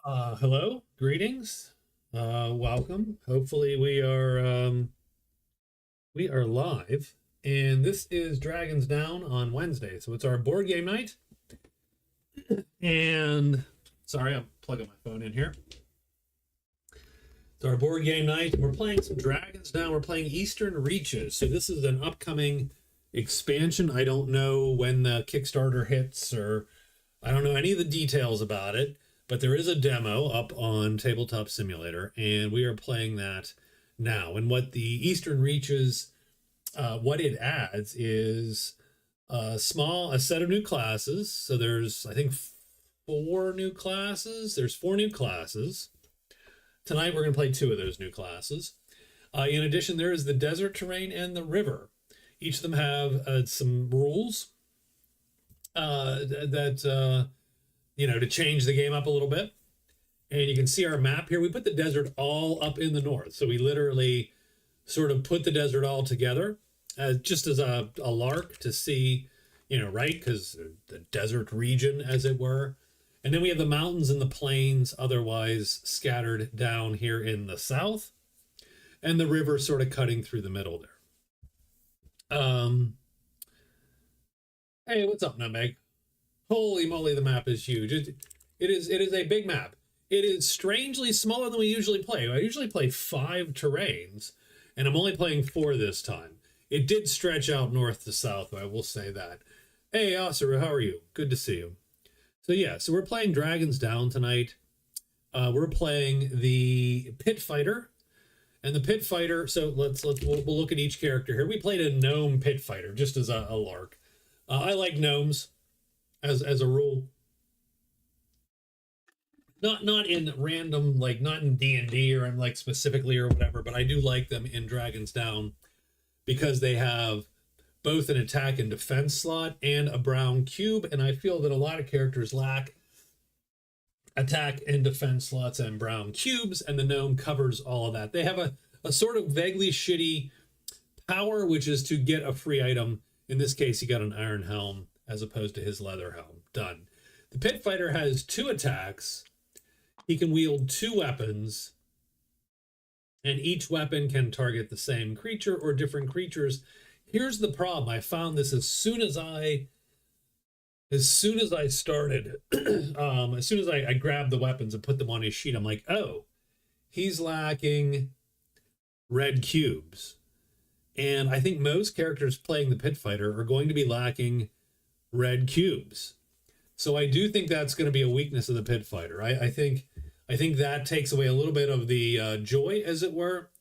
Hello, greetings, welcome. Hopefully, we are live, and this is Dragons Down on Wednesday, so it's our board game night. And sorry, I'm plugging my phone in here. It's our board game night. We're playing some Dragons Down. We're playing Eastern Reaches, so this is an upcoming expansion. I don't know when the Kickstarter hits, or I don't know any of the details about it. But there is a demo up on Tabletop Simulator, and we are playing that now. And what the Eastern Reaches, what it adds is a set of new classes. So there's, I think, four new classes. There's four new classes. Tonight we're going to play two of those new classes. In addition, there is the desert terrain and the river. Each of them have some rules that to change the game up a little bit. And you can see our map here. We put the desert all up in the north. So we literally sort of put the desert all together just as a lark to see, right? Because the desert region, as it were. And then we have the mountains and the plains otherwise scattered down here in the south. And the river sort of cutting through the middle there. Hey, what's up, Nutmeg? Holy moly, the map is huge. It is a big map. It is strangely smaller than we usually play. I usually play 5 terrains, and I'm only playing 4 this time. It did stretch out north to south, I will say that. Hey, Asaru, how are you? Good to see you. So we're playing Dragons Down tonight. We're playing the Pit Fighter. And the Pit Fighter, so we'll look at each character here. We played a gnome Pit Fighter, just as a lark. I like gnomes. As a rule, not in random, like not in D&D or in like specifically or whatever, but I do like them in Dragons Down because they have both an attack and defense slot and a brown cube, and I feel that a lot of characters lack attack and defense slots and brown cubes, and the gnome covers all of that. They have a sort of vaguely shitty power, which is to get a free item. In this case, he got an iron helm as opposed to his leather helm. Done. The Pit Fighter has 2 attacks. He can wield 2 weapons, and each weapon can target the same creature or different creatures. Here's the problem. I found this as soon as I started, as soon as I grabbed the weapons and put them on his sheet, I'm like, oh, he's lacking red cubes. And I think most characters playing the Pit Fighter are going to be lacking red cubes. So I do think that's going to be a weakness of the Pit Fighter. I think that takes away a little bit of the joy, as it were.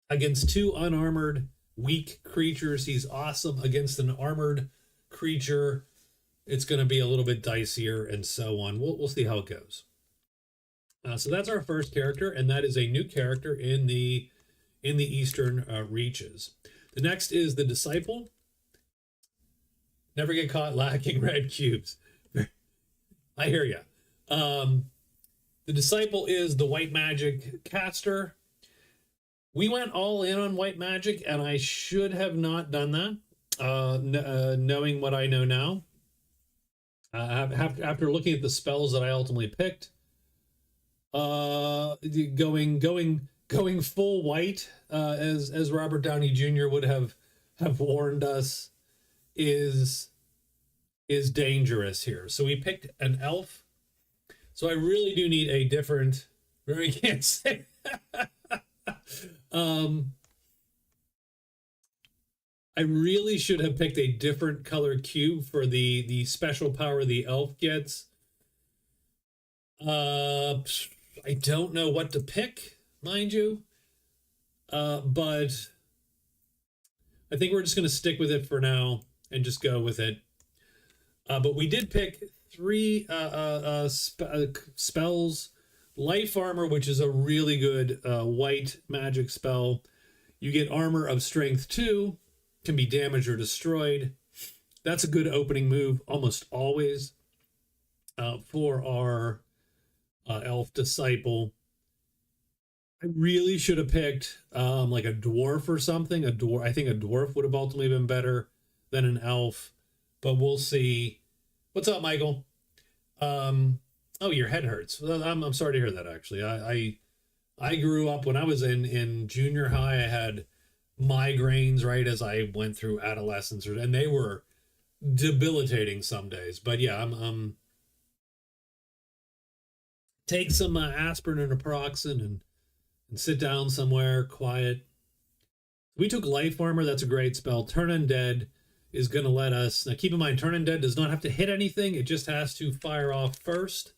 Against 2 unarmored, weak creatures, he's awesome. Against an armored creature, it's going to be a little bit dicier, and so on. We'll see how it goes. So that's our first character, and that is a new character in the Eastern Reaches. The next is the Disciple. Never get caught lacking red cubes. I hear you. The Disciple is the white magic caster. We went all in on white magic, and I should have not done that, knowing what I know now. After looking at the spells that I ultimately picked, going full white, as Robert Downey Jr. would have warned us, is dangerous here. So we picked an elf. So I really do need a different. I can't say. I really should have picked a different color cube for the special power the elf gets. I don't know what to pick, mind you. But I think we're just going to stick with it for now and just go with it. But we did pick 3 spells. Life Armor, which is a really good white magic spell. You get Armor of Strength 2, can be damaged or destroyed. That's a good opening move almost always for our elf disciple. I really should have picked like a dwarf or something. I think a dwarf would have ultimately been better than an elf, but we'll see. What's up, Michael? Oh, your head hurts. Well, I'm sorry to hear that. Actually, I grew up when I was in junior high. I had migraines right as I went through adolescence, and they were debilitating some days. But yeah, I'm take some aspirin and naproxen and sit down somewhere quiet. We took Life Armor. That's a great spell. Turn Undead is going to let us. Now, keep in mind, Turn Undead does not have to hit anything. It just has to fire off first.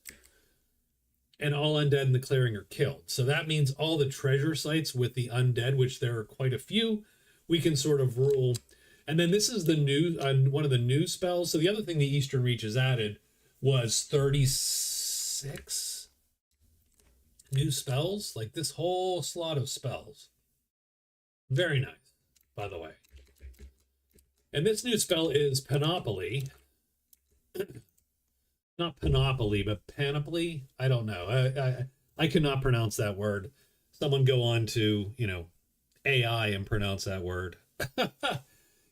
And all undead in the clearing are killed. So that means all the treasure sites with the undead, which there are quite a few, we can sort of rule. And then this is the new one of the new spells. So the other thing the Eastern Reaches added was 36 new spells. Like this whole slot of spells. Very nice, by the way. And this new spell is Panoply. Not Panoply, but Panoply. I don't know. I cannot pronounce that word. Someone go on to, AI and pronounce that word.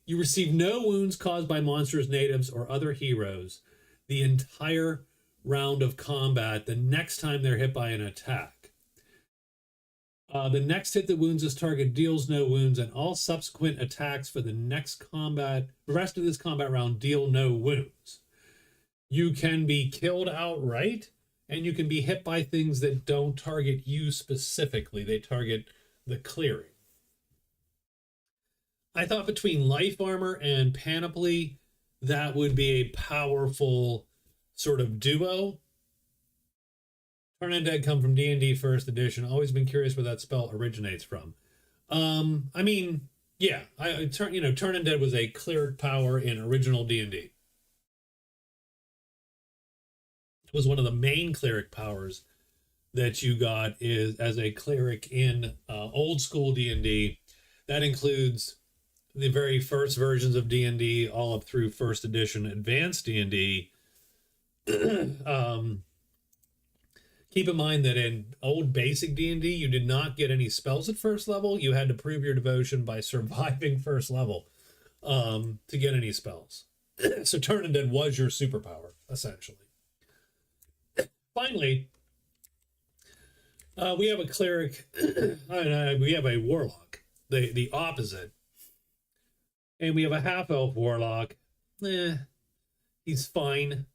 You receive no wounds caused by monsters, natives, or other heroes the entire round of combat the next time they're hit by an attack. The next hit that wounds this target deals no wounds, and all subsequent attacks for the rest of this combat round deal no wounds. You can be killed outright, and you can be hit by things that don't target you specifically. They target the clearing. I thought between Life Armor and Panoply, that would be a powerful sort of duo. Turn Undead come from D&D First Edition. Always been curious where that spell originates from. I mean, yeah, Turn Undead was a cleric power in original D&D. It was one of the main cleric powers that you got is as a cleric in old school D&D. That includes the very first versions of D&D, all up through First Edition Advanced D&D. Keep in mind that in old basic D&D, you did not get any spells at first level. You had to prove your devotion by surviving first level to get any spells. So Turn Undead was your superpower, essentially. Finally, we have a cleric, we have a warlock, the opposite. And we have a half-elf warlock. He's fine.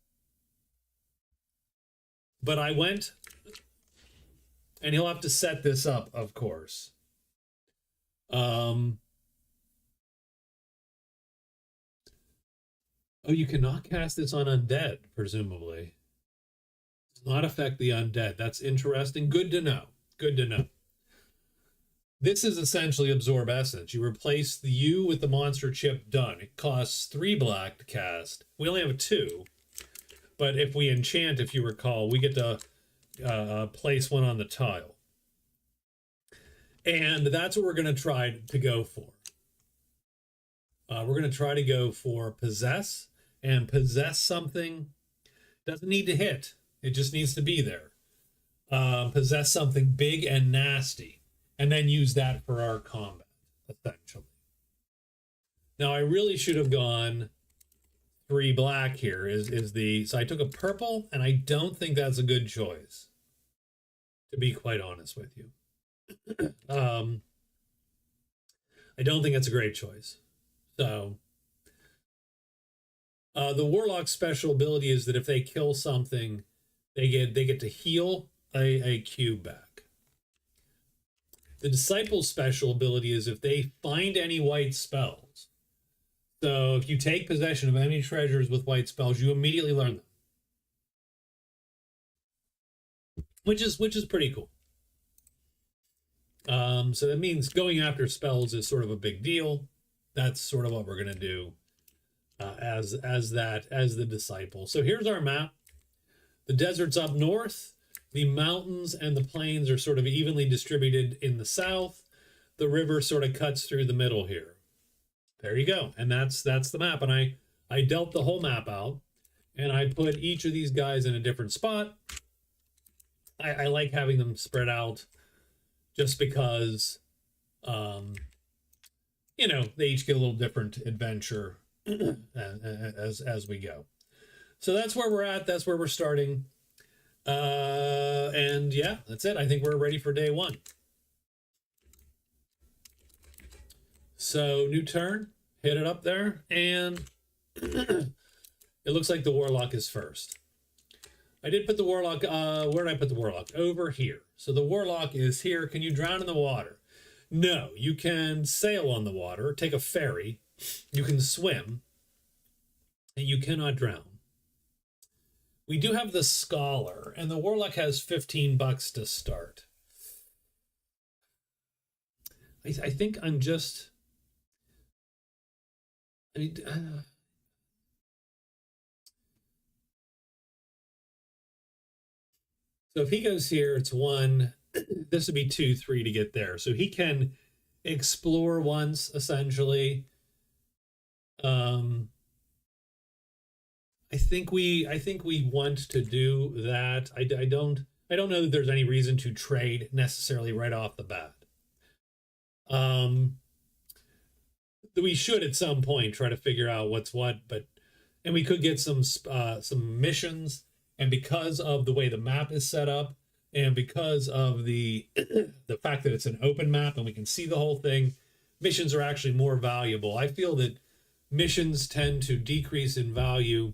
But I went, and he'll have to set this up, of course. Oh, you cannot cast this on undead, presumably. Does not affect the undead. That's interesting. Good to know. Good to know. This is essentially Absorb Essence. You replace the U with the monster chip, done. It costs 3 black to cast. We only have 2. But if we enchant, if you recall, we get to place one on the tile. And that's what we're going to try to go for. We're going to try to go for Possess. And possess something. Doesn't need to hit. It just needs to be there. Possess something big and nasty. And then use that for our combat, essentially. Now, I really should have gone 3 black here. So I took a purple, and I don't think that's a good choice, to be quite honest with you. I don't think that's a great choice. So the Warlock's special ability is that if they kill something, they get to heal a cube back. The Disciple's special ability is if they find any white spells. So if you take possession of any treasures with white spells, you immediately learn them, which is pretty cool. So that means going after spells is sort of a big deal. That's sort of what we're gonna do as the Disciple. So here's our map. The desert's up north. The mountains and the plains are sort of evenly distributed in the south. The river sort of cuts through the middle here. There you go. And that's the map. And I dealt the whole map out, and I put each of these guys in a different spot. I like having them spread out just because, they each get a little different adventure as we go. So that's where we're at. That's where we're starting. And yeah, that's it. I think we're ready for day one. So new turn, hit it up there, and it looks like the Warlock is first. I did put the Warlock, where did I put the Warlock? Over here. So the Warlock is here. Can you drown in the water? No, you can sail on the water, take a ferry, you can swim, and you cannot drown. We do have the Scholar, and the Warlock has $15 to start. I think I'm just... I mean, so if he goes here, it's 1. This would be 2, 3 to get there. So he can explore once, essentially. I think we want to do that. I don't know that there's any reason to trade necessarily right off the bat. We should at some point try to figure out what's what, and we could get some missions. And because of the way the map is set up, and because of the the fact that it's an open map and we can see the whole thing, missions are actually more valuable. I feel that missions tend to decrease in value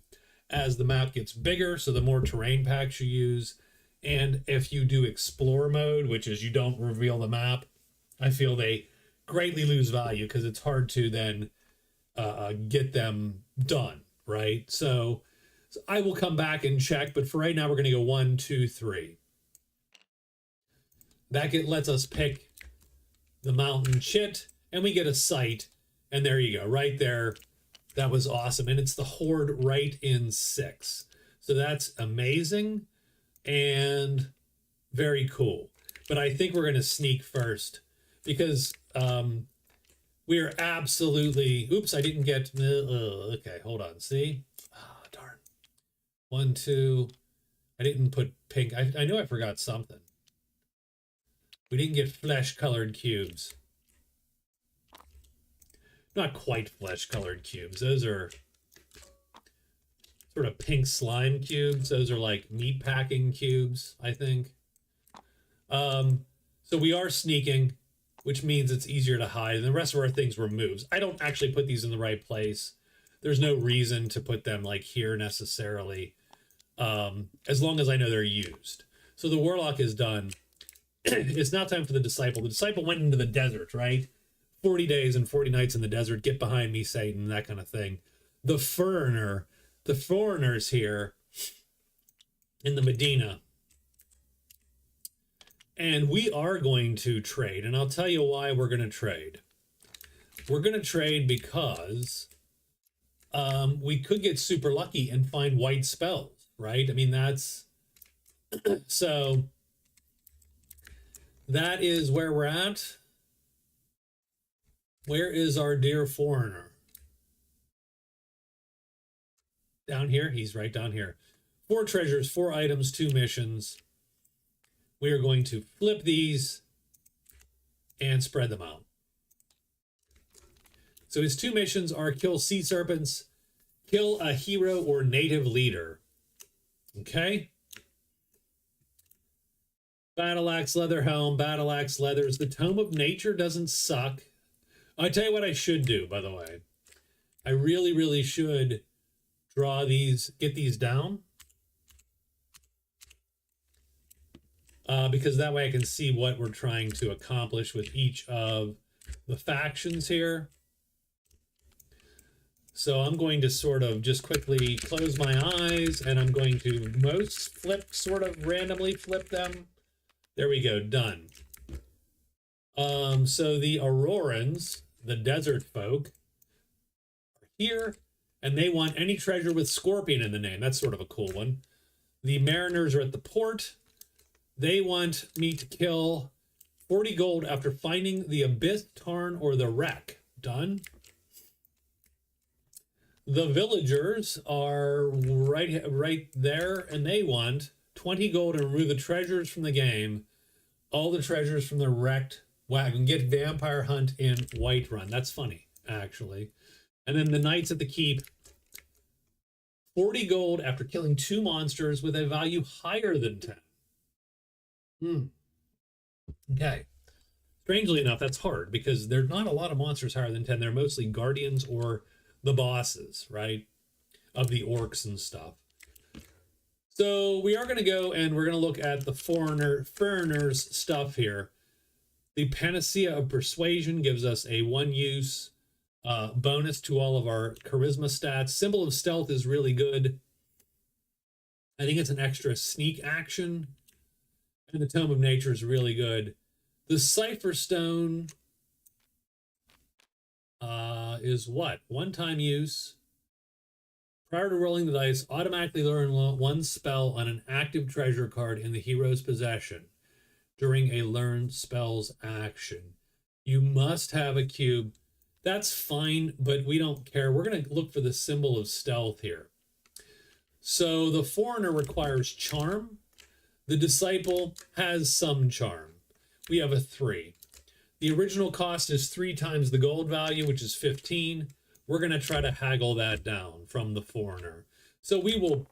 as the map gets bigger, so the more terrain packs you use. And if you do explore mode, which is you don't reveal the map, I feel they greatly lose value because it's hard to then get them done, right? So I will come back and check, but for right now, we're going to go 1, 2, 3. That lets us pick the mountain chit, and we get a site, and there you go, right there. That was awesome, and it's the Horde right in 6. So that's amazing and very cool. But I think we're going to sneak first because we are absolutely... Oops, I didn't get... okay, hold on. See? Oh, darn. 1, 2. I didn't put pink. I knew I forgot something. We didn't get flesh-colored cubes. Not quite flesh-colored cubes. Those are sort of pink slime cubes. Those are like meat packing cubes, I think. So we are sneaking, which means it's easier to hide. And the rest of our things were moves. I don't actually put these in the right place. There's no reason to put them like here necessarily, as long as I know they're used. So the Warlock is done. It's now time for the Disciple. The Disciple went into the desert, right? 40 days and 40 nights in the desert. Get behind me, Satan, that kind of thing. The Foreigner's here in the Medina. And we are going to trade. And I'll tell you why we're going to trade. We're going to trade because we could get super lucky and find white spells, right? I mean, that's... So that is where we're at. Where is our dear Foreigner? Down here? He's right down here. 4 treasures, 4 items, 2 missions. We are going to flip these and spread them out. So his 2 missions are kill sea serpents, kill a hero or native leader. Okay? Battle axe, leather helm, battle axe, leathers. The Tome of Nature doesn't suck. I tell you what I should do, by the way. I really, really should draw these, get these down. Because that way I can see what we're trying to accomplish with each of the factions here. So I'm going to sort of just quickly close my eyes, and I'm going to sort of randomly flip them. There we go, done. So the Aurorans, the desert folk, are here, and they want any treasure with scorpion in the name. That's sort of a cool one. The Mariners are at the port. They want me to kill 40 gold after finding the Abyss, Tarn, or the Wreck. Done. The Villagers are right there, and they want 20 gold and remove the treasures from the game. All the treasures from the wrecked wagon. Get Vampire Hunt in Whiterun. That's funny, actually. And then the Knights at the Keep 40 gold after killing 2 monsters with a value higher than 10. Okay. Strangely enough, that's hard because there's not a lot of monsters higher than 10. They're mostly guardians or the bosses, right? Of the orcs and stuff. So we are going to go and we're going to look at the foreigners stuff here. The Panacea of Persuasion gives us a 1-use bonus to all of our charisma stats. Symbol of Stealth is really good. I think it's an extra sneak action. And the Tome of Nature is really good. The Cipher Stone is what? 1-time use. Prior to rolling the dice, automatically learn 1 spell on an active treasure card in the hero's possession during a learned spell's action. You must have a cube. That's fine, but we don't care. We're going to look for the Symbol of Stealth here. So the Foreigner requires Charm. The Disciple has some charm. We have a 3. The original cost is 3 times the gold value, which is 15. We're going to try to haggle that down from the Foreigner. So we will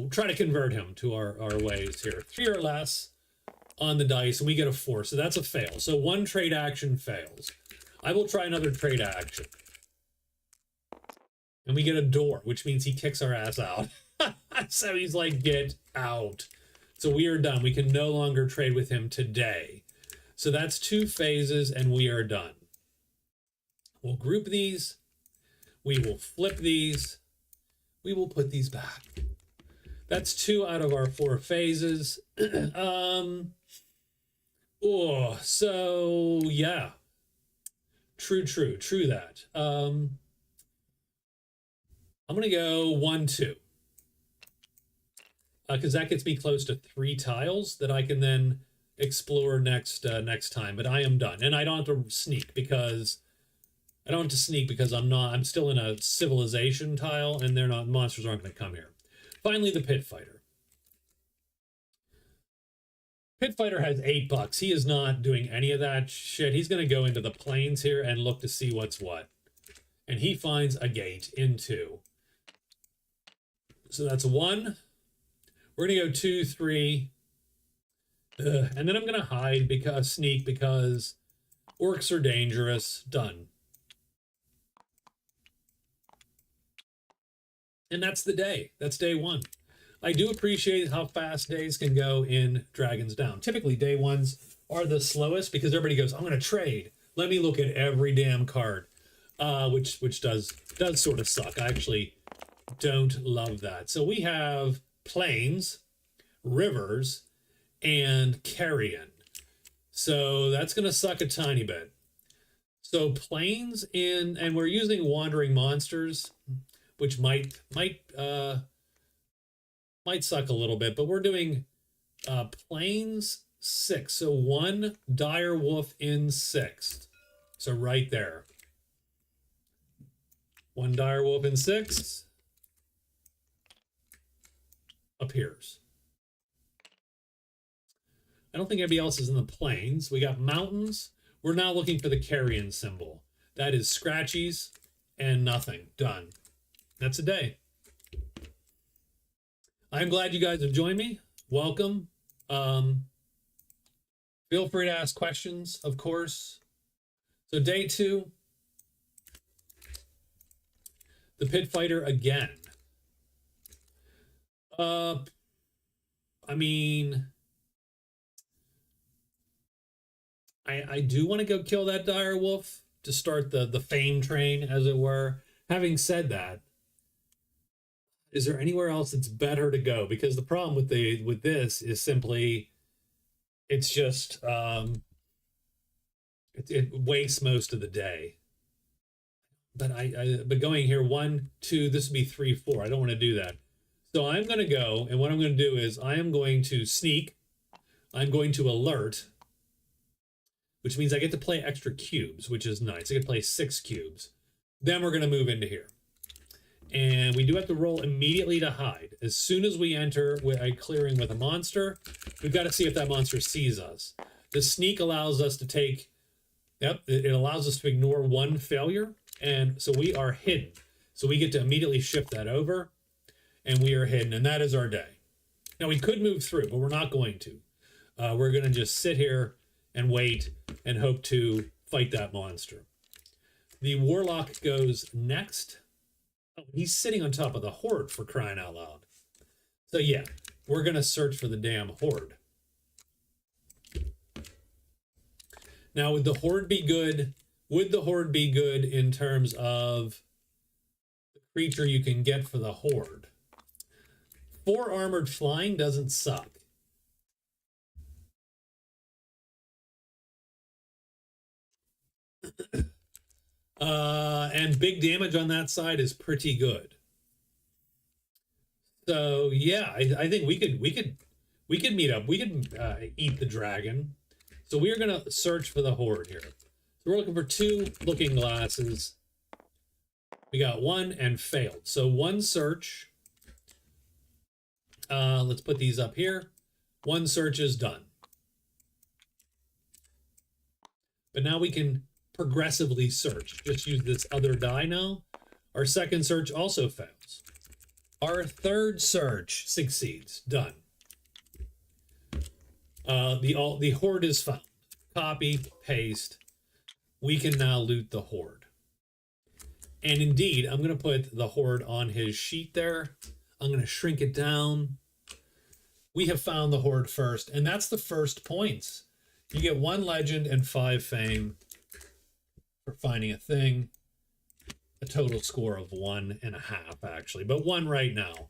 try to convert him to our ways here. 3 or less on the dice, and we get a 4. So that's a fail. So 1 trade action fails. I will try another trade action. And we get a door, which means he kicks our ass out. So he's like, get out. So we are done. We can no longer trade with him today. So that's 2 phases, and we are done. We'll group these. We will flip these. We will put these back. That's 2 out of our 4 phases. So yeah. True that. I'm going to go 1-2. Because that gets me close to 3 tiles that I can then explore next time. But I am done. And I don't have to sneak because I'm still in a civilization tile, and monsters aren't going to come here. Finally, the Pit Fighter. Pit Fighter has $8. He is not doing any of that shit. He's going to go into the plains here and look to see what's what. And he finds a gate in 2. So that's 1. We're going to go 2, 3. And then I'm going to hide sneak because orcs are dangerous. Done. And that's the day. That's day 1. I do appreciate how fast days can go in Dragons Down. Typically, day 1s are the slowest because everybody goes, I'm going to trade. Let me look at every damn card, which does sort of suck. I actually don't love that. So we have plains, rivers, and carrion. So that's going to suck a tiny bit. So plains and we're using wandering monsters, which might suck a little bit, but we're doing plains 6. So 1 dire wolf in 6th. So right there. 1 dire wolf in 6th appears. I don't think anybody else is in the plains. We got mountains. We're now looking for the carrion symbol. That is scratchies and nothing. Done. That's a day. I'm glad you guys have joined me. Welcome. Feel free to ask questions, of course. So day 2, the Pit Fighter again. I mean, I do want to go kill that dire wolf to start the fame train, as it were. Having said that, is there anywhere else that's better to go? Because the problem with this is simply it's just it wastes most of the day. But but going here 1, 2, this would be 3, 4. I don't want to do that. So I'm going to go, and what I'm going to do is I am going to sneak. I'm going to alert, which means I get to play extra cubes, which is nice. I get to play 6 cubes. Then we're going to move into here. And we do have to roll immediately to hide. As soon as we enter with a clearing with a monster, we've got to see if that monster sees us. The sneak allows us to take, it allows us to ignore 1 failure. And so we are hidden. So we get to immediately shift that over, and we are hidden, and that is our day. Now, we could move through, but we're not going to. We're going to just sit here and wait and hope to fight that monster. The Warlock goes next. Oh, he's sitting on top of the Horde, for crying out loud. So yeah, we're going to search for the damn Horde. Now, would the Horde be good? Would the Horde be good in terms of the creature you can get for the Horde? 4 armored flying doesn't suck. And big damage on that side is pretty good. So yeah, I think we could meet up. We could eat the dragon. So we are gonna search for the Horde here. So we're looking for 2 looking glasses. We got 1 and failed. So 1 search. Let's put these up here. 1 search is done. But now we can progressively search. Just use this other die now. Our second search also fails. Our third search succeeds. Done. The Horde is found. Copy, paste. We can now loot the Horde. And indeed, I'm going to put the Horde on his sheet there. I'm going to shrink it down. We have found the Horde first, and that's the first points. You get 1 legend and 5 fame for finding a thing. A total score of 1.5, actually, but 1 right now.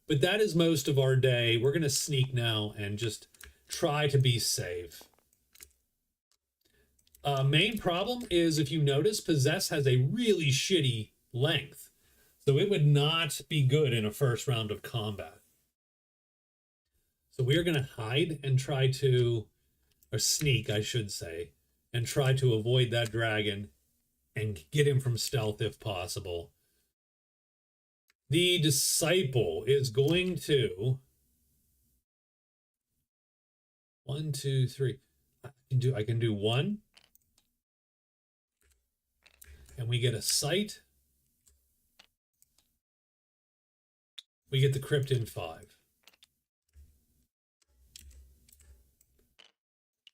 But that is most of our day. We're going to sneak now and just try to be safe. Main problem is, if you notice, Possess has a really shitty length. So it would not be good in a first round of combat. So we are going to hide and try to, or sneak, I should say, and try to avoid that dragon and get him from stealth if possible. The Disciple is going to 1, 2, 3. I can do 1. And we get a sight. We get the crypt in 5.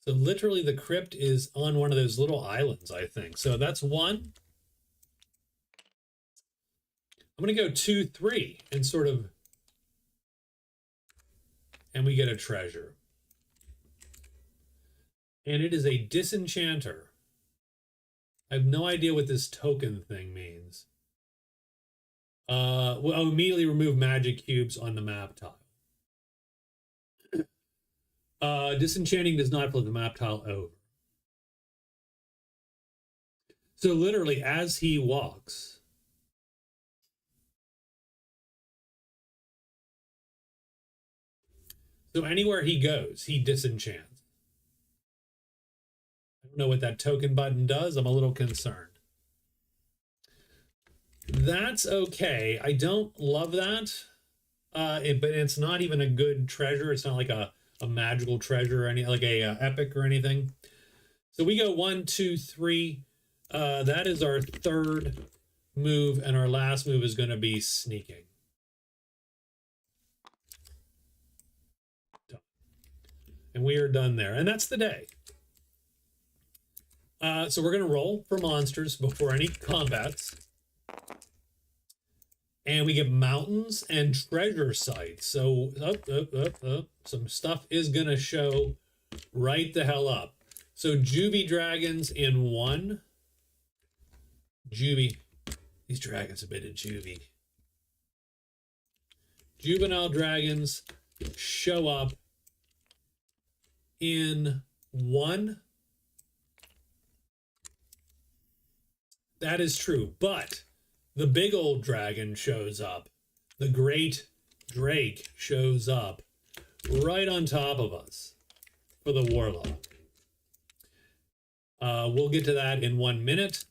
So literally the crypt is on one of those little islands, I think. So that's 1. I'm going to go 2, 3 and sort of, and we get a treasure. And it is a disenchanter. I have no idea what this token thing means. We'll immediately remove magic cubes on the map tile. Disenchanting does not flip the map tile over. So literally, as he walks, so anywhere he goes, he disenchants. I don't know what that token button does. I'm a little concerned. That's okay. I don't love that. But it's not even a good treasure. It's not like a magical treasure or any, like a epic or anything. So we go 1, 2, 3. That is our third move, and our last move is going to be sneaking. Done. And we are done there, and that's the day. So we're going to roll for monsters before any combats. And we get mountains and treasure sites. So some stuff is going to show right the hell up. So juvie dragons in 1. Juvie. These dragons have been in juvie. Juvenile dragons show up in 1. That is true, but the big old dragon shows up. The great Drake shows up right on top of us for the Warlock. We'll get to that in 1 minute.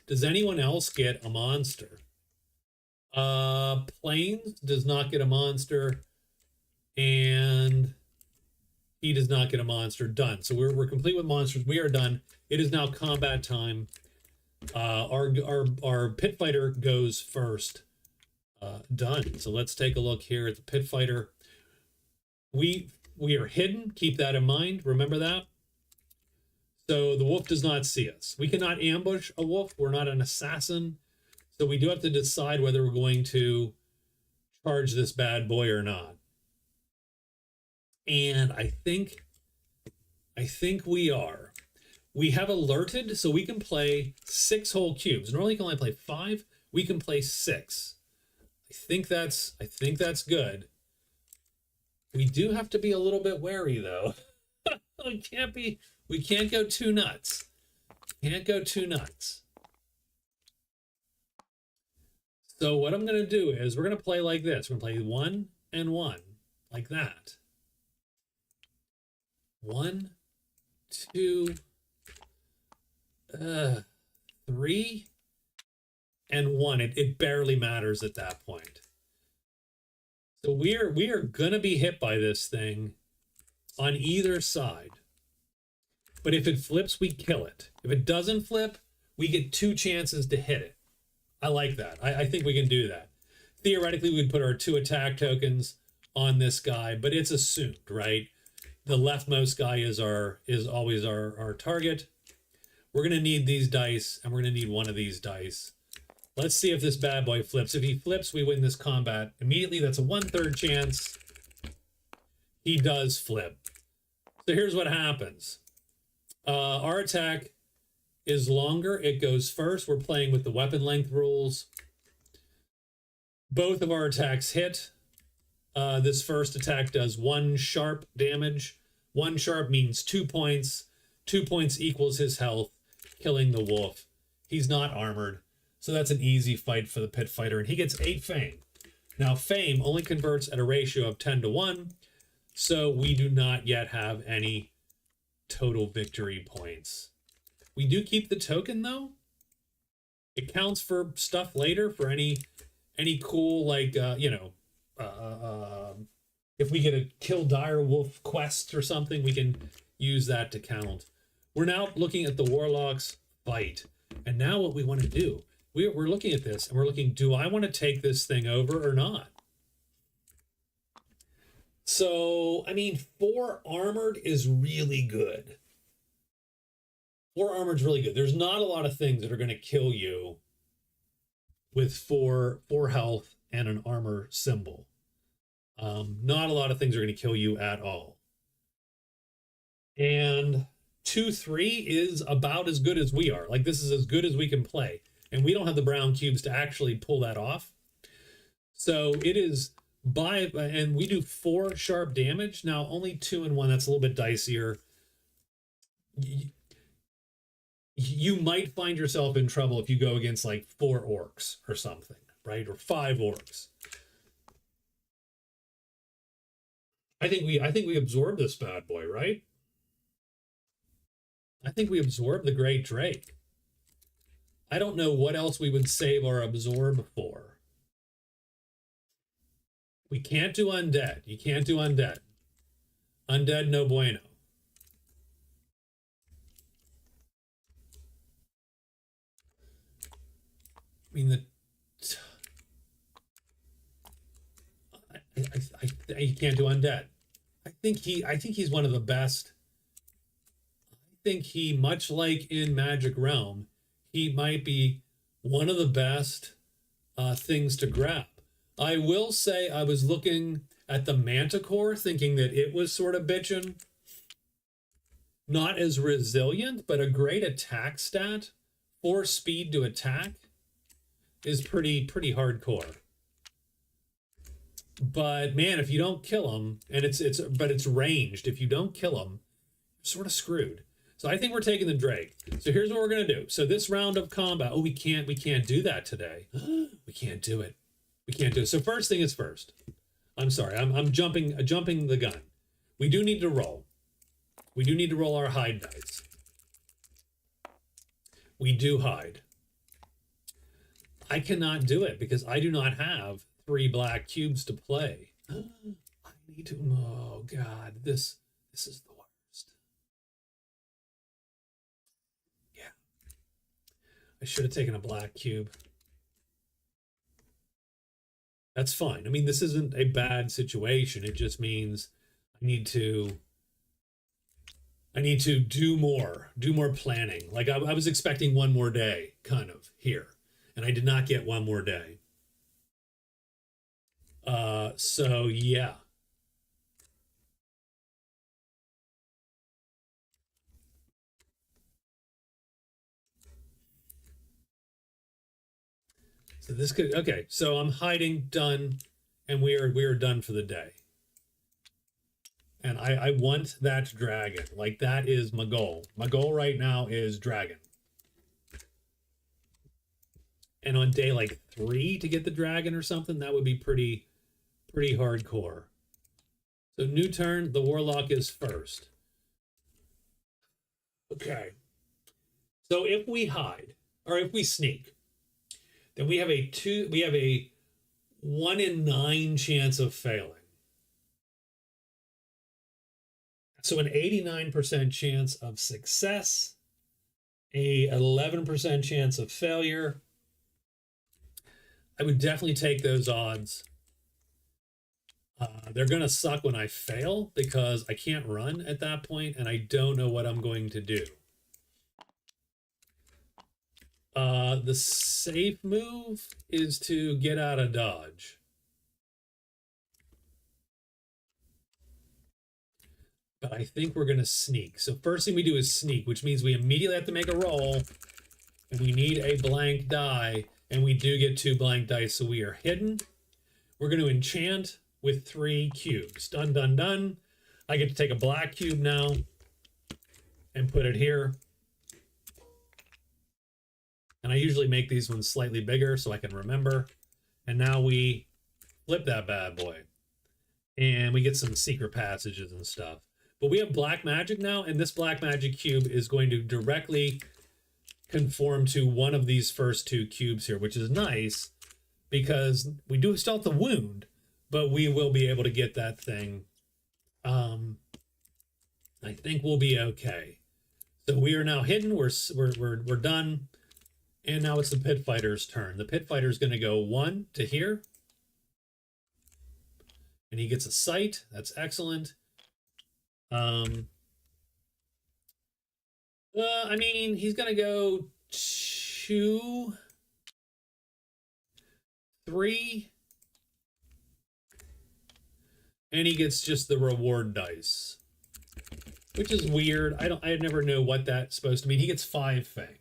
Does anyone else get a monster? Plains does not get a monster, and he does not get a monster. Done. So we're complete with monsters. We are done. It is now combat time. Our pit fighter goes first. done. So let's take a look here at the pit fighter. We are hidden. Keep that in mind. Remember that. So the wolf does not see us. We cannot ambush a wolf. We're not an assassin. So we do have to decide whether we're going to charge this bad boy or not. And I think we are. We have alerted, so we can play 6 whole cubes. Normally you can only play 5. We can play 6. I think that's good. We do have to be a little bit wary though. We can't go too nuts. Can't go too nuts. So what I'm going to do is we're going to play like this. We're going to play 1 and 1 like that. 1, 2, 3, and 1. It barely matters at that point. So we are gonna be hit by this thing on either side. But if it flips, we kill it. If it doesn't flip, we get 2 chances to hit it. I like that. I think we can do that. Theoretically, we'd put our 2 attack tokens on this guy, but it's assumed, right? The leftmost guy is always our target. We're gonna need these dice, and we're gonna need one of these dice. Let's see if this bad boy flips. If he flips, we win this combat immediately. That's a 1/3 chance. He does flip. So here's what happens. Our attack is longer. It goes first. We're playing with the weapon length rules. Both of our attacks hit. This first attack does 1 sharp damage. 1 sharp means 2 points. 2 points equals his health, killing the wolf. He's not armored. So that's an easy fight for the pit fighter, and he gets 8 fame. Now, fame only converts at a ratio of 10 to 1, so we do not yet have any total victory points. We do keep the token, though. It counts for stuff later, for any cool, like, if we get a kill dire wolf quest or something, we can use that to count. We're now looking at the Warlock's fight, and now what we want to do, we're looking at this and we're looking, do I want to take this thing over or not? So, I mean, 4 armored is really good. 4 armored is really good. There's not a lot of things that are going to kill you with 4 health and an armor symbol. Not a lot of things are going to kill you at all. And 2/3 is about as good as we are. Like, this is as good as we can play. And we don't have the brown cubes to actually pull that off. So it is and we do 4 sharp damage. Now, only 2 and 1, that's a little bit dicier. You might find yourself in trouble if you go against like 4 orcs or something, right? Or 5 orcs. I think we absorb this bad boy, right? I think we absorb the Great Drake. I don't know what else we would save our absorb for. We can't do undead. You can't do undead. Undead, no bueno. I mean, you can't do undead. I think he's one of the best. I think he, much like in Magic Realm, he might be one of the best things to grab. I will say I was looking at the Manticore thinking that it was sort of bitchin'. Not as resilient, but a great attack stat. 4 speed to attack is pretty hardcore. But man, if you don't kill him, and it's ranged, if you don't kill him, you're sort of screwed. So I think we're taking the Drake. So here's what we're gonna do. So this round of combat, we can't do that today. We can't do it. We can't do it. So first thing is first. I'm sorry, I'm jumping the gun. We do need to roll. We do need to roll our hide dice. We do hide. I cannot do it because I do not have 3 black cubes to play. I need to, oh God, this is the worst. Yeah. I should have taken a black cube. That's fine. I mean, this isn't a bad situation. It just means I need to do more planning. Like I was expecting one more day kind of here, and I did not get one more day. So yeah. So this could, okay, so I'm hiding, done, and we are done for the day. And I want that dragon. Like that is my goal. My goal right now is dragon. And on day like 3 to get the dragon or something, that would be pretty hardcore. So new turn, the warlock is first. Okay. So if we hide or if we sneak, then we have a 1 in 9 chance of failing. So an 89% chance of success, a 11% chance of failure. I would definitely take those odds. They're going to suck when I fail because I can't run at that point and I don't know what I'm going to do. The safe move is to get out of dodge. But I think we're going to sneak. So first thing we do is sneak, which means we immediately have to make a roll. And we need a blank die. And we do get 2 blank dice, so we are hidden. We're going to enchant with 3 cubes. Done, done, done. I get to take a black cube now and put it here. And I usually make these ones slightly bigger so I can remember. And now we flip that bad boy. And we get some secret passages and stuff. But we have black magic now, and this black magic cube is going to directly conform to one of these first 2 cubes here, which is nice because we do still have the wound, but we will be able to get that thing. I think we'll be okay. So we are now hidden. We're done. And now it's the pit fighter's turn. The pit fighter is going to go 1 to here. And he gets a sight. That's excellent. I mean, he's going to go 2, 3. And he gets just the reward dice, which is weird. I never know what that's supposed to mean. He gets 5 fang,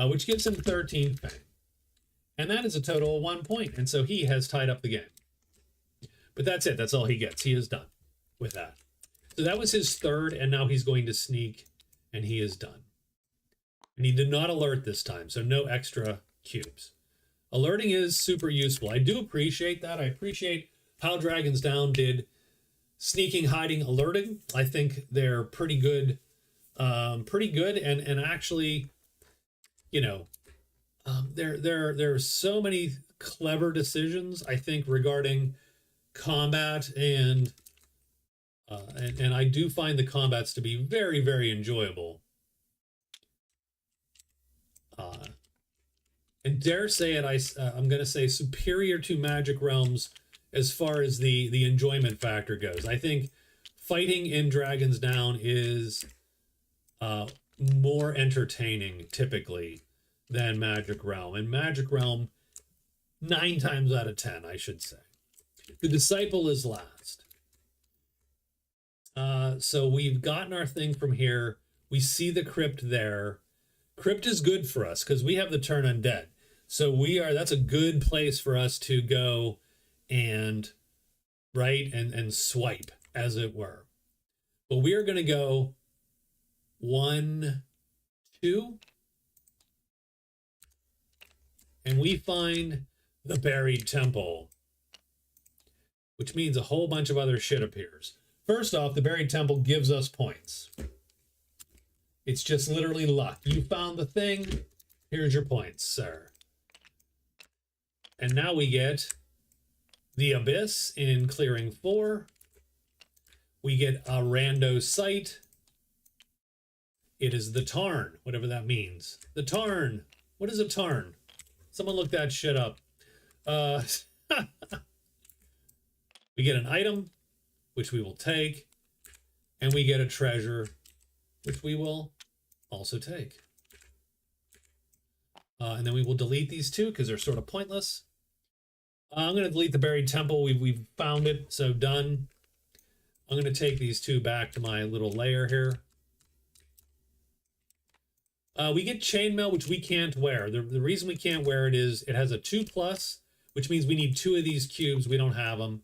which gives him 13 fang. And that is a total of 1 point. And so he has tied up the game. But that's it. That's all he gets. He is done with that. So that was his 3rd, and now he's going to sneak, and he is done. And he did not alert this time, so no extra cubes. Alerting is super useful. I do appreciate that. I appreciate how Dragons Down did sneaking, hiding, alerting. I think they're pretty good, and actually, you know, there are so many clever decisions, I think, regarding combat and I do find the combats to be very, very enjoyable. And dare say it, I'm going to say superior to Magic Realms as far as the enjoyment factor goes. I think fighting in Dragons Down is more entertaining typically than Magic Realm. And Magic Realm, 9 times out of 10, I should say. The Disciple is last. So we've gotten our thing from here. We see the crypt there. Crypt is good for us because we have the turn undead. So that's a good place for us to go and and swipe, as it were. But we are going to go 1, 2. And we find the buried temple, which means a whole bunch of other shit appears. First off, the buried temple gives us points. It's just literally luck. You found the thing. Here's your points, sir. And now we get the Abyss in clearing 4. We get a rando sight. It is the Tarn, whatever that means. The Tarn. What is a Tarn? Someone look that shit up. We get an item, which we will take, and we get a treasure, which we will also take. And then we will delete these two because they're sort of pointless. I'm going to delete the buried temple. We've found it, so done. I'm going to take these two back to my little layer here. We get chainmail, which we can't wear. The reason we can't wear it is it has a 2+, which means we need 2 of these cubes. We don't have them.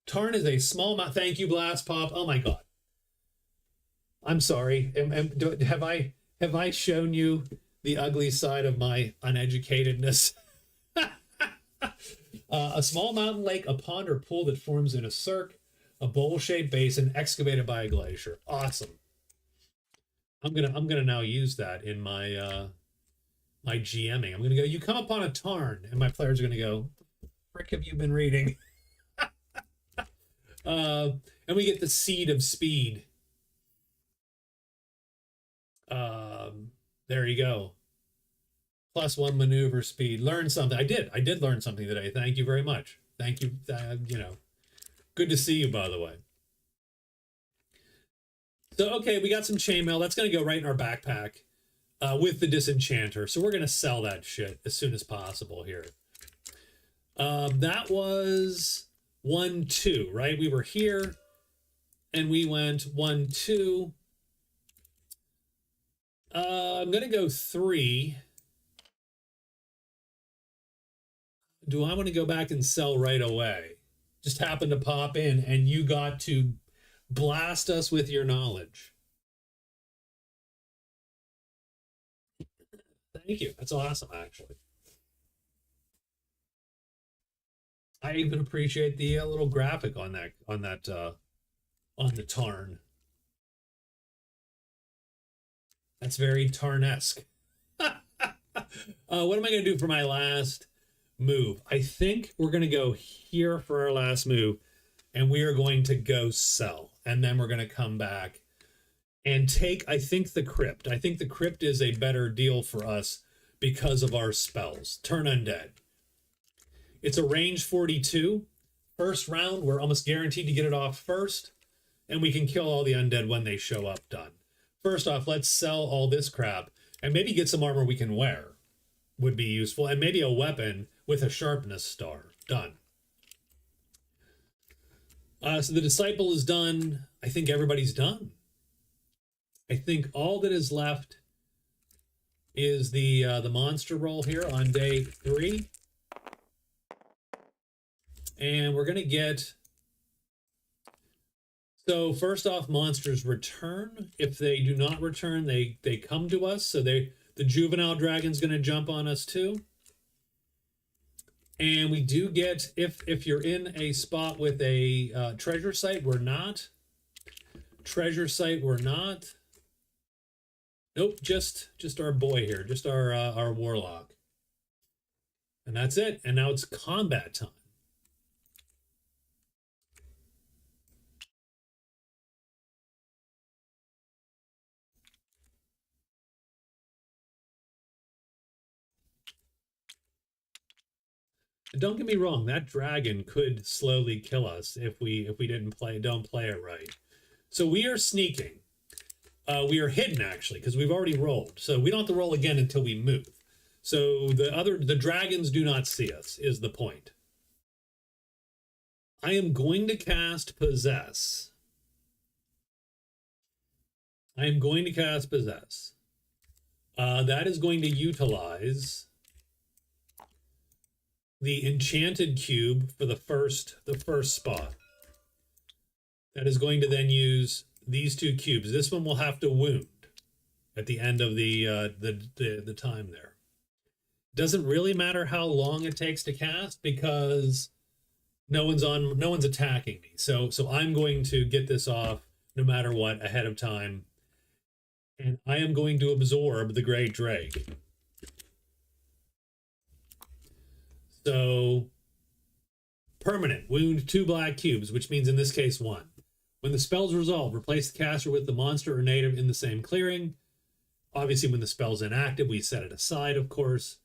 Tarn is a small amount. Thank you, Blast Pop. Oh my God. I'm sorry. Have I shown you the ugly side of my uneducatedness? A small mountain lake, a pond or pool that forms in a cirque, a bowl-shaped basin excavated by a glacier. Awesome. I'm gonna now use that in my my GMing. I'm gonna go, you come upon a tarn, and my players are gonna go, frick have you been reading? And we get the seed of speed. There you go. +1 maneuver speed. Learn something. I did learn something today. Thank you very much. Thank you. You know, good to see you, by the way. So, okay, we got some chainmail. That's going to go right in our backpack with the disenchanter. So we're going to sell that shit as soon as possible here. That was 1-2, right? We were here and we went 1-2. I'm going to go 3. Do I want to go back and sell right away? Just happened to pop in and you got to blast us with your knowledge. Thank you. That's awesome, actually. I even appreciate the little graphic on the tarn. That's very Tarnesque. What am I going to do for my last move? I think we're going to go here for our last move, and we are going to go sell. And then we're going to come back and take, I think, the crypt. I think the crypt is a better deal for us because of our spells. Turn undead. It's a range 42. First round, we're almost guaranteed to get it off first, and we can kill all the undead when they show up. Done. First off, let's sell all this crap and maybe get some armor we can wear. Would be useful. And maybe a weapon with a sharpness star. Done. So the disciple is done. I think everybody's done. I think all that is left is the monster roll here on day 3. And we're going to get... So first off, monsters return. If they do not return, they come to us. So the juvenile dragon's going to jump on us too. And we do get, if you're in a spot with a treasure site, we're not. Treasure site, we're not. Nope, just our boy here, just our warlock. And that's it. And now it's combat time. Don't get me wrong, that dragon could slowly kill us if we don't play it right. So we are sneaking. We are hidden actually, because we've already rolled. So we don't have to roll again until we move. So the dragons do not see us, is the point. I am going to cast Possess. I am going to cast Possess. That is going to utilize the enchanted cube for the first spot. That is going to then use these 2 cubes. This one will have to wound at the end of the time there. Doesn't really matter how long it takes to cast because no one's attacking me. So I'm going to get this off no matter what ahead of time. And I am going to absorb the Great Drake. So, permanent, wound 2 black cubes, which means in this case 1. When the spell's resolved, replace the caster with the monster or native in the same clearing. Obviously, when the spell's inactive, we set it aside, of course.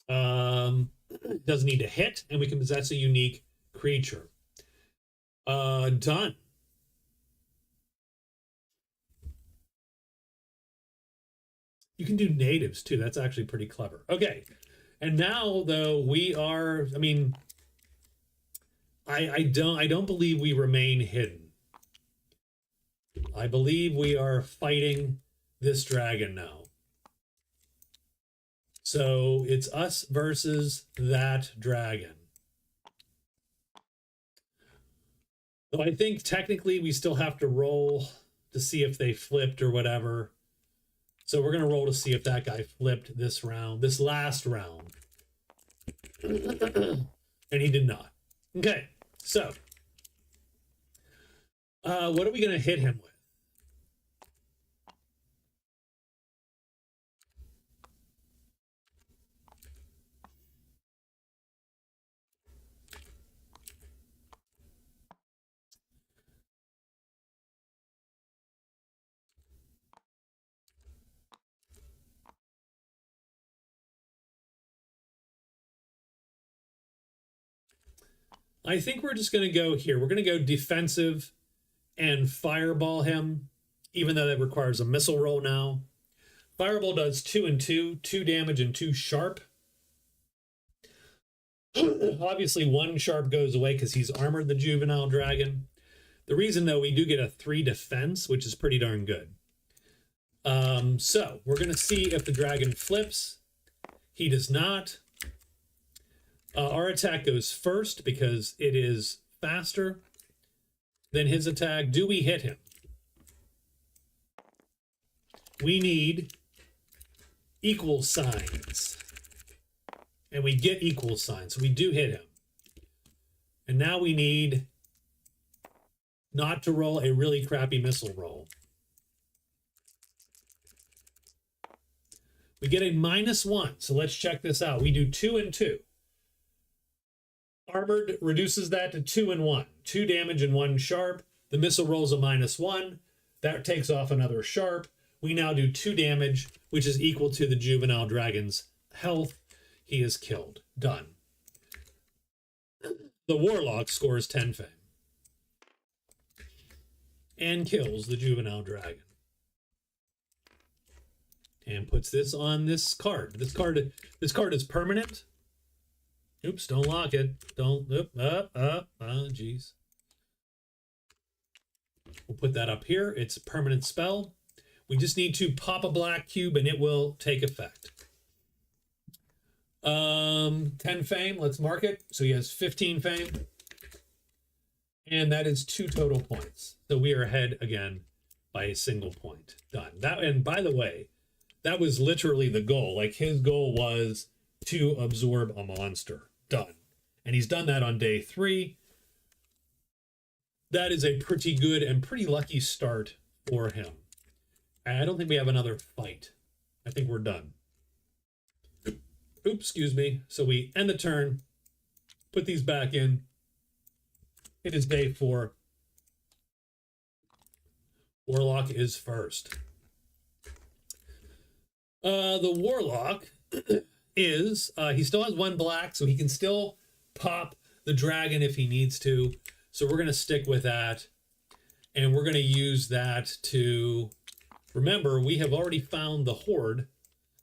Doesn't need to hit, and we can possess a unique creature. Done. You can do natives too. That's actually pretty clever. Okay. And now though we are, I mean, I don't believe we remain hidden. I believe we are fighting this dragon now. So it's us versus that dragon. So I think technically we still have to roll to see if they flipped or whatever. So we're going to roll to see if that guy flipped this round, this last round. And he did not. Okay, so what are we going to hit him with? I think we're just going to go here. We're going to go defensive and fireball him, even though that requires a missile roll now. Fireball does 2 and 2, 2 damage and 2 sharp. Obviously, 1 sharp goes away because he's armored the juvenile dragon. The reason, though, we do get a 3 defense, which is pretty darn good. So we're going to see if the dragon flips. He does not. Our attack goes first because it is faster than his attack. Do we hit him? We need equal signs. And we get equal signs. So we do hit him. And now we need not to roll a really crappy missile roll. We get a -1. So let's check this out. We do 2 and 2. Armored reduces that to 2 and 1. 2 damage and 1 sharp. The missile rolls a -1. That takes off another sharp. We now do 2 damage, which is equal to the juvenile dragon's health. He is killed. Done. The Warlock scores 10 fame. And kills the juvenile dragon. And puts this on this card. This card is permanent. Oops, don't lock it. Don't, geez. We'll put that up here. It's a permanent spell. We just need to pop a black cube and it will take effect. 10 fame, let's mark it. So he has 15 fame. And that is 2 total points. So we are ahead again by a single point. Done. That, and by the way, that was literally the goal. Like his goal was to absorb a monster. Done. And he's done that on day 3. That is a pretty good and pretty lucky start for him. I don't think we have another fight. I think we're done. Oops, excuse me. So we end the turn, put these back in. It is day 4. Warlock is first. The Warlock is, he still has 1 black, so he can still pop the dragon if he needs to. So we're going to stick with that. And we're going to use that to, remember, we have already found the horde.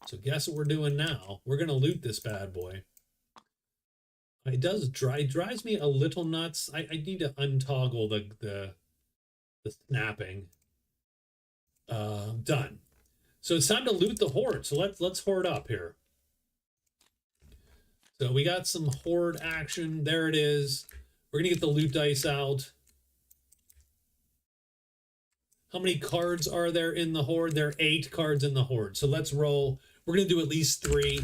So guess what we're doing now? We're going to loot this bad boy. It drives me a little nuts. I need to untoggle the snapping. Done. So it's time to loot the horde. So let's horde up here. So we got some horde action. There it is. We're gonna get the loot dice out. How many cards are there in the horde? There are 8 cards in the horde. So let's roll. We're gonna do at least 3.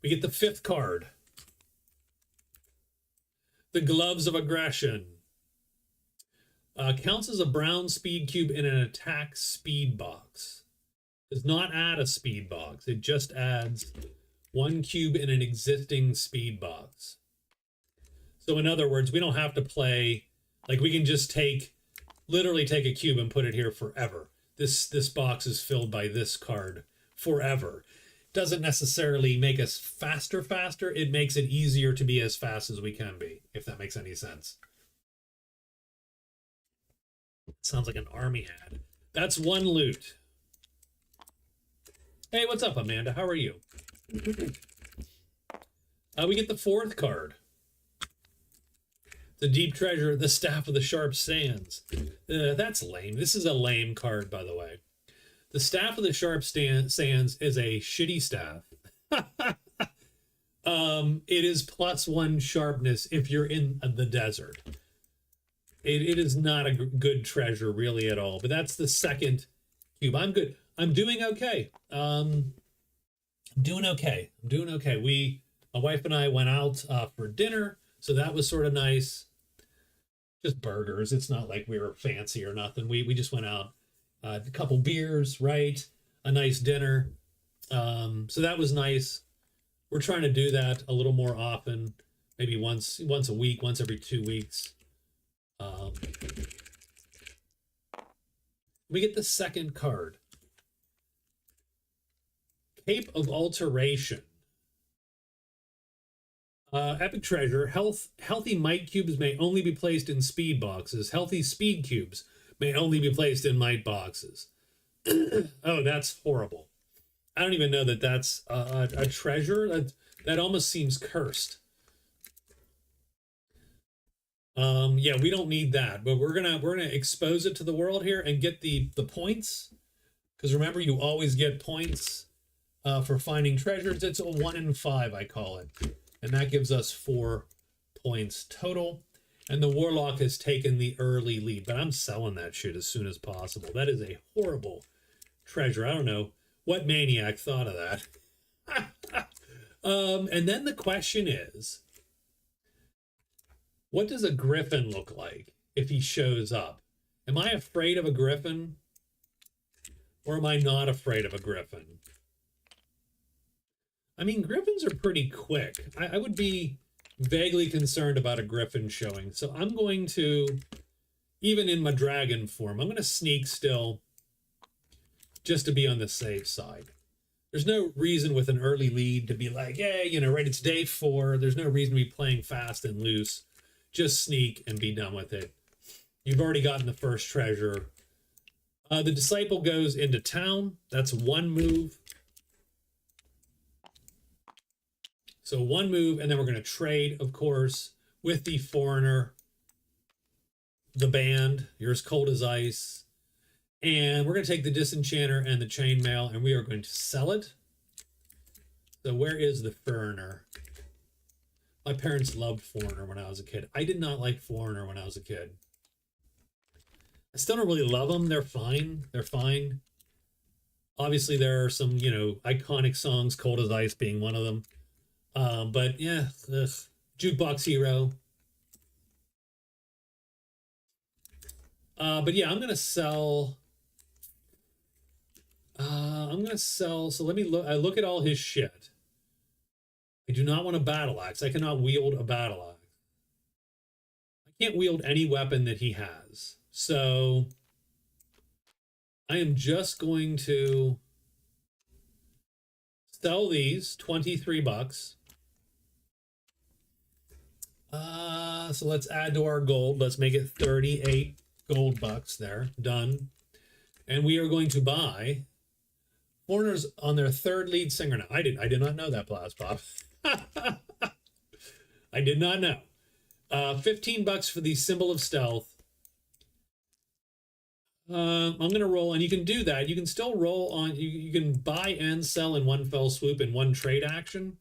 We get the 5th card. The Gloves of Aggression. Counts as a brown speed cube in an attack speed box. Does not add a speed box. It just adds 1 cube in an existing speed box. So in other words, we don't have to play, like we can just literally take a cube and put it here forever. This box is filled by this card forever. Doesn't necessarily make us faster. It makes it easier to be as fast as we can be. if that makes any sense. Sounds like an army ad. That's one loot. Hey, what's up, Amanda? How are you? We get the fourth card. The Deep Treasure, the Staff of the Sharp Sands. That's lame. This is a lame card, by the way. The Staff of the Sharp Sands is a shitty staff. It is +1 sharpness if you're in the desert. It is not a good treasure really at all, but that's the second cube. I'm good. I'm doing okay. I'm doing okay. My wife and I went out for dinner, so that was sort of nice. Just burgers. It's not like we were fancy or nothing. We just went out, a couple beers, right? A nice dinner. So that was nice. We're trying to do that a little more often, maybe once a week, once every 2 weeks. We get the second card. Cape of Alteration. Epic Treasure. Healthy might cubes may only be placed in speed boxes. Healthy speed cubes may only be placed in might boxes. Oh, that's horrible. I don't even know that that's a treasure. That almost seems cursed. Yeah, we don't need that, but we're gonna expose it to the world here and get the points. Because remember, you always get points for finding treasures. It's a 1 in 5, I call it. And that gives us 4 points total. And the Warlock has taken the early lead, but I'm selling that shit as soon as possible. That is a horrible treasure. I don't know what maniac thought of that. And then the question is, what does a griffin look like if he shows up? Am I afraid of a griffin? Or am I not afraid of a griffin? I mean, griffins are pretty quick. I would be vaguely concerned about a griffin showing. So I'm going to, even in my dragon form, I'm going to sneak still just to be on the safe side. There's no reason with an early lead to be like, hey, you know, right, it's day 4. There's no reason to be playing fast and loose. Just sneak and be done with it. You've already gotten the first treasure. The Disciple goes into town. That's 1 move. So 1 move, and then we're going to trade, of course, with the Foreigner, the Band, You're as Cold as Ice, and we're going to take the Disenchanter and the Chainmail, and we are going to sell it. So where is the Foreigner? My parents loved Foreigner when I was a kid. I did not like Foreigner when I was a kid. I still don't really love them. They're fine. They're fine. Obviously, there are some, you know, iconic songs, Cold as Ice being one of them. But yeah, Jukebox Hero. But yeah, I'm gonna sell. So let me look. I look at all his shit. I do not want a battle axe. I cannot wield a battle axe. I can't wield any weapon that he has. So I am just going to sell these, $23. So let's add to our gold. Let's make it 38 gold bucks there. Done. And we are going to buy Foreigners on their 3rd lead singer now. I did not know that, Blast Pop. I did not know. $15 for the Symbol of Stealth. I'm going to roll, and you can do that. You can still roll on, you can buy and sell in one fell swoop in one trade action.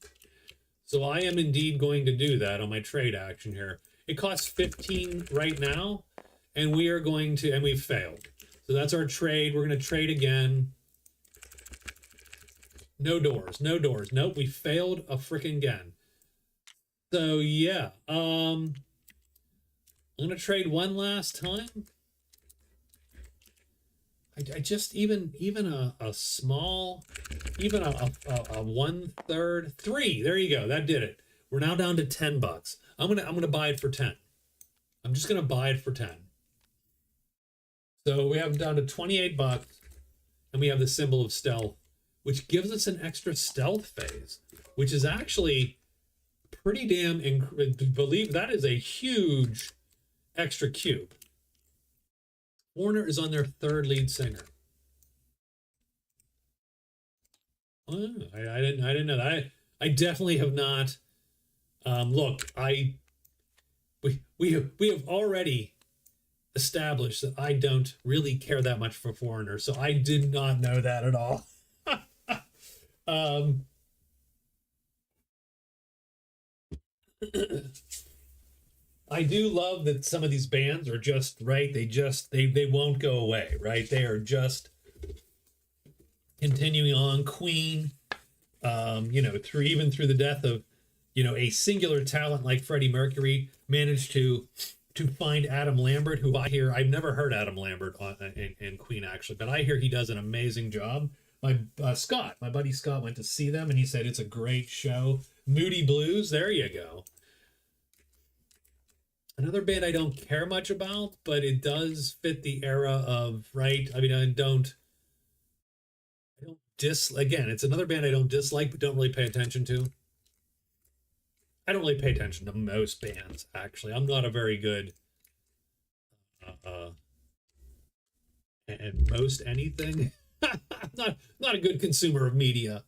So I am indeed going to do that on my trade action here. It costs 15 right now, and we are going to, and we've failed. So that's our trade. We're going to trade again. No doors, no doors. Nope, we failed a freaking again. So yeah, I'm going to trade one last time. I just even a small, even a 1/3, 3. There you go. That did it. We're now down to $10. I'm gonna buy it for 10. I'm just gonna buy it for 10. So we have it down to $28, and we have the Symbol of Stealth, which gives us an extra stealth phase, which is actually pretty damn believe that is a huge extra cube. Warner is on their third lead singer. Oh, I didn't know that. I definitely have not. Look, we have already established that I don't really care that much for Foreigner, so I did not know that at all. um, I do love that some of these bands are just right. They won't go away, right? They are just continuing on. Queen, through the death of, a singular talent like Freddie Mercury, managed to find Adam Lambert, who I've never heard Adam Lambert in Queen actually, but I hear he does an amazing job. My buddy Scott went to see them and he said it's a great show. Moody Blues, there you go. Another band I don't care much about, but it does fit the era of, right? I mean, I don't again, it's another band I don't dislike, but don't really pay attention to. I don't really pay attention to most bands, actually. I'm not a very good and most anything. not a good consumer of media,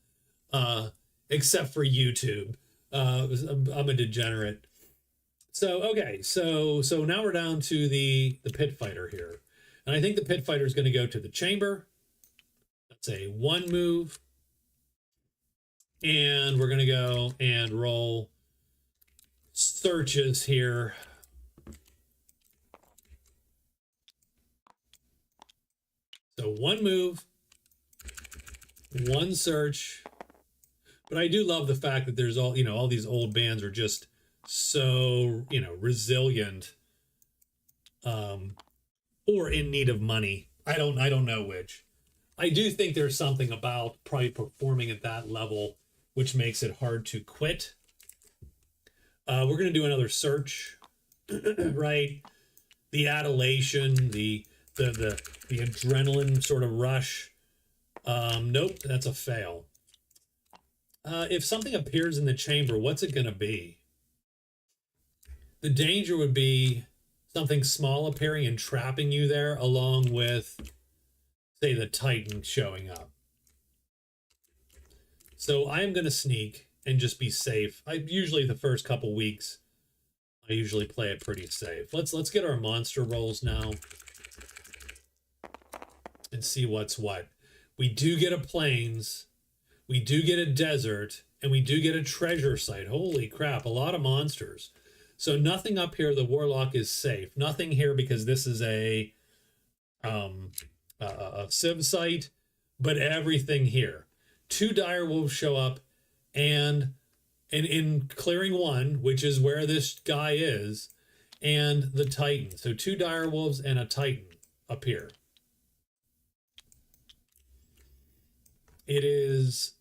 except for YouTube. I'm a degenerate. So okay, so now we're down to the pit fighter here, and I think the pit fighter is going to go to the chamber. That's a 1 move, and we're going to go and roll searches here. So 1 move, 1 search. But I do love the fact that there's all these old bands are just so, resilient, or in need of money. I don't know which. I do think there's something about probably performing at that level which makes it hard to quit. We're going to do another search, right? The adulation, the adrenaline sort of rush. Nope, that's a fail. If something appears in the chamber, what's it going to be? The danger would be something small appearing and trapping you there, along with, say, the Titan showing up. So I'm going to sneak and just be safe. Usually the first couple weeks, I usually play it pretty safe. Let's get our monster rolls now and see what's what. We do get a plains, we do get a desert, and we do get a treasure site. Holy crap, a lot of monsters. So nothing up here, the Warlock is safe. Nothing here because this is a civ site, but everything here. 2 dire wolves show up, and in clearing 1, which is where this guy is, and the Titan. So 2 dire wolves and a Titan appear. It is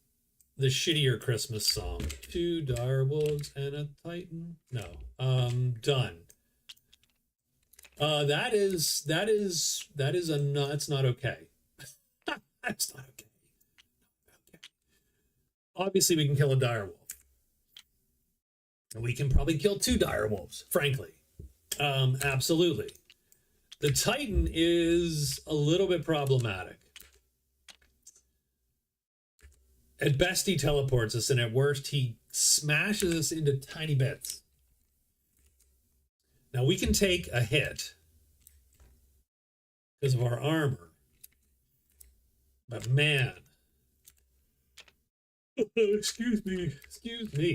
the shittier Christmas song. 2 dire wolves and a Titan. No. Done. That's not okay. That's not okay. Okay. Obviously, we can kill a dire wolf. And we can probably kill 2 dire wolves, frankly. Absolutely. The Titan is a little bit problematic. At best, he teleports us, and at worst, he smashes us into tiny bits. Now, we can take a hit because of our armor. But man, excuse me,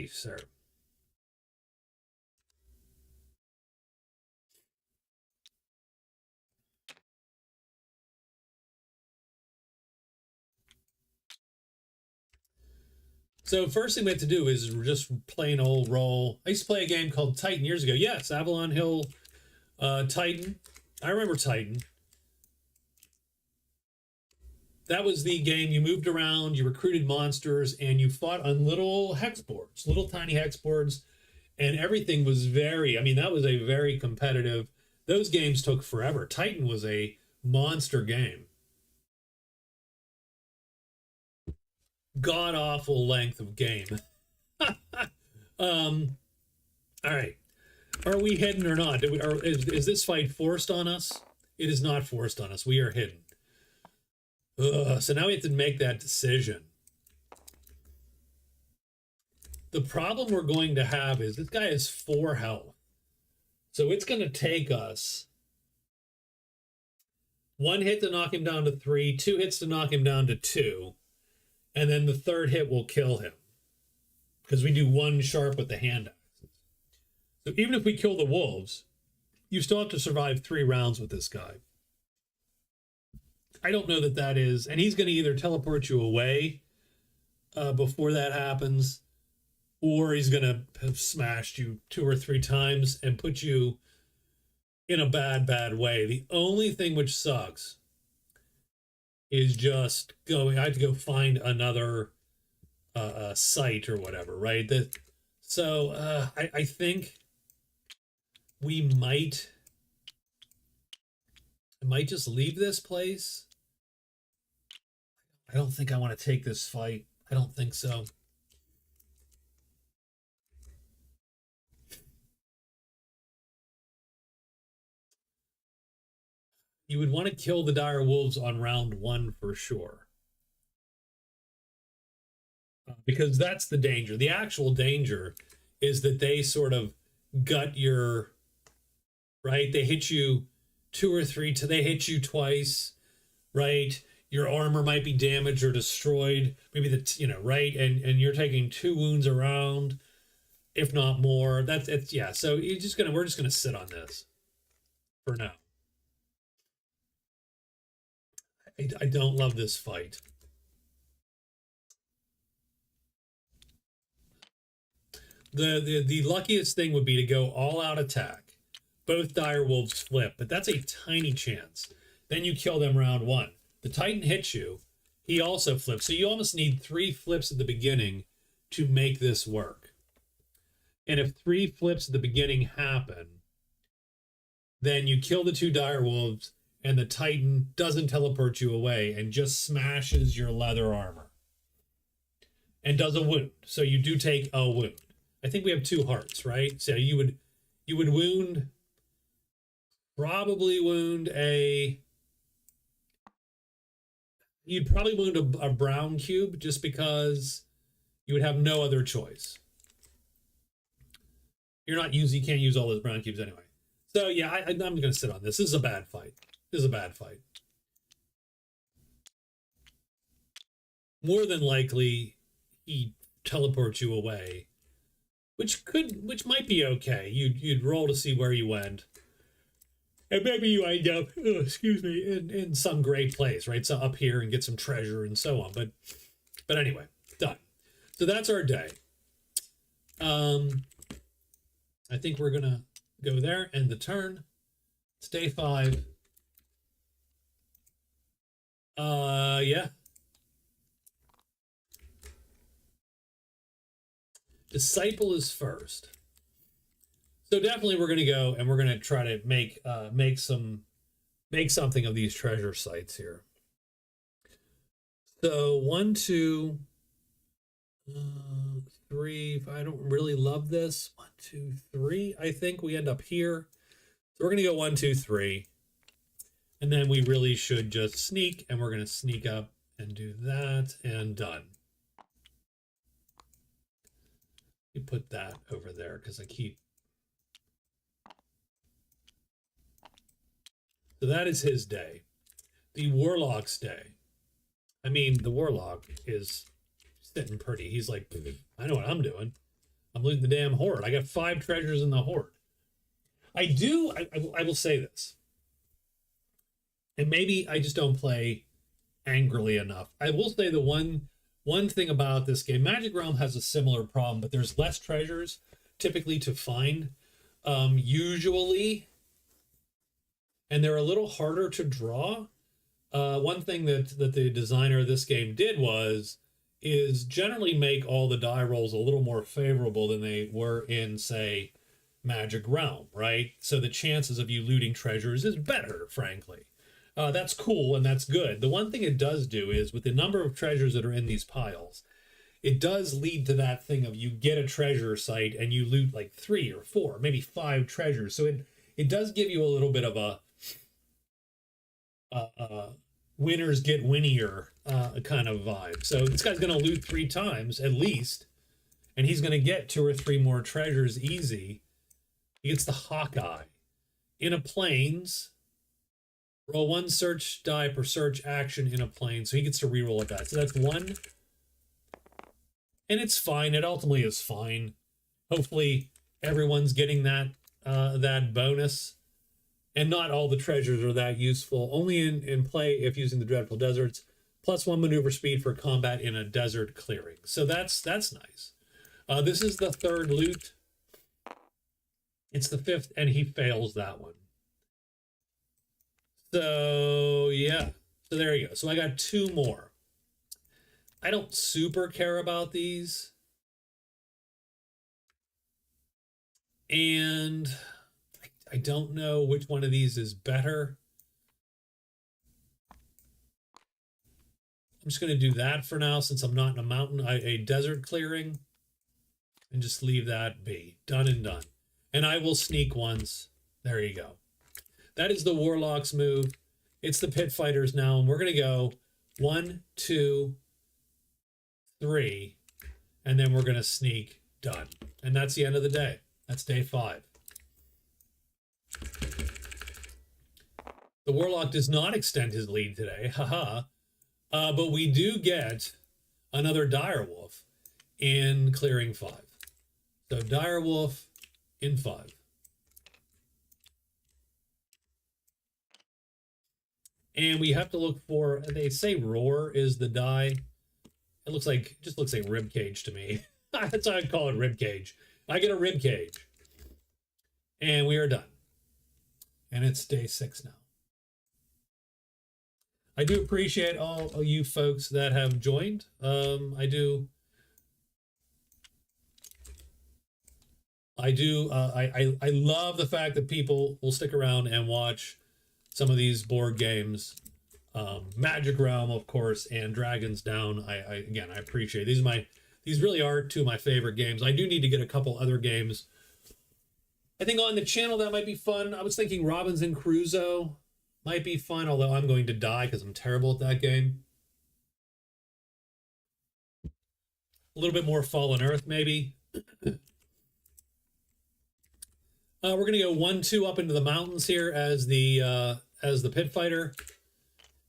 sir. So first thing we have to do is just plain old roll. I used to play a game called Titan years ago. Yes, Avalon Hill Titan. I remember Titan. That was the game you moved around, you recruited monsters, and you fought on little hex boards, little tiny hex boards, and everything was that was a very competitive. Those games took forever. Titan was a monster game. God awful length of game. All right. Are we hidden or not? Is this fight forced on us? It is not forced on us. We are hidden. So now we have to make that decision. The problem we're going to have is this guy has 4 health. So it's going to take us 1 hit to knock him down to 3, 2 hits to knock him down to 2, and then the 3rd hit will kill him because we do 1 sharp with the hand axes. So even if we kill the wolves, you still have to survive 3 rounds with this guy. I don't know that is, and he's going to either teleport you away before that happens, or he's going to have smashed you 2 or 3 times and put you in a bad way. The only thing which sucks is just I have to go find another site or whatever, right? I think I might just leave this place. I don't think I want to take this fight. I don't think so. You would want to kill the dire wolves on round 1 for sure. Because that's the danger. The actual danger is that they sort of gut your, right? They hit you 2 or 3, they hit you twice, right? Your armor might be damaged or destroyed, maybe right? And you're taking 2 wounds around, if not more. Yeah. So we're just gonna sit on this for now. I don't love this fight. The luckiest thing would be to go all out attack. Both dire wolves flip, but that's a tiny chance. Then you kill them round 1. The Titan hits you. He also flips. So you almost need 3 flips at the beginning to make this work. And if 3 flips at the beginning happen, then you kill the 2 dire wolves and the Titan doesn't teleport you away and just smashes your leather armor and does a wound. So you do take a wound. I think we have 2 hearts, right? So you would probably wound you'd probably wound a brown cube just because you would have no other choice. You can't use all those brown cubes anyway. So yeah, I'm going to sit on this. This is a bad fight. More than likely, he teleports you away, which might be okay. You'd roll to see where you went, and maybe you end up, in some great place, right? So up here and get some treasure and so on. But anyway, done. So that's our day. I think we're gonna go there, end the turn. It's day 5. Yeah. Disciple is first. So definitely we're going to go and we're going to try to make something of these treasure sites here. So 1, 2, 3. I don't really love this. 1, 2, 3. I think we end up here. So we're going to go 1, 2, 3. And then we really should just sneak, and we're going to sneak up and do that, and done. You put that over there because I keep. So that is his day. The Warlock's day. I mean, the Warlock is sitting pretty. He's like, I know what I'm doing. I'm looting the damn horde. I got 5 treasures in the horde. I will say this. And maybe I just don't play angrily enough. I will say the one thing about this game, Magic Realm has a similar problem, but there's less treasures typically to find, usually, and they're a little harder to draw. One thing that the designer of this game did is generally make all the die rolls a little more favorable than they were in, say, Magic Realm, right? So the chances of you looting treasures is better, frankly. That's cool and that's good. The one thing it does do is with the number of treasures that are in these piles, it does lead to that thing of you get a treasure site and you loot like 3 or 4, maybe 5 treasures. So it does give you a little bit of a winners get winnier kind of vibe. So this guy's going to loot 3 times at least, and he's going to get 2 or 3 more treasures easy. He gets the Hawkeye. In a plains, roll 1 search die per search action in a plane, so he gets to reroll that. So that's 1. And it's fine. It ultimately is fine. Hopefully everyone's getting that that bonus. And not all the treasures are that useful. Only in play if using the Dreadful Deserts. +1 maneuver speed for combat in a desert clearing. So that's nice. This is the 3rd loot. It's the 5th, and he fails that one. So, yeah. So there you go. So I got 2 more. I don't super care about these. And I don't know which one of these is better. I'm just going to do that for now since I'm not in a mountain, a desert clearing. And just leave that be. Done and done. And I will sneak once. There you go. That is the Warlock's move. It's the Pit Fighters now. And we're going to go 1, 2, 3. And then we're going to sneak. Done. And that's the end of the day. That's day 5. The Warlock does not extend his lead today. Haha. But we do get another Direwolf in clearing 5. So Direwolf in 5. And we have to look for, they say roar is the die. It looks like, just looks like rib cage to me. That's why I call it rib cage. I get a rib cage. And we are done. And it's day 6 now. I do appreciate all of you folks that have joined. I do. I love the fact that people will stick around and watch some of these board games. Magic Realm, of course, and Dragons Down. Again, I appreciate it. These really are 2 of my favorite games. I do need to get a couple other games. I think on the channel that might be fun. I was thinking Robinson Crusoe might be fun, although I'm going to die because I'm terrible at that game. A little bit more Fallen Earth, maybe. We're going to go 1, 2 up into the mountains here as the Pit Fighter.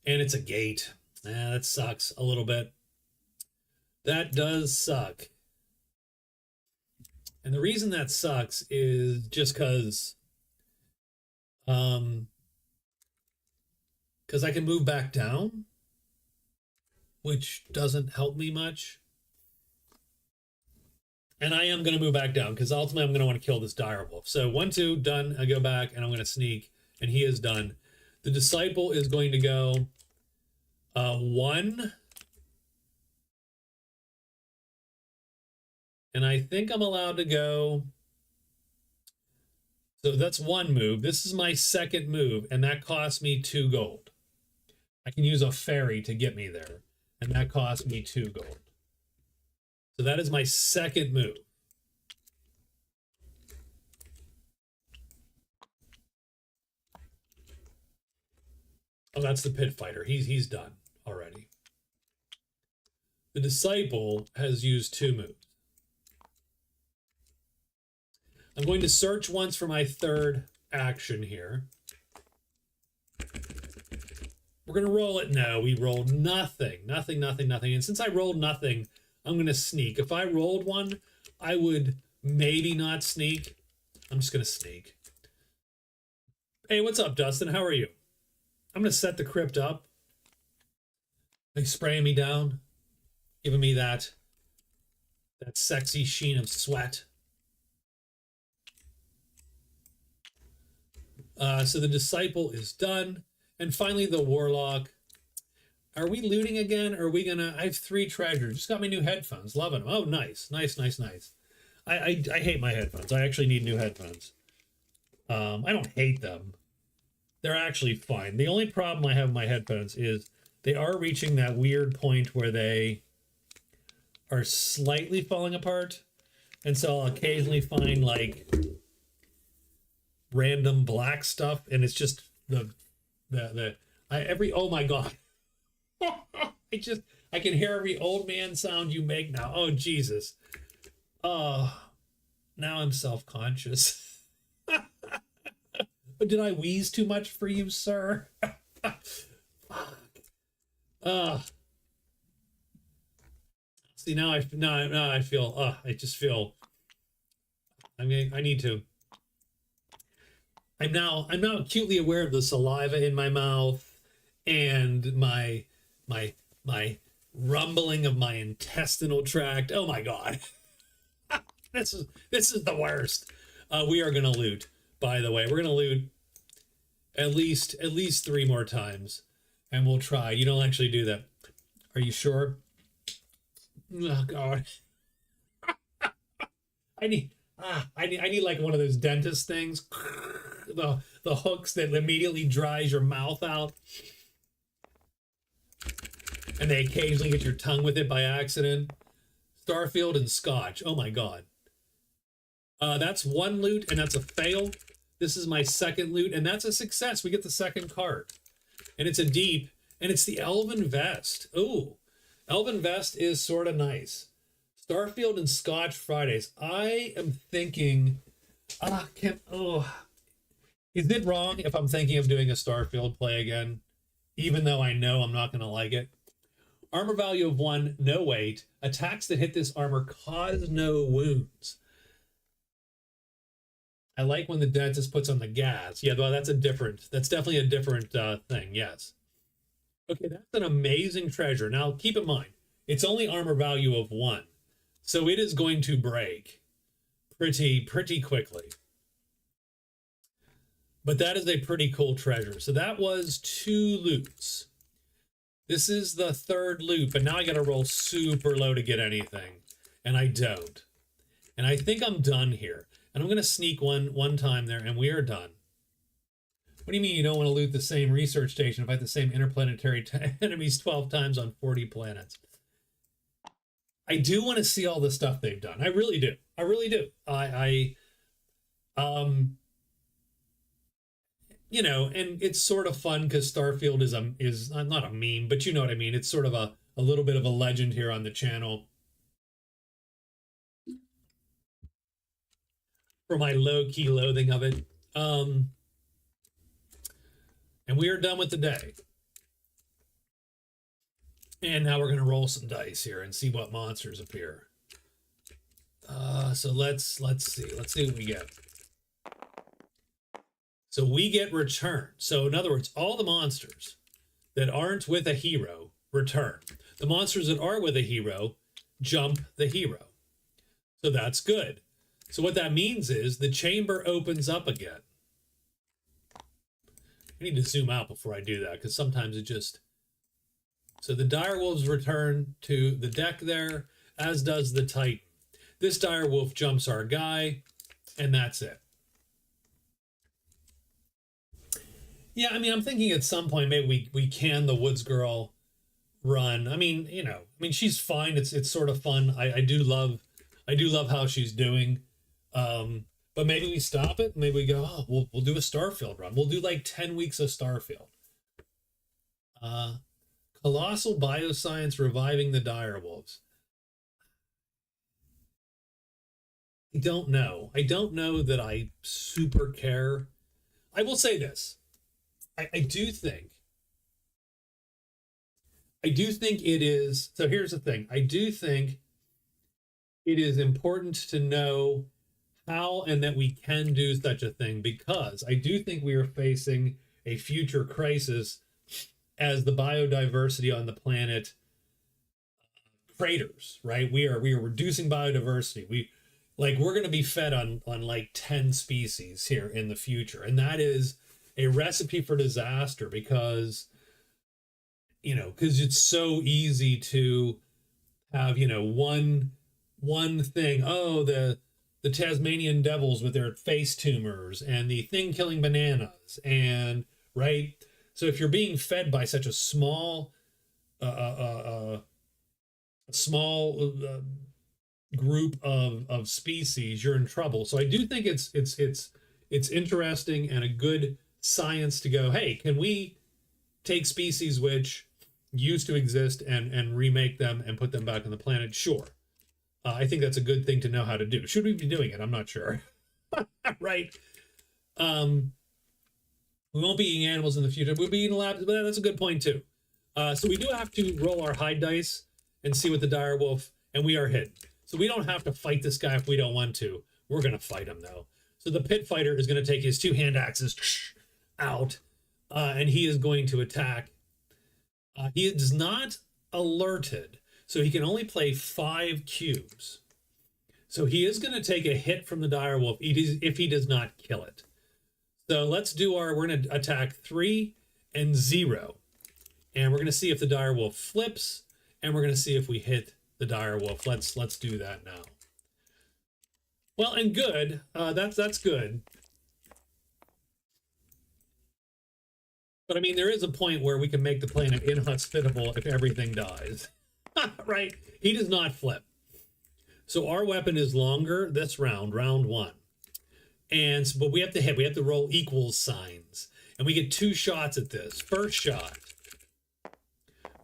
And it's a gate. That sucks a little bit. That does suck. And the reason that sucks is just because I can move back down, which doesn't help me much. And I am going to move back down because ultimately I'm going to want to kill this Direwolf. So 1, 2, done. I go back and I'm going to sneak, and he is done. The Disciple is going to go 1. And I think I'm allowed to go. So that's 1 move. This is my 2nd move, and that costs me 2 gold. I can use a ferry to get me there, and that costs me 2 gold. So that is my 2nd move. Oh, that's the Pit Fighter. He's done already. The Disciple has used 2 moves. I'm going to search once for my 3rd action here. We're going to roll it. No, we rolled nothing. Nothing. And since I rolled nothing, I'm going to sneak. If I rolled 1, I would maybe not sneak. I'm just going to sneak. Hey, what's up, Dustin? How are you? I'm going to set the crypt up. They spraying me down, giving me that sexy sheen of sweat. So the Disciple is done. And finally, the Warlock. Are we looting again? Or are we gonna... I have 3 treasures. Just got my new headphones. Loving them. Oh, nice. Nice. I hate my headphones. I actually need new headphones. I don't hate them. They're actually fine. The only problem I have with my headphones is they are reaching that weird point where they are slightly falling apart. And so I'll occasionally find like random black stuff, and it's just oh my god. I can hear every old man sound you make now. Oh Jesus. Oh, now I'm self-conscious. But did I wheeze too much for you, sir? See, now I feel I just feel I mean I need to I'm now acutely aware of the saliva in my mouth and my rumbling of my intestinal tract. Oh my god. This is the worst. We are gonna loot, by the way. We're gonna loot at least 3 more times, and we'll try. You don't actually do that. Are you sure? Oh god. I need like one of those dentist things. The hooks that immediately dries your mouth out. And they occasionally get your tongue with it by accident. Starfield and Scotch. Oh my god. That's 1 loot, and that's a fail. This is my 2nd loot, and that's a success. We get the 2nd card. And it's a deep, and it's the Elven Vest. Ooh. Elven Vest is sort of nice. Starfield and Scotch Fridays. I am thinking, is it wrong if I'm thinking of doing a Starfield play again, even though I know I'm not going to like it? Armor value of 1, no weight. Attacks that hit this armor cause no wounds. I like when the dentist puts on the gas. Yeah, well, that's definitely a different thing, yes. Okay, that's an amazing treasure. Now, keep in mind, it's only armor value of 1. So it is going to break pretty quickly. But that is a pretty cool treasure. So that was 2 loots. This is the 3rd loot, but now I got to roll super low to get anything. And I don't. And I think I'm done here. And I'm going to sneak one time there, and we are done. What do you mean you don't want to loot the same research station, fight the same interplanetary enemies 12 times on 40 planets? I do want to see all the stuff they've done. I really do. I really do. You know, and it's sort of fun because Starfield is not a meme, but you know what I mean. It's sort of a little bit of a legend here on the channel. For my low-key loathing of it. And we are done with the day. And now we're going to roll some dice here and see what monsters appear. So let's see. Let's see what we get. So we get return. So in other words, all the monsters that aren't with a hero return. The monsters that are with a hero jump the hero. So that's good. So what that means is the chamber opens up again. I need to zoom out before I do that because sometimes it just... So the direwolves return to the deck there, as does the Titan. This direwolf jumps our guy, and that's it. Yeah, I mean, I'm thinking at some point maybe we can the Woods Girl run. I mean, you know, she's fine. It's sort of fun. I do love how she's doing. But maybe we stop it. Maybe we go, oh, we'll do a Starfield run. We'll do like 10 weeks of Starfield. Colossal Bioscience reviving the direwolves. I don't know. I don't know that I super care. I will say this. I do think it is. So here's the thing. I do think it is important to know how and that we can do such a thing, because I do think we are facing a future crisis as the biodiversity on the planet craters, right? We are reducing biodiversity. We're going to be fed on like 10 species here in the future. And that is a recipe for disaster because it's so easy to have, one thing. Oh, the Tasmanian devils with their face tumors and the thing killing bananas. And right. So if you're being fed by such a small small group of species, you're in trouble. So I do think it's interesting and a good science to go, hey, can we take species which used to exist and remake them and put them back on the planet? Sure. I think that's a good thing to know how to do. Should we be doing it? I'm not sure. Right. We won't be eating animals in the future. We'll be eating labs, but that's a good point too. So we do have to roll our hide dice and see what the dire wolf, and we are hidden. So we don't have to fight this guy if we don't want to. We're going to fight him though. So the pit fighter is going to take his 2 hand axes out, and he is going to attack. He is not alerted, so he can only play 5 cubes. So he is going to take a hit from the dire wolf if he does not kill it. So let's do we're going to attack 3 and 0. And we're going to see if the dire wolf flips, and we're going to see if we hit the dire wolf. Let's do that now. Well, and good. That's good. But I mean, there is a point where we can make the planet inhospitable if everything dies. Right? He does not flip. So our weapon is longer this round 1. But we have to hit. We have to roll equals signs. And we get 2 shots at this. First shot.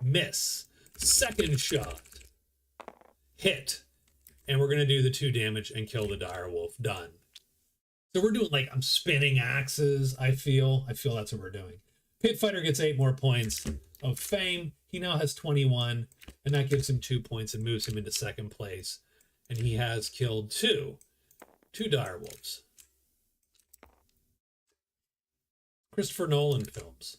Miss. Second shot. Hit. And we're going to do the 2 damage and kill the dire wolf. Done. So we're doing I'm spinning axes, I feel that's what we're doing. Pit fighter gets 8 more points of fame. He now has 21, and that gives him 2 points and moves him into 2nd place. And he has killed 2 dire wolves. Christopher Nolan films.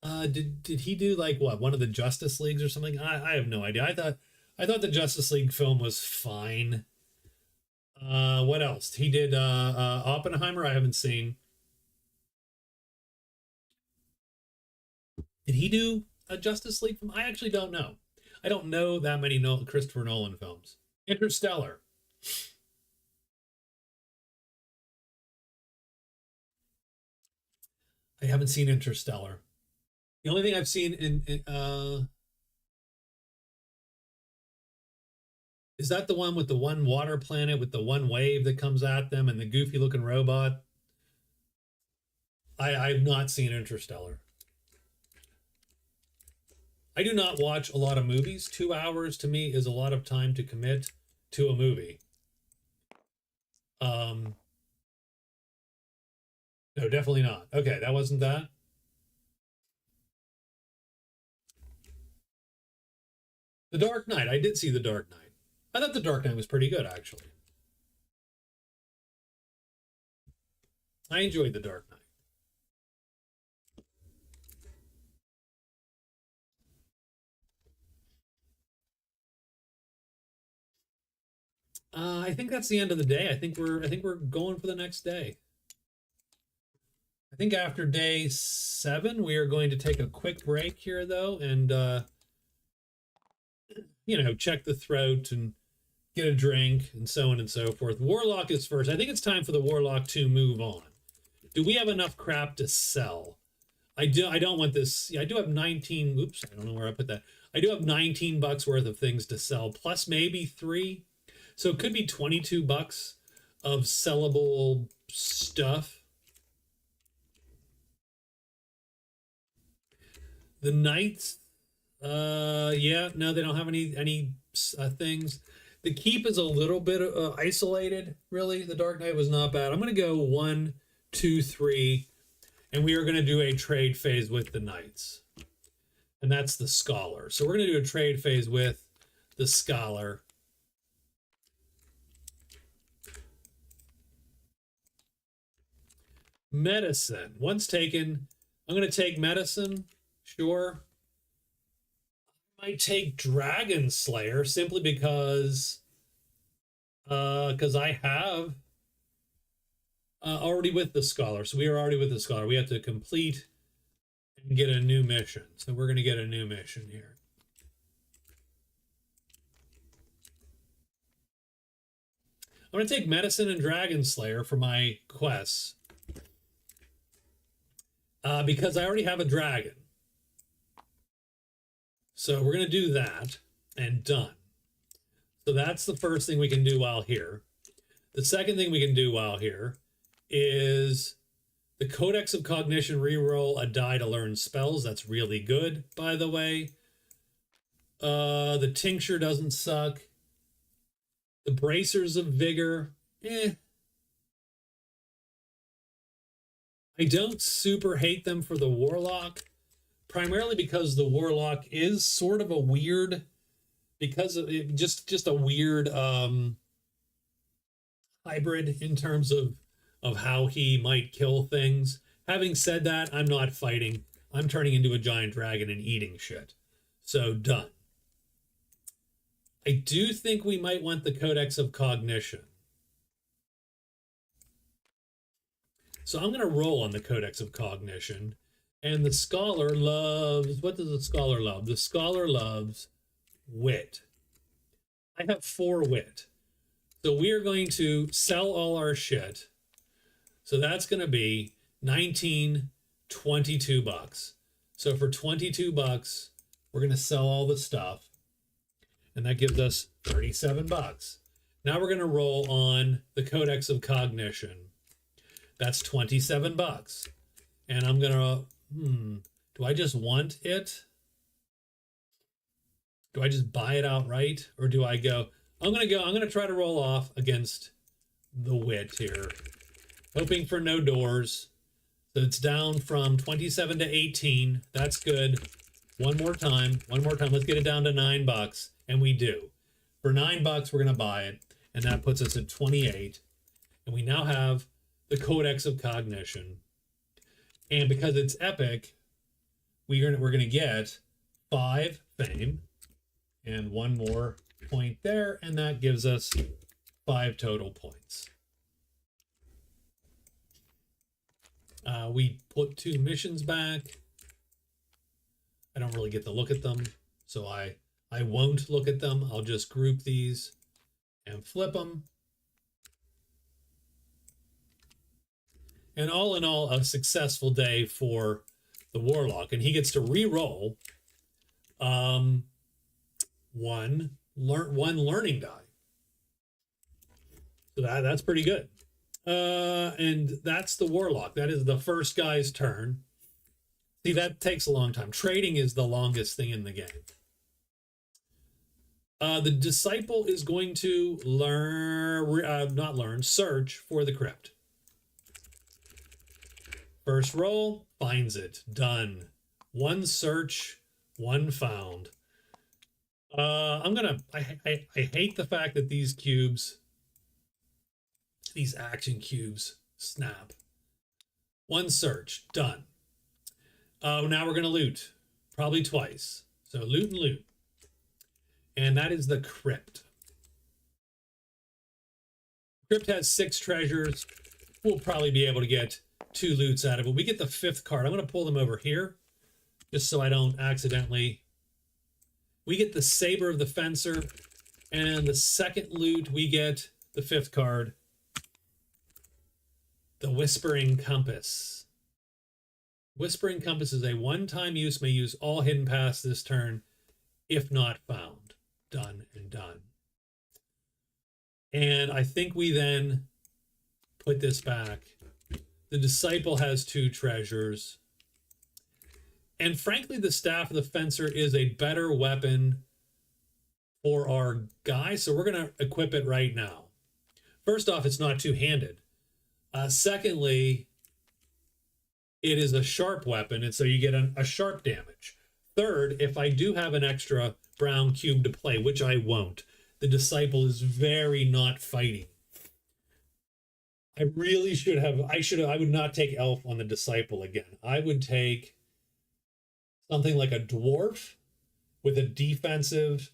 Did he do one of the Justice Leagues or something? I have no idea. I thought the Justice League film was fine. What else? He did Oppenheimer. I haven't seen. Did he do a Justice League film? I actually don't know. I don't know that many Christopher Nolan films. Interstellar. I haven't seen Interstellar. The only thing I've seen is that the one with the one water planet with the one wave that comes at them and the goofy looking robot? I've not seen Interstellar. I do not watch a lot of movies. 2 hours to me is a lot of time to commit to a movie. No, definitely not. Okay, that wasn't that. The Dark Knight. I did see The Dark Knight. I thought The Dark Knight was pretty good, actually. I enjoyed The Dark Knight. I think that's the end of the day. I think we're going for the next day. I think after day 7, we are going to take a quick break here, though, and check the throat and get a drink and so on and so forth. Warlock is first. I think it's time for the Warlock to move on. Do we have enough crap to sell? I don't want this. I do have 19. Oops, I don't know where I put that. I do have $19 worth of things to sell, plus maybe 3. So it could be $22 of sellable stuff. The Knights, yeah, no, they don't have any things. The Keep is a little bit isolated, really. The Dark Knight was not bad. I'm going to go 1, 2, 3, and we are going to do a trade phase with the Knights. And that's the Scholar. So we're going to do a trade phase with the Scholar. Medicine. Once taken, I'm going to take medicine. Sure. I might take Dragon Slayer simply because I have already with the Scholar. So we are already with the Scholar. We have to complete and get a new mission. So we're going to get a new mission here. I'm going to take Medicine and Dragon Slayer for my quests. Because I already have a dragon. So we're going to do that. and done. So that's the first thing we can do while here. The second thing we can do while here is the Codex of Cognition, reroll a die to learn spells. That's really good, by the way. The Tincture doesn't suck. The Bracers of Vigor, I don't super hate them for the Warlock, primarily because the Warlock is sort of a weird, because of it, just a weird hybrid in terms of how he might kill things. Having said that, I'm not fighting. I'm turning into a giant dragon and eating shit. So done. I do think we might want the Codex of Cognition. So I'm going to roll on the Codex of Cognition. And the Scholar loves, what does the Scholar love? The Scholar loves wit. I have 4 wit. So we are going to sell all our shit. So that's going to be 19, 22 bucks. So for 22 bucks, we're going to sell all the stuff. And that gives us 37 bucks. Now we're going to roll on the Codex of Cognition. That's 27 bucks. And I'm going to, do I just want it? Do I just buy it outright? Or do I go, I'm going to try to roll off against the wit here. Hoping for no doors. So it's down from 27 to 18. That's good. One more time. Let's get it down to 9 bucks. And we do. For 9 bucks, we're going to buy it. And that puts us at 28. And we now have the Codex of Cognition. And because it's epic, we're going to get 5 fame and 1 more point there. And that gives us 5 total points. We put 2 missions back. I don't really get to look at them, so I won't look at them. I'll just group these and flip them. And all in all, a successful day for the Warlock. And he gets to re-roll one learning die. So that's pretty good. And that's the Warlock. That is the first guy's turn. See, that takes a long time. Trading is the longest thing in the game. The Disciple is going to search for the crypt. First roll, finds it. Done. 1 search, 1 found. I hate the fact that these cubes, these action cubes, snap. 1 search, done. Now we're going to loot, probably twice. So loot and loot. And that is the crypt. Crypt has 6 treasures. We'll probably be able to get 2 loots out of it. We get the 5th card. I'm going to pull them over here, just so I don't accidentally. We get the Saber of the Fencer. And the second loot, we get the 5th card. The Whispering Compass. Whispering Compass is a one-time use, may use all hidden paths this turn, if not found. Done and done. And I think we then put this back. The Disciple has 2 treasures. And frankly, the Staff of the Fencer is a better weapon for our guy, so we're going to equip it right now. First off, it's not two-handed. Secondly, it is a sharp weapon, and so you get a sharp damage. Third, if I do have an extra brown cube to play, which I won't, the Disciple is very not fighting. I really should have, I would not take Elf on the Disciple again. I would take something like a Dwarf with a defensive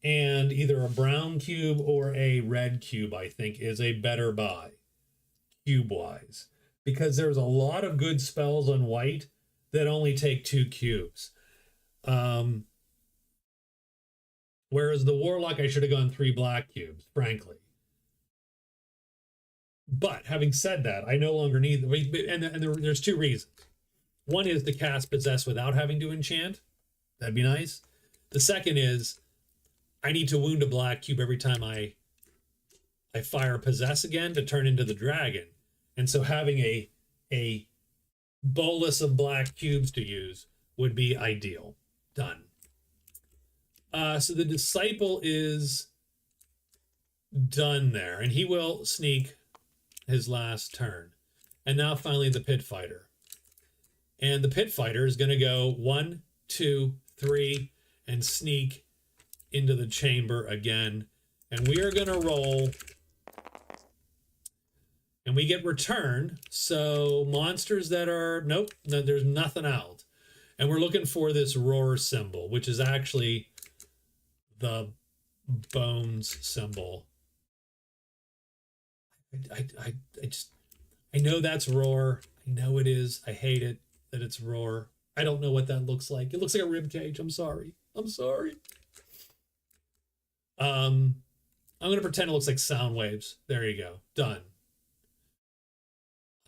and either a brown cube or a red cube, I think, is a better buy, cube-wise. Because there's a lot of good spells on white that only take 2 cubes. Whereas the Warlock, I should have gone 3 black cubes, frankly. But having said that, I no longer need, and there's 2 reasons. One is to cast Possess without having to enchant. That'd be nice. The second is I need to wound a black cube every time I fire possess again to turn into the dragon. And so having a bolus of black cubes to use would be ideal. Done. So the disciple is done there, and he will sneak his last turn. And now finally the pit fighter. And the pit fighter is going to go 1, 2, 3, and sneak into the chamber again. And we are going to roll. And we get return. So monsters that are, nope, no, there's nothing out. And we're looking for this roar symbol, which is actually the bones symbol. I know that's roar. I know it is. I hate it that it's roar. I don't know what that looks like. It looks like a rib cage. I'm sorry. I'm sorry. I'm gonna pretend it looks like sound waves. There you go. Done.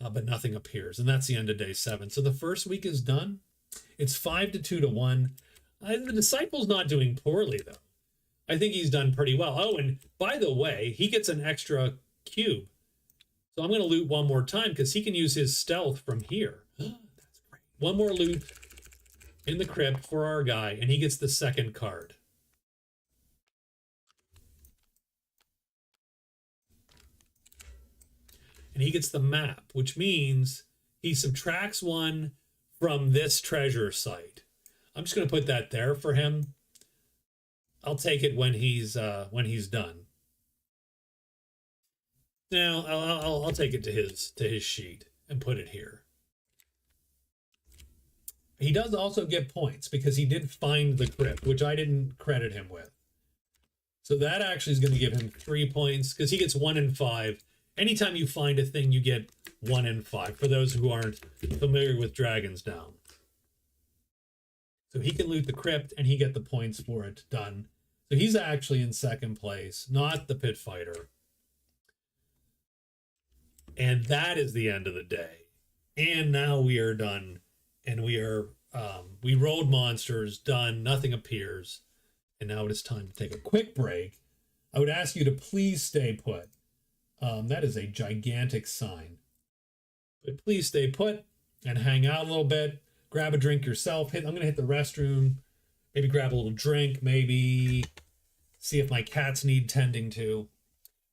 But nothing appears, and that's the end of day 7. So the first week is done. It's 5 to 2 to 1. The disciple's not doing poorly though. I think he's done pretty well. Oh, and by the way, he gets an extra cube. So I'm going to loot one more time because he can use his stealth from here. That's great. One more loot in the crypt for our guy, and he gets the second card. And he gets the map, which means he subtracts 1 from this treasure site. I'm just going to put that there for him. I'll take it when he's done. Now I'll take it to his sheet and put it here. He does also get points because he did find the crypt, which I didn't credit him with. So that actually is going to give him 3 points because he gets 1 in 5. Anytime you find a thing, you get 1 in 5, for those who aren't familiar with Dragon's Down. So he can loot the crypt and he get the points for it. Done. So he's actually in second place, not the pit fighter. And that is the end of the day. And now we are done. And we are, we rolled monsters, done, nothing appears. And now it is time to take a quick break. I would ask you to please stay put. That is a gigantic sign. But please stay put and hang out a little bit. Grab a drink yourself. I'm going to hit the restroom. Maybe grab a little drink. Maybe see if my cats need tending to.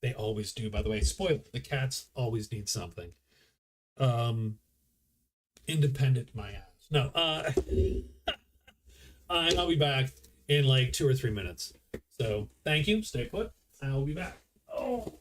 They always do, by the way. Spoiler, the cats always need something. Independent my ass. No. And I'll be back in like 2 or 3 minutes. So thank you. Stay put. I'll be back. Oh.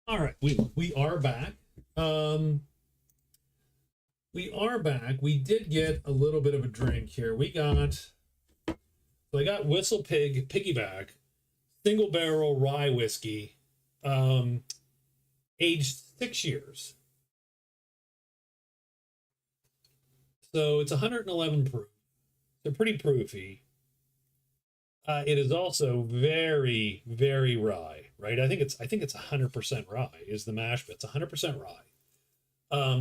All right, we are back. Um, we are back. We did get a little bit of a drink here. I got Whistle Pig Piggyback single barrel rye whiskey, um, aged 6 years. So it's 111 proof. So pretty proofy. It is also very, very rye, right? I think it's 100% rye is the mash, but it's 100% rye.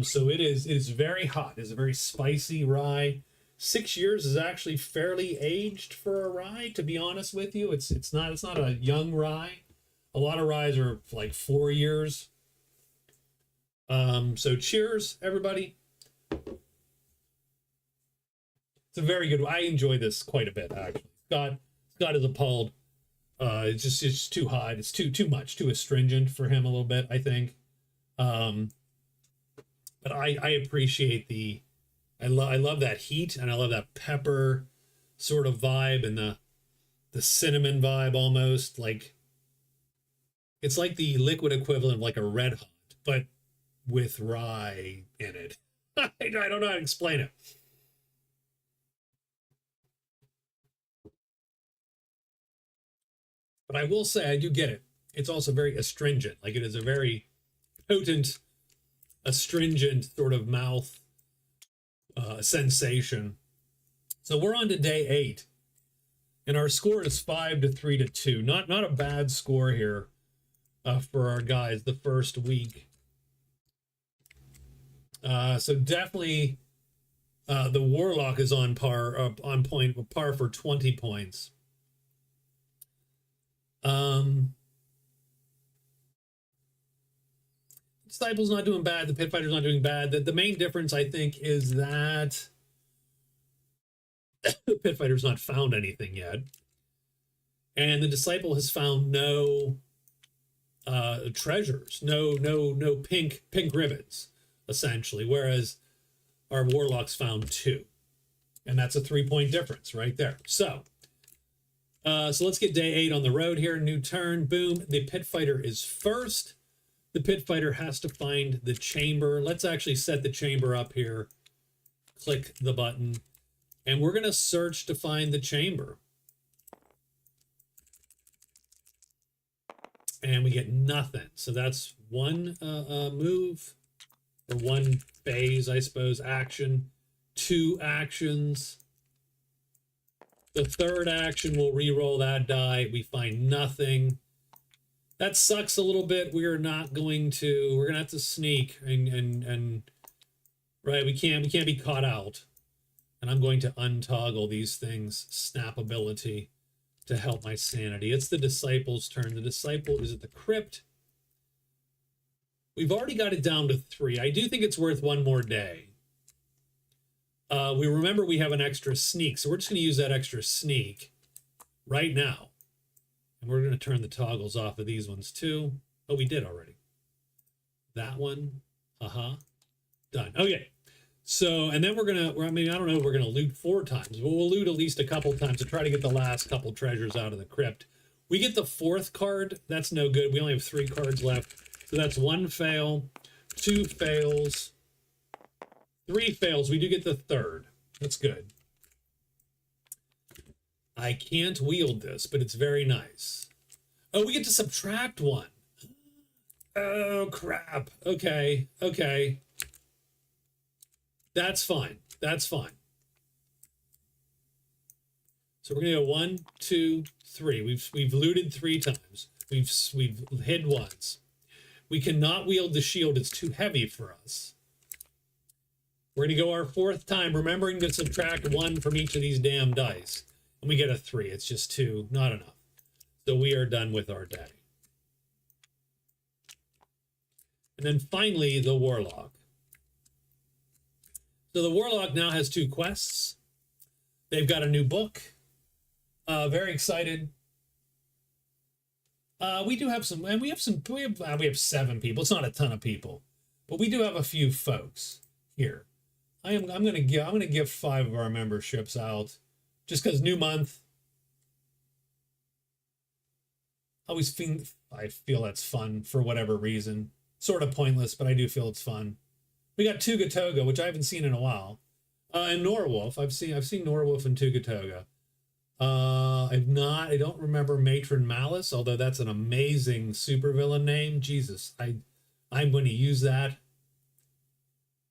So it is very hot. It's a very spicy rye. 6 years is actually fairly aged for a rye, to be honest with you. It's not a young rye. A lot of ryes are like 4 years. So cheers, everybody. It's a very good. I enjoy this quite a bit, actually. Scott is appalled. It's too hot. It's too much, too astringent for him a little bit, I think. But I appreciate I love that heat, and I love that pepper sort of vibe, and the cinnamon vibe, almost like it's like the liquid equivalent of like a Red Hot, but with rye in it. I don't know how to explain it. But I will say I do get it. It's also very astringent. Like, it is a very potent, astringent sort of mouth sensation. So we're on to day 8, and our score is 5-3-2. Not a bad score here for our guys the first week. So definitely the Warlock is on point, par for 20 points. Disciple's not doing bad. The Pit Fighter's not doing bad. The main difference, I think, is that the Pit Fighter's not found anything yet, and the Disciple has found no treasures, no pink ribbons, essentially. Whereas our Warlock's found 2, and that's a 3-point difference right there. So let's get day 8 on the road here. New turn. Boom. The Pit Fighter is first. The Pit Fighter has to find the chamber. Let's actually set the chamber up here. Click the button. And we're going to search to find the chamber. And we get nothing. So that's one move, or one phase, I suppose, action. 2 actions. The third action, we'll re-roll that die. We find nothing. That sucks a little bit. We're gonna have to sneak and right, we can't be caught out. And I'm going to untoggle these things, snap ability, to help my sanity. It's the Disciple's turn. The Disciple is at the crypt. We've already got it down to 3. I do think it's worth one more day. We have an extra sneak, so we're just going to use that extra sneak right now. And we're going to turn the toggles off of these ones too. Oh, we did already. That one. Done. Okay. So, and then I don't know if we're going to loot 4 times, but we'll loot at least a couple times to try to get the last couple treasures out of the crypt. We get the 4th card. That's no good. We only have 3 cards left. So that's 1 fail, 2 fails, 3 fails. We do get the 3rd. That's good. I can't wield this, but it's very nice. Oh, we get to subtract 1. Oh, crap. Okay. That's fine. So we're gonna go 1, 2, 3. We've looted 3 times. We've hid once. We cannot wield the shield. It's too heavy for us. We're gonna go our 4th time, remembering to subtract 1 from each of these damn dice. And we get a 3. It's just 2, not enough. So we are done with our day. And then finally, the Warlock. So the Warlock now has 2 quests. They've got a new book. Very excited. We do have some, and we have 7 people. It's not a ton of people, but we do have a few folks here. I'm gonna give 5 of our memberships out, just because new month. I feel that's fun for whatever reason. Sort of pointless, but I do feel it's fun. We got Tugatoga, which I haven't seen in a while. And Norwolf. I've seen Norwolf and Tugatoga. I don't remember Matron Malice, although that's an amazing supervillain name. Jesus, I'm going to use that.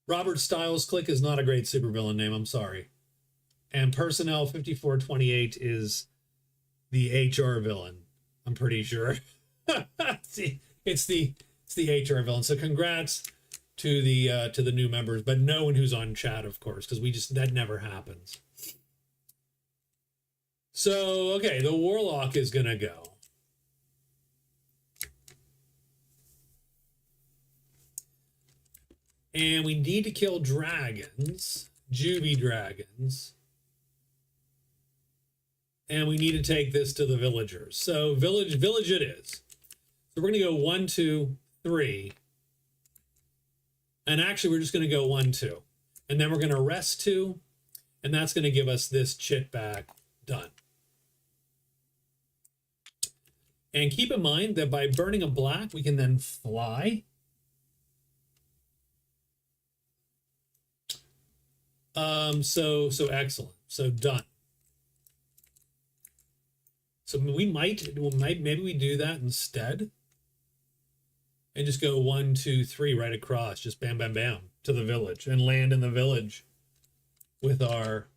Robert Stiles Click is not a great supervillain name, I'm sorry. And Personnel 5428 is the HR villain, I'm pretty sure. it's the HR villain. So congrats to the new members, but no one who's on chat, of course, because that never happens. So, okay, the Warlock is going to go. And we need to kill dragons, juvie dragons. And we need to take this to the villagers. So village it is. So we're going to go 1, 2, 3. And actually, we're just going to go 1, 2. And then we're going to rest 2. And that's going to give us this chit back. Done. And keep in mind that by burning a black, we can then fly. So excellent. So done. So maybe we do that instead. And just go 1, 2, 3 right across. Just bam, bam, bam to the village and land in the village with our.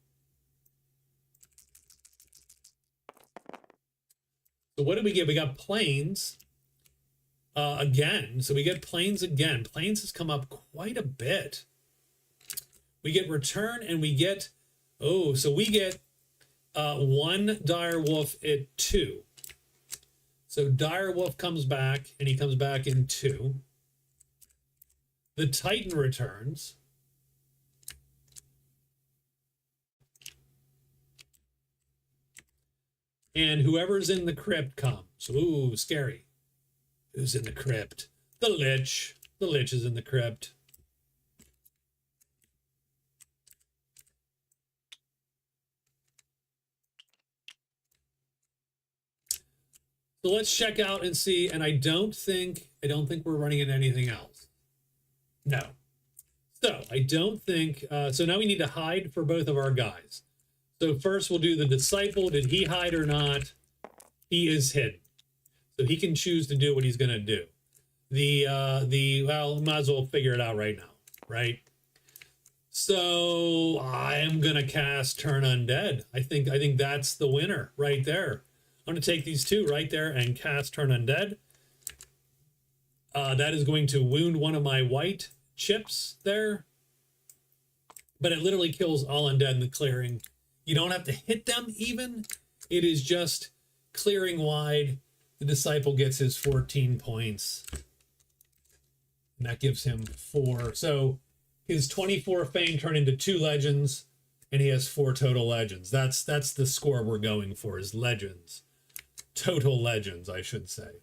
So what did we get? We got planes again. So we get planes again. Planes has come up quite a bit. We get return and we get, so we get 1 dire wolf at 2. So dire wolf comes back and he comes back in 2. The Titan returns. And whoever's in the crypt comes. Ooh, scary. Who's in the crypt? The Lich. The Lich is in the crypt. So let's check out and see. And I don't think we're running into anything else. No. So I don't think, so now we need to hide for both of our guys. So first we'll do the disciple. Did he hide or not? He is hidden. So he can choose to do what he's going to do. Well, might as well figure it out right now, right? So I am going to cast Turn Undead. I think that's the winner right there. I'm going to take these 2 right there and cast Turn Undead. That is going to wound one of my white chips there. But it literally kills all undead in the clearing. You don't have to hit them even. It is just clearing wide. The disciple gets his 14 points. And that gives him 4. So his 24 fame turned into 2 legends. And he has 4 total legends. That's the score we're going for, is legends. Total legends, I should say.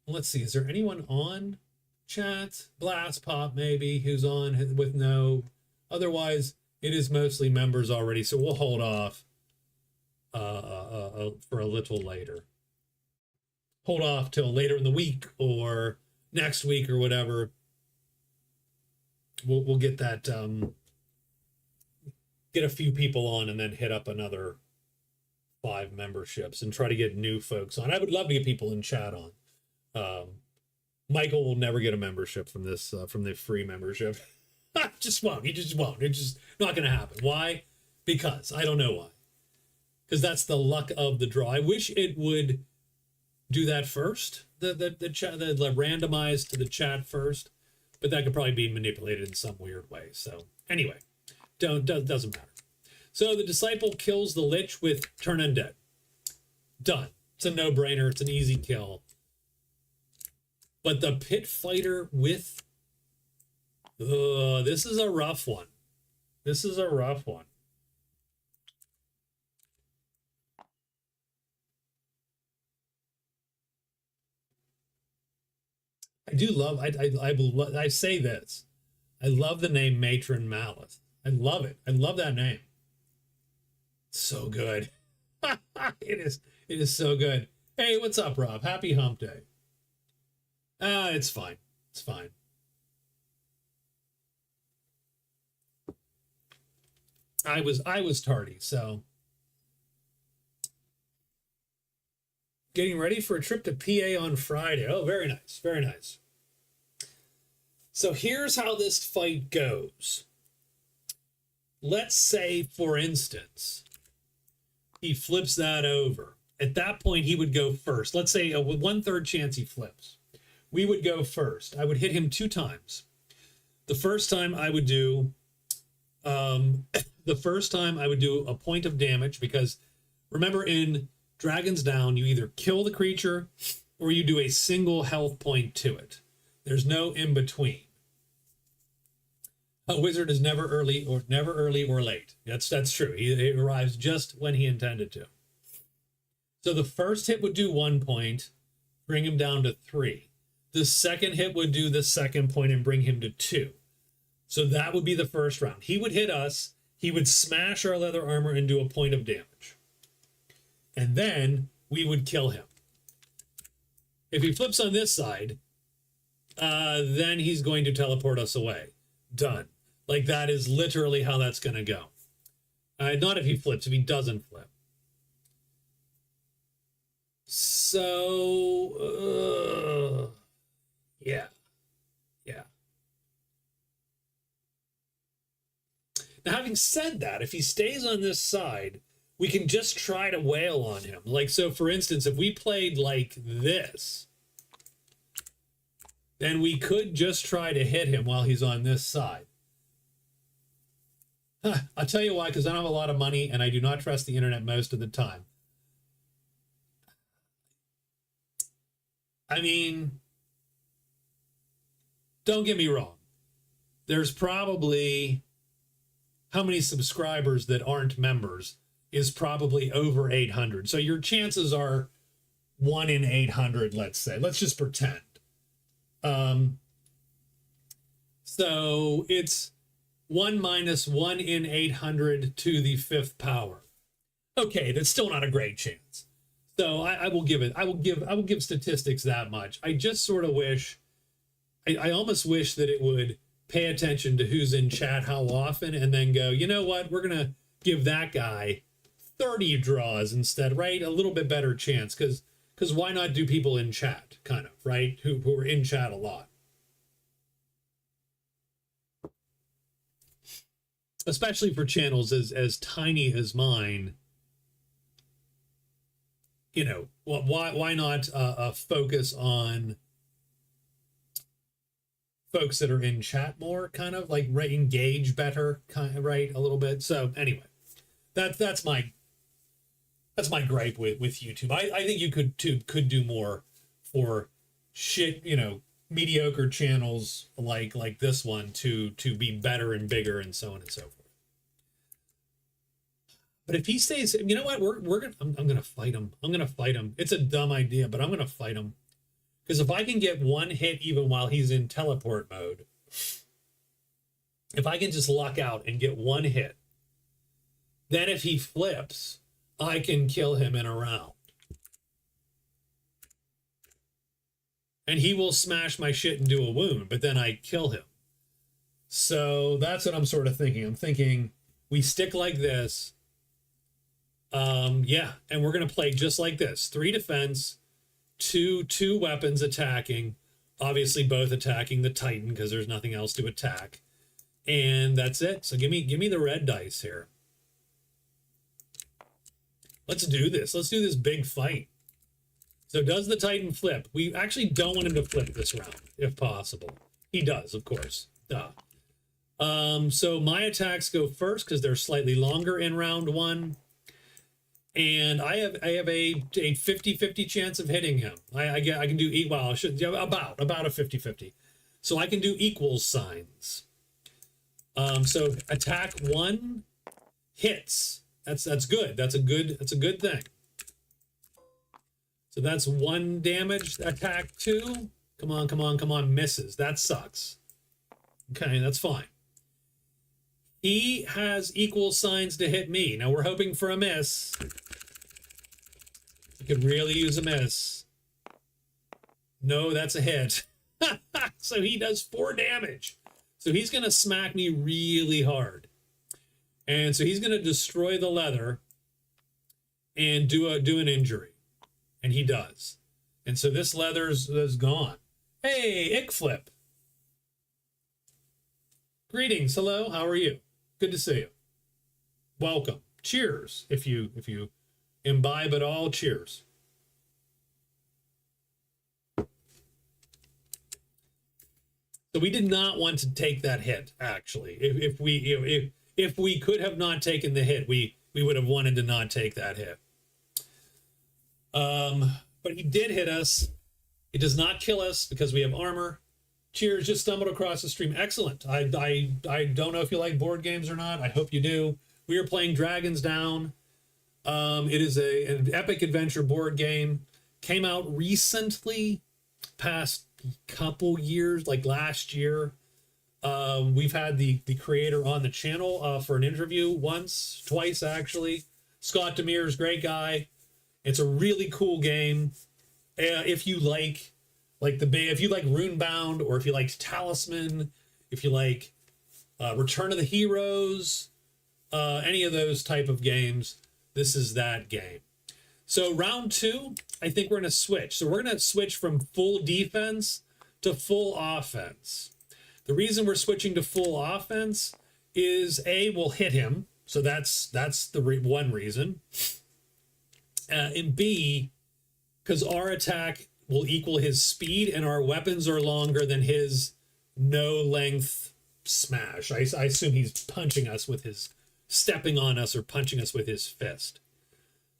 Let's see, is there anyone on chat? Blast Pop maybe, who's on with no. Otherwise, it is mostly members already, so we'll hold off for a little later. Hold off till later in the week or next week or whatever. We'll get that, get a few people on and then hit up another 5 memberships and try to get new folks on. I would love to get people in chat on. Michael will never get a membership from this, from the free membership. Just won't. He just won't. It's just not going to happen. Why? Because I don't know why. Because that's the luck of the draw. I wish it would do that first. The chat, the randomized to the chat first, but that could probably be manipulated in some weird way. So anyway, doesn't matter. So the disciple kills the Lich with Turn Undead. Done. It's a no-brainer. It's an easy kill. But the pit fighter with this is a rough one. This is a rough one. I do love, I say this. I love the name Matron Malice. I love it. I love that name. It's so good. It is so good. Hey, what's up, Rob? Happy hump day. It's fine. It's fine. I was tardy, so getting ready for a trip to PA on Friday. Oh, very nice. Very nice. So here's how this fight goes. Let's say, for instance, he flips that over. At that point, he would go first. Let's say a 1/3 chance he flips. We would go first. I would hit him 2 times. The first time I would do, a point of damage, because remember, in Dragons Down, you either kill the creature or you do a single health point to it. There's no in between. A wizard is never early or late. That's true. He arrives just when he intended to. So the first hit would do 1 point, bring him down to 3. The second hit would do the second point and bring him to 2. So that would be the first round. He would hit us. He would smash our leather armor and do a point of damage. And then we would kill him. If he flips on this side, then he's going to teleport us away. Done. Like, that is literally how that's going to go. Not if he flips, if he doesn't flip. So, yeah. Now, having said that, if he stays on this side, we can just try to wail on him. Like, so for instance, if we played like this, then we could just try to hit him while he's on this side. I'll tell you why, because I don't have a lot of money and I do not trust the internet most of the time. I mean, don't get me wrong. There's probably, how many subscribers that aren't members is probably over 800. So your chances are 1 in 800, let's say. Let's just pretend. So it's 1 minus 1 in 800 to the 5th power. Okay, that's still not a great chance. So I will give statistics that much. I just sort of wish, I almost wish that it would pay attention to who's in chat how often, and then go, you know what, we're gonna give that guy 30 draws instead, right? A little bit better chance, because why not do people in chat, kind of, right? Who are in chat a lot. Especially for channels as tiny as mine. You know, why not focus on folks that are in chat more, kind of like, right, engage better, kind of, right, a little bit. So anyway, that's my gripe with YouTube. I think you could do more for shit, you know, mediocre channels like this one to be better and bigger and so on and so forth. But if he stays, you know what, I'm gonna fight him. I'm gonna fight him. It's a dumb idea, but I'm gonna fight him. Because if I can get 1 hit even while he's in teleport mode, if I can just luck out and get 1 hit, then if he flips, I can kill him in a round. And he will smash my shit and do a wound, but then I kill him. So that's what I'm sort of thinking. I'm thinking we stick like this. Yeah, and we're going to play just like this. 3 defense, two weapons attacking, obviously both attacking the Titan because there's nothing else to attack. And that's it. So give me the red dice here. Let's do this. Let's do this big fight. So does the Titan flip? We actually don't want him to flip this round, if possible. He does, of course. Duh. So my attacks go first because they're slightly longer in round 1. And I have a 50-50 chance of hitting him. I can do well, I should about a 50-50. So I can do equals signs. So attack 1 hits. That's good. That's a good thing. So that's 1 damage. Attack 2. Come on, misses. That sucks. Okay, that's fine. He has equal signs to hit me. Now we're hoping for a miss. Could really use a miss. No, that's a hit. So he does 4 damage. So he's going to smack me really hard. And so he's going to destroy the leather and do an injury. And he does. And so this leather is gone. Hey, Ick Flip. Greetings. Hello. How are you? Good to see you. Welcome. Cheers. If you imbibe at all, cheers. So we did not want to take that hit, actually. If we could have not taken the hit, we would have wanted to not take that hit. But he did hit us. It does not kill us because we have armor. Cheers, just stumbled across the stream. Excellent. I don't know if you like board games or not. I hope you do. We are playing Dragons Down. It is an epic adventure board game. Came out recently, past couple years, like last year. We've had the creator on the channel for an interview twice actually. Scott Demere's great guy. It's a really cool game. If you like if you like Runebound, or if you like Talisman, if you like Return of the Heroes, any of those type of games, this is that game. So round 2, I think we're going to switch. So we're going to switch from full defense to full offense. The reason we're switching to full offense is A, we'll hit him. So that's the one reason. And B, because our attack will equal his speed and our weapons are longer than his no length smash. I assume he's punching us with his, stepping on us or punching us with his fist.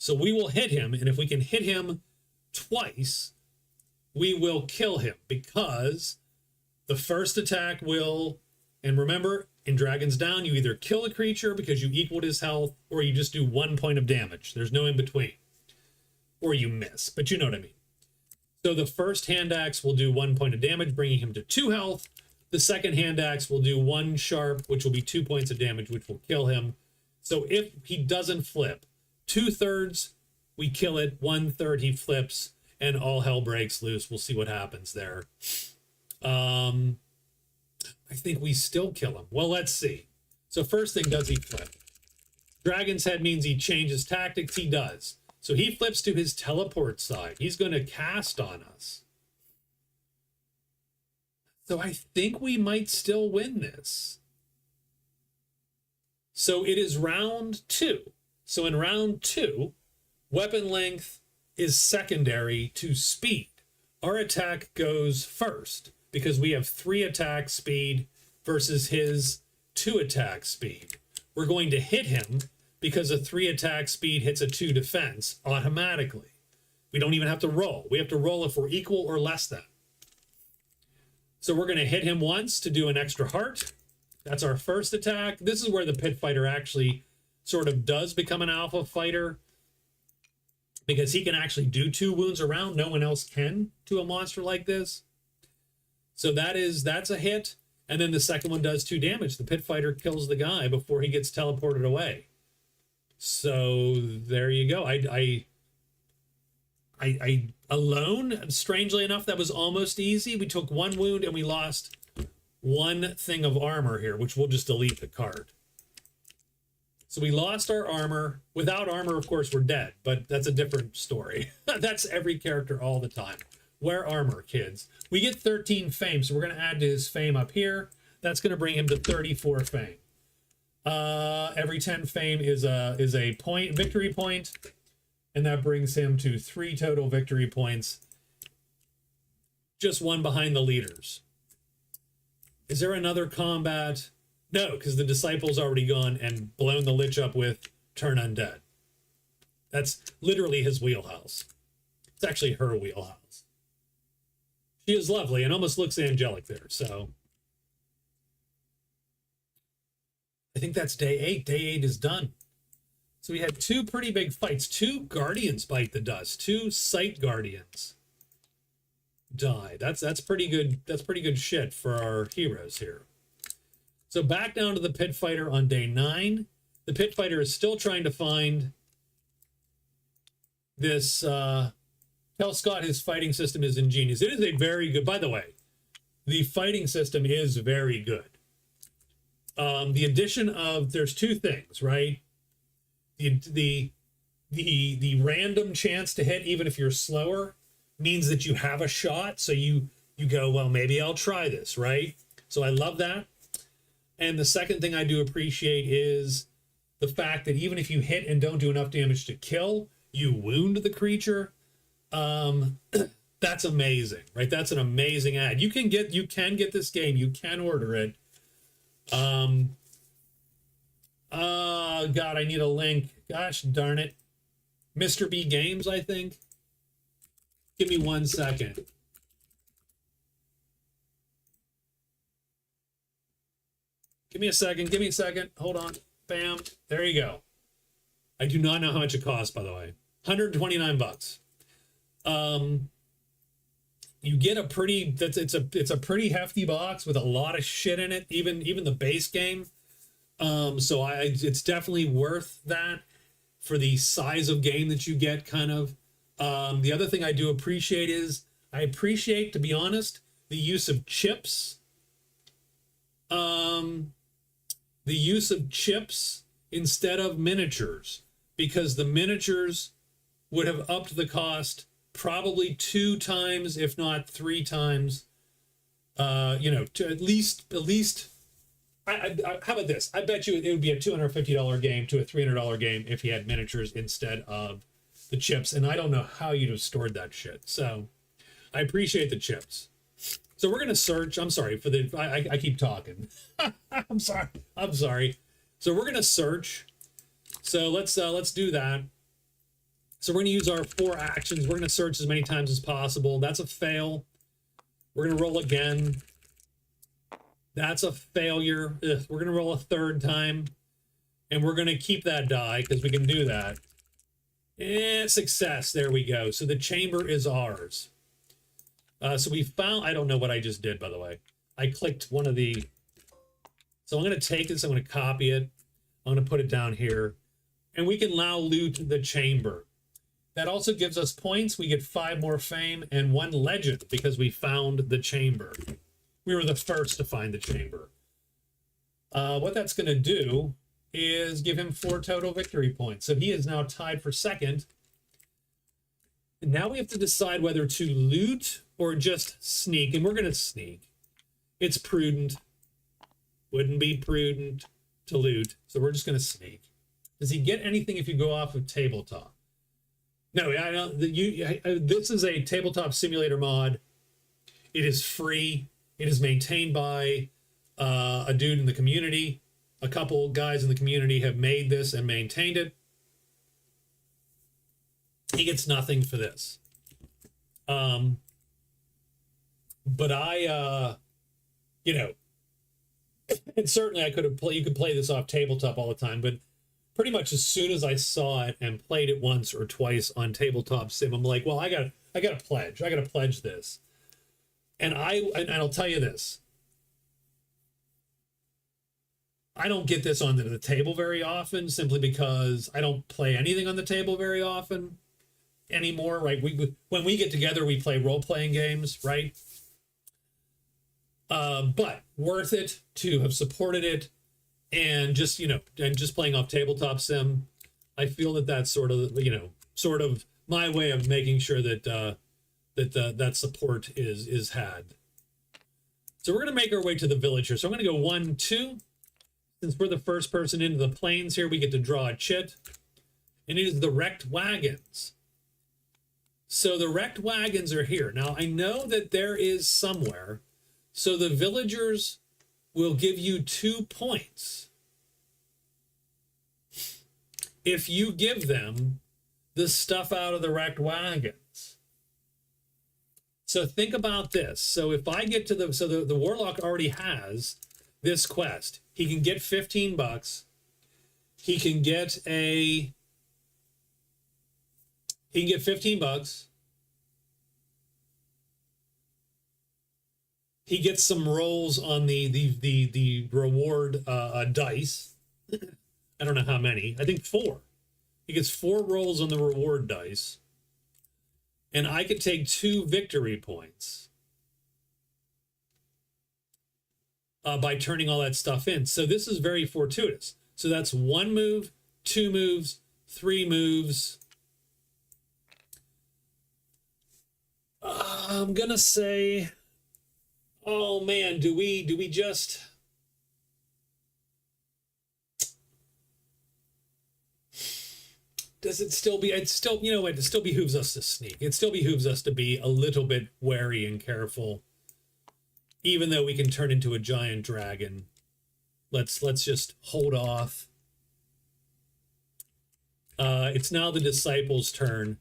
So we will hit him, and if we can hit him twice, we will kill him, because the first attack will, and remember, in Dragons Down, you either kill a creature because you equaled his health, or you just do 1 point of damage. There's no in between. Or you miss, but you know what I mean. So the first hand axe will do 1 point of damage, bringing him to 2 health. The second hand axe will do 1 sharp, which will be 2 points of damage, which will kill him. So if he doesn't flip, 2/3 we kill it, 1/3 he flips, and all hell breaks loose. We'll see what happens there. I think we still kill him. Well, let's see. So first thing, does he flip? Dragon's Head means he changes tactics. He does. So he flips to his teleport side. He's going to cast on us. So I think we might still win this. So it is round 2. So in round 2, weapon length is secondary to speed. Our attack goes first because we have 3 attack speed versus his 2 attack speed. We're going to hit him because a 3 attack speed hits a 2 defense automatically. We don't even have to roll. We have to roll if we're equal or less than. So we're going to hit him once to do an extra heart. That's our first attack. This is where the pit fighter actually sort of does become an alpha fighter, because he can actually do 2 wounds around. No one else can to a monster like this. So that's a hit. And then the second one does 2 damage. The pit fighter kills the guy before he gets teleported away. So there you go. I alone, strangely enough, that was almost easy. We took 1 wound and we lost 1 thing of armor here, which we'll just delete the card. So we lost our armor. Without armor, of course, we're dead, but that's a different story. That's every character all the time. Wear armor, kids. We get 13 fame, so we're going to add to his fame up here. That's going to bring him to 34 fame. Every 10 fame is a victory point, and that brings him to 3 total victory points. Just 1 behind the leaders. Is there another combat? No, because the disciple's already gone and blown the Lich up with Turn Undead. That's literally his wheelhouse. It's actually her wheelhouse. She is lovely and almost looks angelic there, so. I think that's day 8. Day 8 is done. So we had 2 pretty big fights. 2 Guardians bite the dust. 2 Sight Guardians die. That's pretty good. That's pretty good shit for our heroes here. So back down to the pit fighter on day 9. The pit fighter is still trying to find this tell Scott his fighting system is ingenious. It is a very good, by the way, the fighting system is very good. The addition of, there's two things, right? The random chance to hit, even if you're slower, means that you have a shot. So you go, well, maybe I'll try this, right? So I love that. And the second thing I do appreciate is the fact that even if you hit and don't do enough damage to kill, you wound the creature. That's amazing, right? That's an amazing ad. You can get this game. You can order it. God, I need a link. Gosh darn it. Mr. B Games, I think. Give me 1 second. Give me a second. Give me a second. Hold on. Bam. There you go. I do not know how much it costs, by the way. 129 bucks. You get a pretty, it's a pretty hefty box with a lot of shit in it, even the base game. So it's definitely worth that for the size of game that you get, kind of. The other thing I do appreciate is, to be honest, the use of chips. The use of chips instead of miniatures, because the miniatures would have upped the cost probably 2 times, if not 3 times. To at least. How about this? I bet you it would be a $250 game to a $300 game if he had miniatures instead of the chips, and I don't know how you'd have stored that shit. So I appreciate the chips. So we're gonna search. I'm sorry for the. I keep talking. I'm sorry. So we're gonna search. So let's do that. So we're gonna use our 4 actions. We're gonna search as many times as possible. That's a fail. We're gonna roll again. That's a failure. Ugh. We're gonna roll a 3rd time, and we're gonna keep that die because we can do that. And success. There we go. So the chamber is ours. So we found, I don't know what I just did, by the way. I clicked one of the, so I'm going to take this, I'm going to copy it. I'm going to put it down here. And we can now loot the chamber. That also gives us points. We get 5 more fame and 1 legend because we found the chamber. We were the first to find the chamber. What that's going to do is give him 4 total victory points. So he is now tied for 2nd. And now we have to decide whether to loot or just sneak. And we're going to sneak. It's prudent. Wouldn't be prudent to loot. So we're just going to sneak. Does he get anything if you go off of tabletop? No, I don't. This is a tabletop simulator mod. It is free. It is maintained by a dude in the community. A couple guys in the community have made this and maintained it. He gets nothing for this. But I, and certainly I could have you could play this off tabletop all the time, but pretty much as soon as I saw it and played it once or twice on tabletop sim, I'm like, well, I gotta pledge. I gotta pledge this. And I'll tell you this. I don't get this onto the table very often, simply because I don't play anything on the table very often anymore, right? When we get together, we play role-playing games, right? But worth it to have supported it, and just playing off tabletop sim. I feel that that's sort of my way of making sure that that support is had. So we're gonna make our way to the village here. So I'm gonna go 1, 2. Since we're the first person into the plains here, we get to draw a chit, and it is the wrecked wagons. So the wrecked wagons are here. Now, I know that there is somewhere, so the villagers will give you 2 points if you give them the stuff out of the wrecked wagons. So think about this. So if I get to the Warlock already has this quest. He can get 15 bucks. He can get 15 bucks. He gets some rolls on the reward dice. I don't know how many. I think 4. He gets 4 rolls on the reward dice. and I could take 2 victory points by turning all that stuff in. So this is very fortuitous. So that's 1 move, 2 moves, 3 moves. I'm gonna say, oh man, do we just? Does it still be? It still, you know what? It still behooves us to sneak. It still behooves us to be a little bit wary and careful, even though we can turn into a giant dragon. Let's just hold off. It's now the disciples' turn.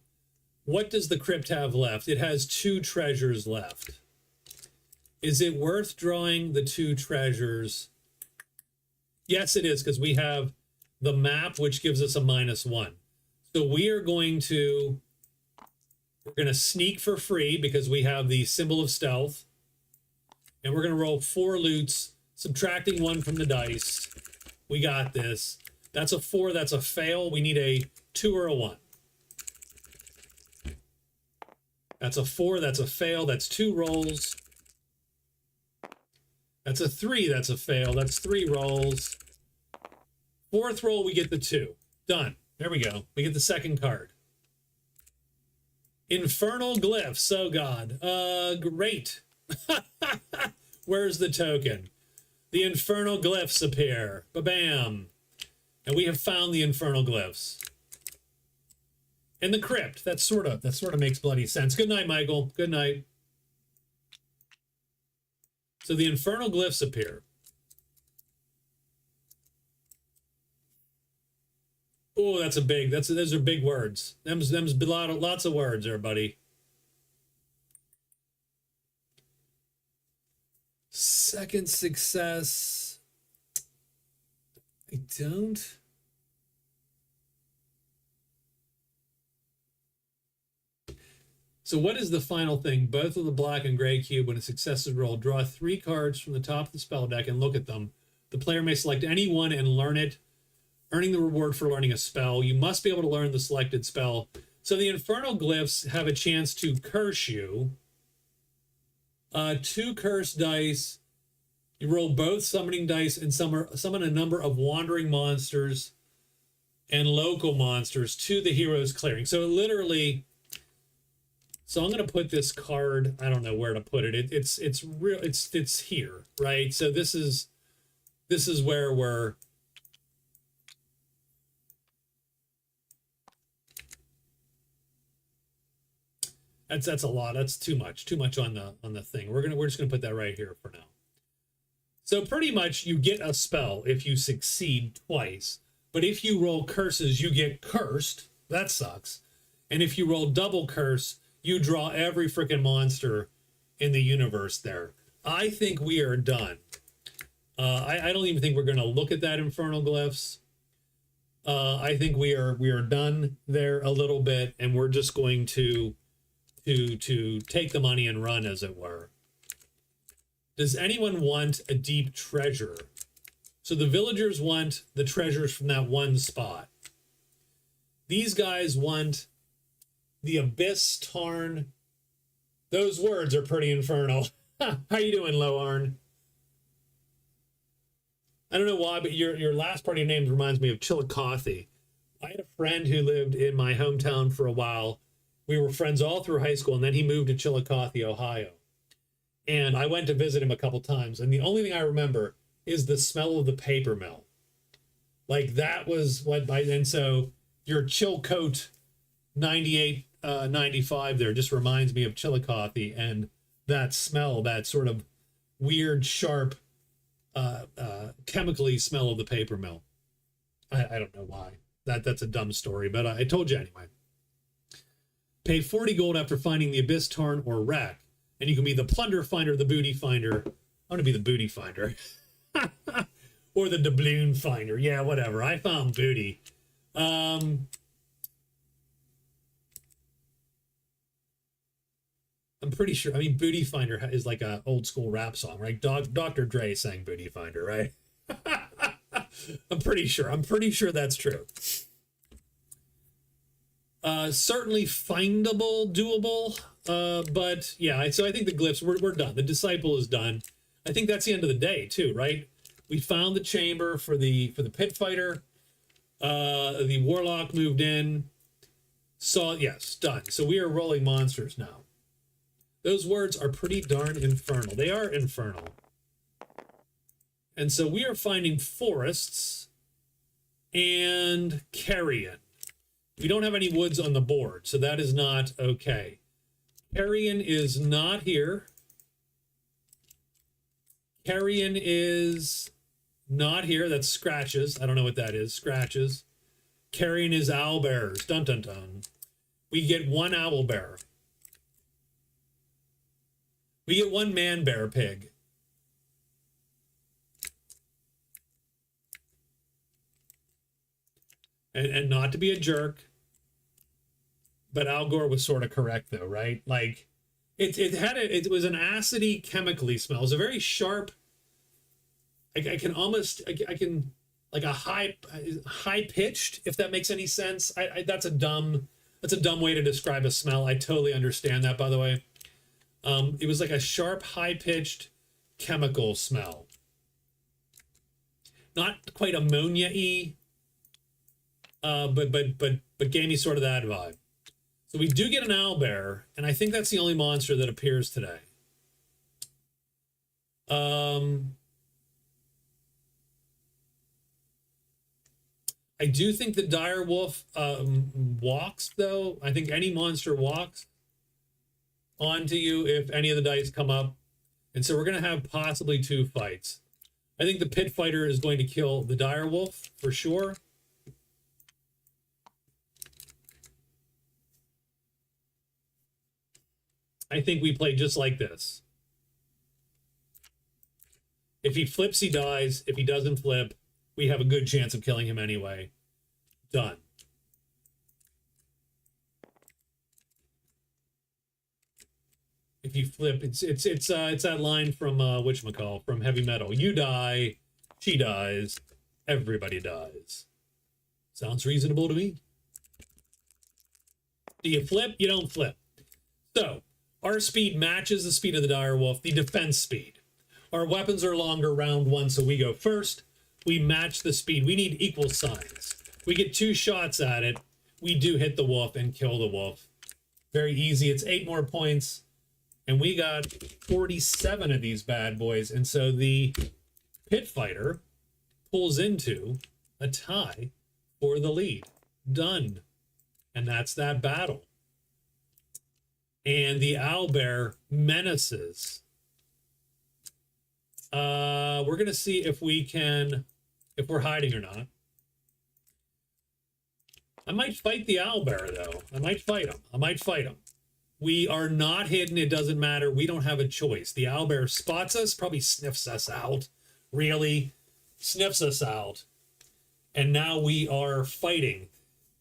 What does the crypt have left? It has 2 treasures left. Is it worth drawing the 2 treasures? Yes, it is, because we have the map, which gives us a -1. So we're going to sneak for free because we have the symbol of stealth. And we're going to roll 4 loots, subtracting 1 from the dice. We got this. That's a 4. That's a fail. We need a 2 or a 1. That's a 4. That's a fail. That's 2 rolls. That's a 3. That's a fail. That's 3 rolls. 4th roll, we get the 2. Done. There we go. We get the 2nd card. Infernal glyphs. Oh, God. Great. Where's the token? The infernal glyphs appear. Ba-bam. And we have found the infernal glyphs. In the crypt. That sort of makes bloody sense. Good night, Michael. Good night. So the infernal glyphs appear. Oh, those are big words. Them's lots of words there, buddy. Second success. I don't. So what is the final thing? Both of the black and gray cube, when a success is rolled, draw 3 cards from the top of the spell deck and look at them. The player may select any one and learn it, earning the reward for learning a spell. You must be able to learn the selected spell. So the infernal glyphs have a chance to curse you. 2 curse dice. You roll both summoning dice and summon a number of wandering monsters and local monsters to the hero's clearing. So literally, so I'm going to put this card, I don't know where to put it. It's here, right? So this is where we're, that's a lot. That's too much on the thing. We're just gonna put that right here for now. So pretty much you get a spell if you succeed twice, but if you roll curses, you get cursed. That sucks. And if you roll double curse, you draw every freaking monster in the universe there. I think we are done. I don't even think we're going to look at that infernal glyphs. I think we are done there a little bit, and we're just going to take the money and run, as it were. Does anyone want a deep treasure? So the villagers want the treasures from that one spot. These guys want the Abyss Tarn. Those words are pretty infernal. How you doing, Loarn? I don't know why, but your last part of your name reminds me of Chillicothe. I had a friend who lived in my hometown for a while. We were friends all through high school, and then he moved to Chillicothe, Ohio. And I went to visit him a couple times, and the only thing I remember is the smell of the paper mill. Like, that was what, and so your Chilcote 98, 95 there just reminds me of Chillicothe, and that smell, that sort of weird, sharp, chemically smell of the paper mill. I don't know why. That's a dumb story, but I told you anyway. Pay 40 gold after finding the Abyss Tarn or wreck, and you can be the plunder finder, the booty finder. I want to be the booty finder. Or the doubloon finder. Yeah, whatever. I found booty. I'm pretty sure. I mean, Booty Finder is like a old school rap song, right? Dr. Dre sang Booty Finder, right? I'm pretty sure. I'm pretty sure that's true. Certainly findable, doable. But yeah, so I think the glyphs, we're done. The disciple is done. I think that's the end of the day too, right? We found the chamber for the pit fighter. The warlock moved in. Saw, yes, done. So we are rolling monsters now. Those words are pretty darn infernal. They are infernal. And so we are finding forests and carrion. We don't have any woods on the board, so that is not okay. Carrion is not here. Carrion is not here. That's scratches. I don't know what that is. Scratches. Carrion is owlbears. Dun dun dun. We get one owlbear. We get one man bear pig. And not to be a jerk, but Al Gore was sort of correct though, right? Like it was an acidy chemically smell. It was a very sharp. I can like a high pitched, if that makes any sense. That's a dumb way to describe a smell. I totally understand that, by the way. It was like a sharp, high pitched chemical smell. Not quite ammonia-y, but gave me sort of that vibe. So we do get an owlbear, and I think that's the only monster that appears today. I do think the dire wolf walks, though. I think any monster walks onto you if any of the dice come up. And so we're going to have possibly two fights. I think the pit fighter is going to kill the dire wolf for sure. I think we play just like this. If he flips, he dies. If he doesn't flip, we have a good chance of killing him anyway. Done. If you flip, it's that line from whatchamacall, from Heavy Metal. You die, she dies, everybody dies. Sounds reasonable to me. Do you flip? You don't flip. So our speed matches the speed of the dire wolf, the defense speed. Our weapons are longer, round one, so we go first. We match the speed. We need equal signs. We get 2 shots at it. We do hit the wolf and kill the wolf. Very easy. It's 8 more points. And we got 47 of these bad boys. And so the pit fighter pulls into a tie for the lead. Done. And that's that battle. And the owlbear menaces. We're going to see if we're hiding or not. I might fight the owlbear, though. I might fight him. We are not hidden. It doesn't matter. We don't have a choice. The owlbear spots us, probably sniffs us out. Really? Sniffs us out. And now we are fighting.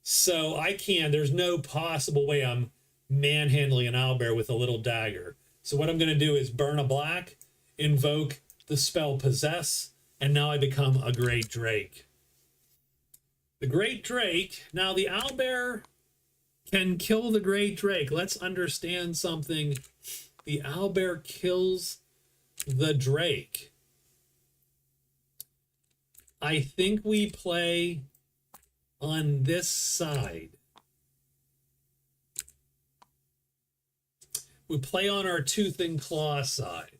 So there's no possible way I'm manhandling an owlbear with a little dagger. So what I'm going to do is burn a black, invoke the spell Possess, and now I become a Great Drake. The Great Drake, now the owlbear can kill the Great Drake. Let's understand something. The owlbear kills the Drake. I think we play on this side. We play on our tooth and claw side.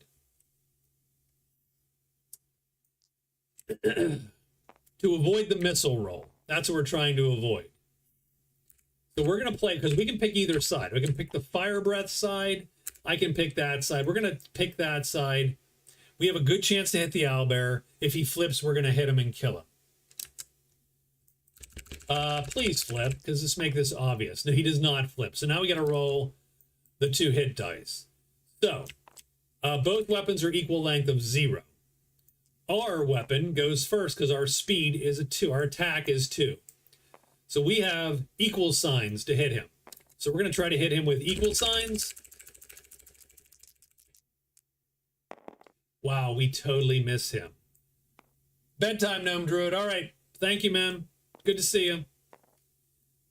To avoid the missile roll. That's what we're trying to avoid. So we're going to play, because we can pick either side. We can pick the fire breath side. I can pick that side. We're going to pick that side. We have a good chance to hit the owlbear. If he flips, we're going to hit him and kill him. Please flip, because let's make this obvious. No, he does not flip. So now we got to roll the 2 hit dice. So both weapons are equal length of 0. Our weapon goes first because our speed is a 2. Our attack is 2. So we have equal signs to hit him. So we're going to try to hit him with equal signs. Wow, we totally miss him. Bedtime, Gnome Druid. All right. Thank you, man. Good to see you.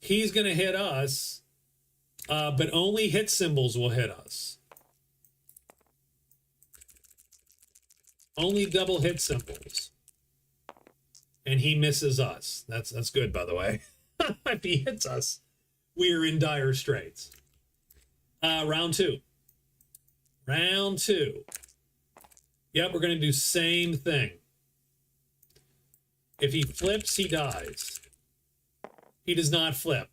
He's going to hit us, but only hit symbols will hit us. Only double hit symbols. And he misses us. That's good, by the way. If he hits us, we're in dire straits. Round two. Round two. Yep, we're going to do same thing. If he flips, he dies. He does not flip.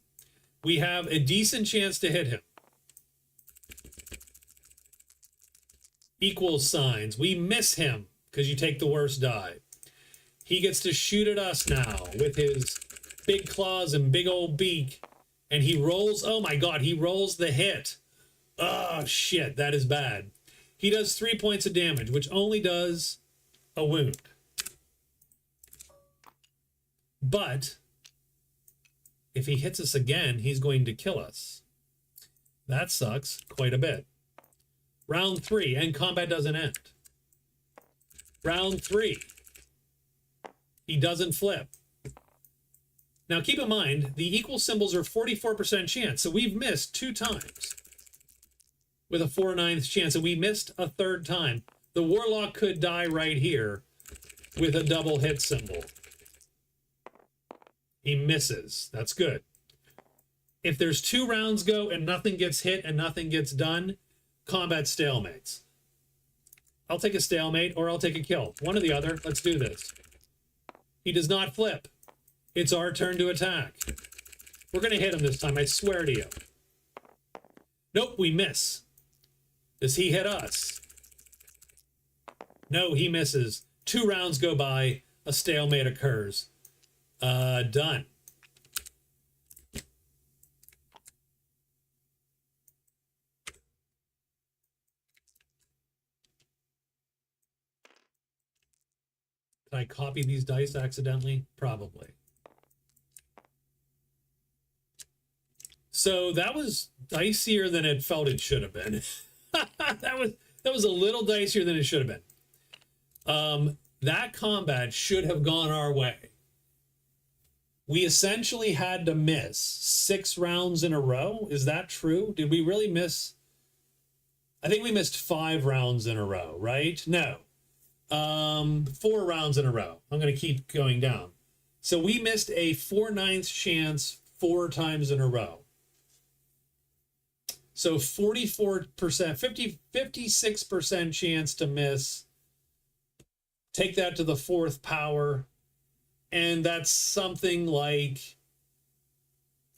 We have a decent chance to hit him. Equal signs. We miss him because you take the worst die. He gets to shoot at us now with his big claws and big old beak. And he rolls, oh my God, he rolls the hit. Oh shit, that is bad. He does 3 points of damage, which only does a wound. But if he hits us again, he's going to kill us. That sucks quite a bit. Round three, and combat doesn't end. Round three. He doesn't flip. Now keep in mind, the equal symbols are 44% chance, so we've missed 2 times with a 4/9 chance, and we missed a 3rd time. The Warlock could die right here with a double hit symbol. He misses. That's good. If there's 2 rounds go and nothing gets hit and nothing gets done, combat stalemates. I'll take a stalemate or I'll take a kill. One or the other. Let's do this. He does not flip. It's our turn to attack. We're going to hit him this time, I swear to you. Nope, we miss. Does he hit us? No, he misses. 2 rounds go by, a stalemate occurs. Done. Did I copy these dice accidentally? Probably. So that was dicier than it felt it should have been. that was a little dicier than it should have been. That combat should have gone our way. We essentially had to miss 6 rounds in a row. Is that true? Did we really miss? I think we missed 5 rounds in a row, right? No. 4 rounds in a row. I'm going to keep going down. So we missed a 4/9 chance 4 times in a row. So 44%, 56% chance to miss. Take that to the 4th power. And that's something like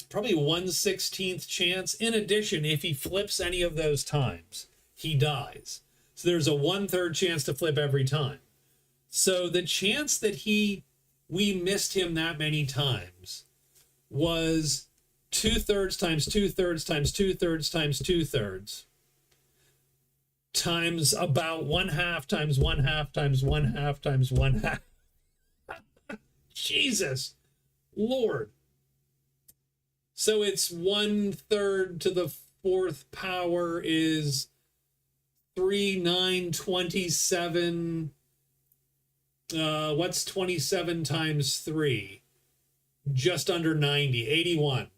probably 1/16 chance. In addition, if he flips any of those times, he dies. So there's a 1/3 chance to flip every time. So the chance that we missed him that many times was 2/3 times 2/3 times 2/3 times 2/3 times about 1/2 times 1/2 times 1/2 times 1/2. Jesus Lord. So it's 1/3 to the 4th power is 3, 9, 27. What's 27 times 3? Just under 90, 81.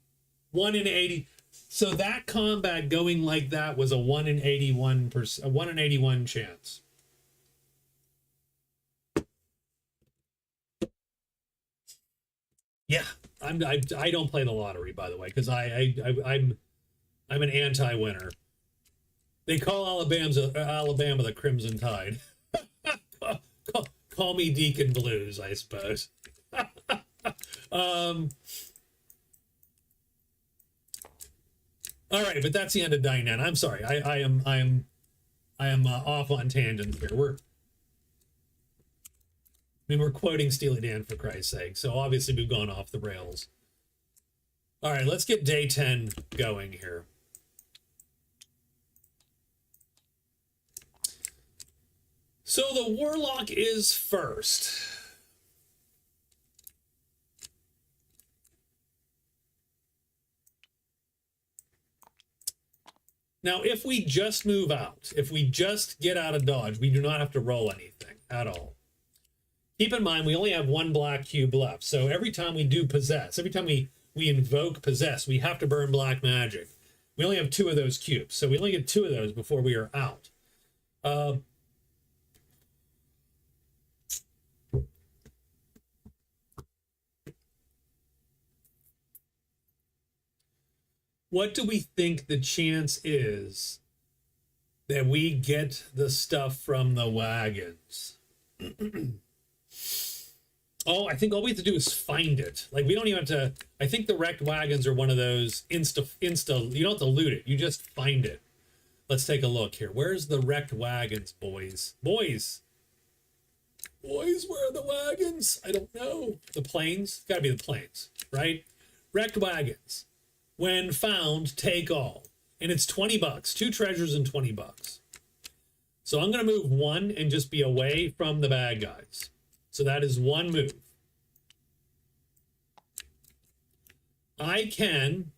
1 in 80. So that combat going like that was a 1 in 81%, a 1 in 81 chance. Yeah, I don't play the lottery, by the way, because I'm an anti-winner. They call Alabama the Crimson Tide. Call me Deacon Blues, I suppose. All right, but that's the end of Dynan. I'm sorry. I am off on tangents here. We're quoting Steely Dan for Christ's sake, so obviously we've gone off the rails. All right, let's get day 10 going here. So the Warlock is first. Now, if we just move out, if we just get out of dodge, we do not have to roll anything at all. Keep in mind, we only have 1 black cube left. So every time we do possess, every time we we invoke possess. We have to burn black magic. We only have 2 of those cubes, so we only get 2 of those before we are out. What do we think the chance is that we get the stuff from the wagons? Oh, I think all we have to do is find it. Like, we don't even have to. I think the wrecked wagons are one of those insta. You don't have to loot it. You just find it. Let's take a look here. Where's the wrecked wagons, boys? Boys, where are the wagons? I don't know. The planes? Gotta be the planes, right? Wrecked wagons. When found, take all. And it's $20. 2 treasures and $20. So I'm going to move 1 and just be away from the bad guys. So that is 1 move. I can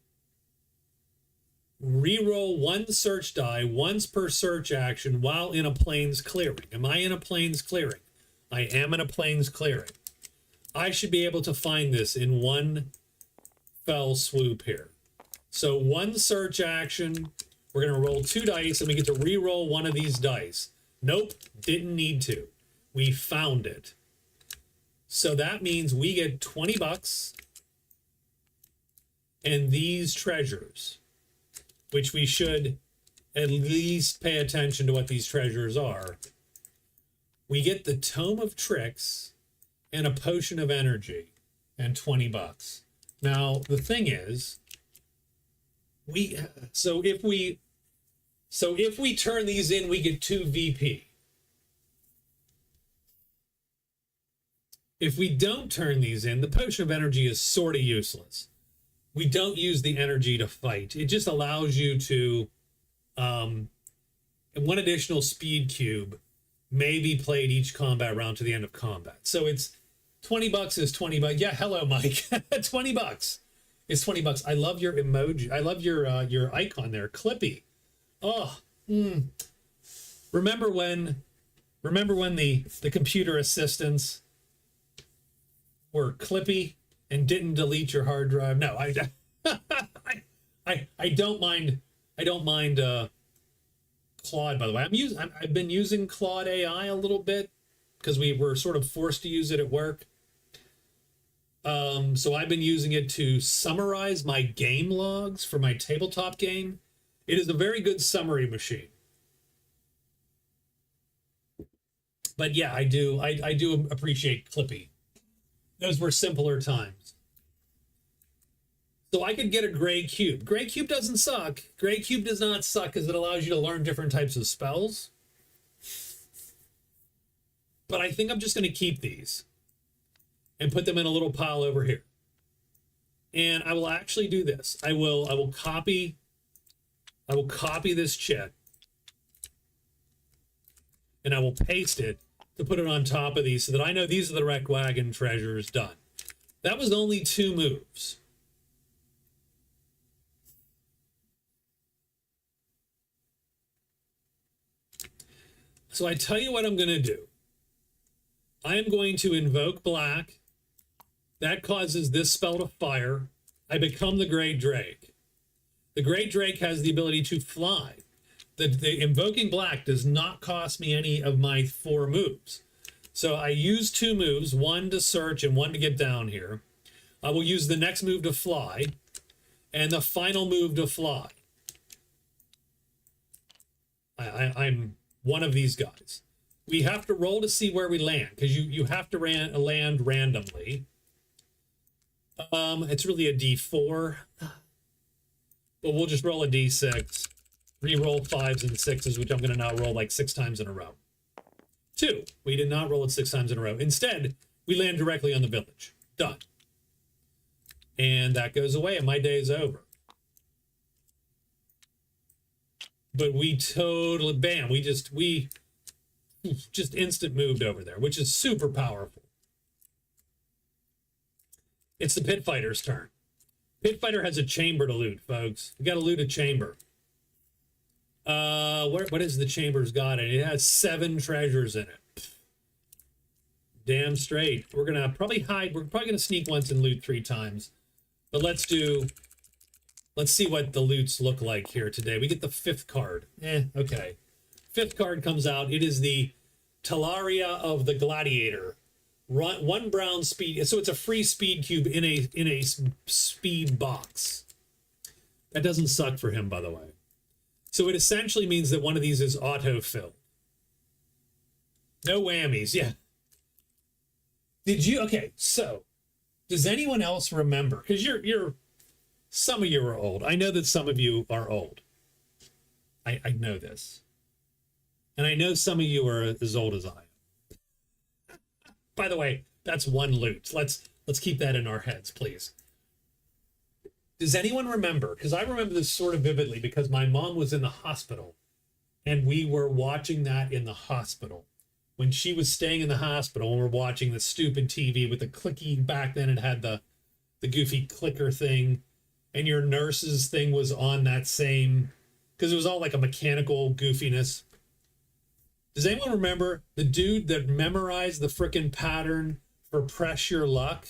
reroll 1 search die once per search action while in a plains clearing. Am I in a plains clearing? I am in a plains clearing. I should be able to find this in 1 fell swoop here. So 1 search action, we're going to roll 2 dice, and we get to re-roll 1 of these dice. Nope, didn't need to. We found it. So that means we get $20 and these treasures, which we should at least pay attention to what these treasures are. We get the Tome of Tricks and a Potion of Energy and $20. Now, the thing is, if we turn these in, we get 2 VP. If we don't turn these in, the Potion of Energy is sort of useless. We don't use the energy to fight. It just allows you to, 1 additional speed cube may be played each combat round to the end of combat. So it's $20 is $20. Yeah, hello, Mike. $20 is $20. I love your emoji. I love your icon there, Clippy. Oh, remember when the computer assistants were Clippy and didn't delete your hard drive? No, I don't mind. I don't mind Claude, by the way. I've been using Claude AI a little bit because we were sort of forced to use it at work. So I've been using it to summarize my game logs for my tabletop game. It is a very good summary machine. But yeah, I do appreciate Clippy. Those were simpler times. So I could get a gray cube. Gray cube doesn't suck. Gray cube does not suck because it allows you to learn different types of spells. But I think I'm just going to keep these and put them in a little pile over here. And I will actually do this. I will copy this chit and I will paste it to put it on top of these so that I know these are the wrecked wagon treasures done. That was only 2 moves. So I tell you what I'm going to do. I am going to invoke black. That causes this spell to fire. I become the Great Drake. The Great Drake has the ability to fly. The invoking black does not cost me any of my 4 moves. So I use 2 moves, 1 to search and 1 to get down here. I will use the next move to fly and the final move to fly. I'm one of these guys. We have to roll to see where we land because you have to land randomly. It's really a D4, but we'll just roll a D6. Re-roll 5s and 6s, which I'm going to now roll like 6 times in a row. 2. We did not roll it 6 times in a row. Instead, we land directly on the village. Done. And that goes away, and my day is over. But we totally, bam, we just instant moved over there, which is super powerful. It's the Pit Fighter's turn. Pit Fighter has a chamber to loot, folks. We got to loot a chamber. What is the chamber's got in it? It has 7 treasures in it. Damn straight. We're gonna probably hide. We're probably gonna sneak once and loot 3 times. But let's see what the loots look like here today. We get the 5th card. Okay. 5th card comes out. It is the Talaria of the Gladiator. One brown speed. So it's a free speed cube in a speed box. That doesn't suck for him, by the way. So it essentially means that one of these is auto-filled. No whammies, yeah. Okay, so does anyone else remember? Because some of you are old. I know that some of you are old. I know this. And I know some of you are as old as I am. By the way, that's one loot. Let's keep that in our heads, please. Does anyone remember? Because I remember this sort of vividly because my mom was in the hospital and we were watching that in the hospital. When she was staying in the hospital and we're watching the stupid TV with the clicky, back then it had the goofy clicker thing, and your nurse's thing was on that same, because it was all like a mechanical goofiness. Does anyone remember the dude that memorized the frickin' pattern for Press Your Luck?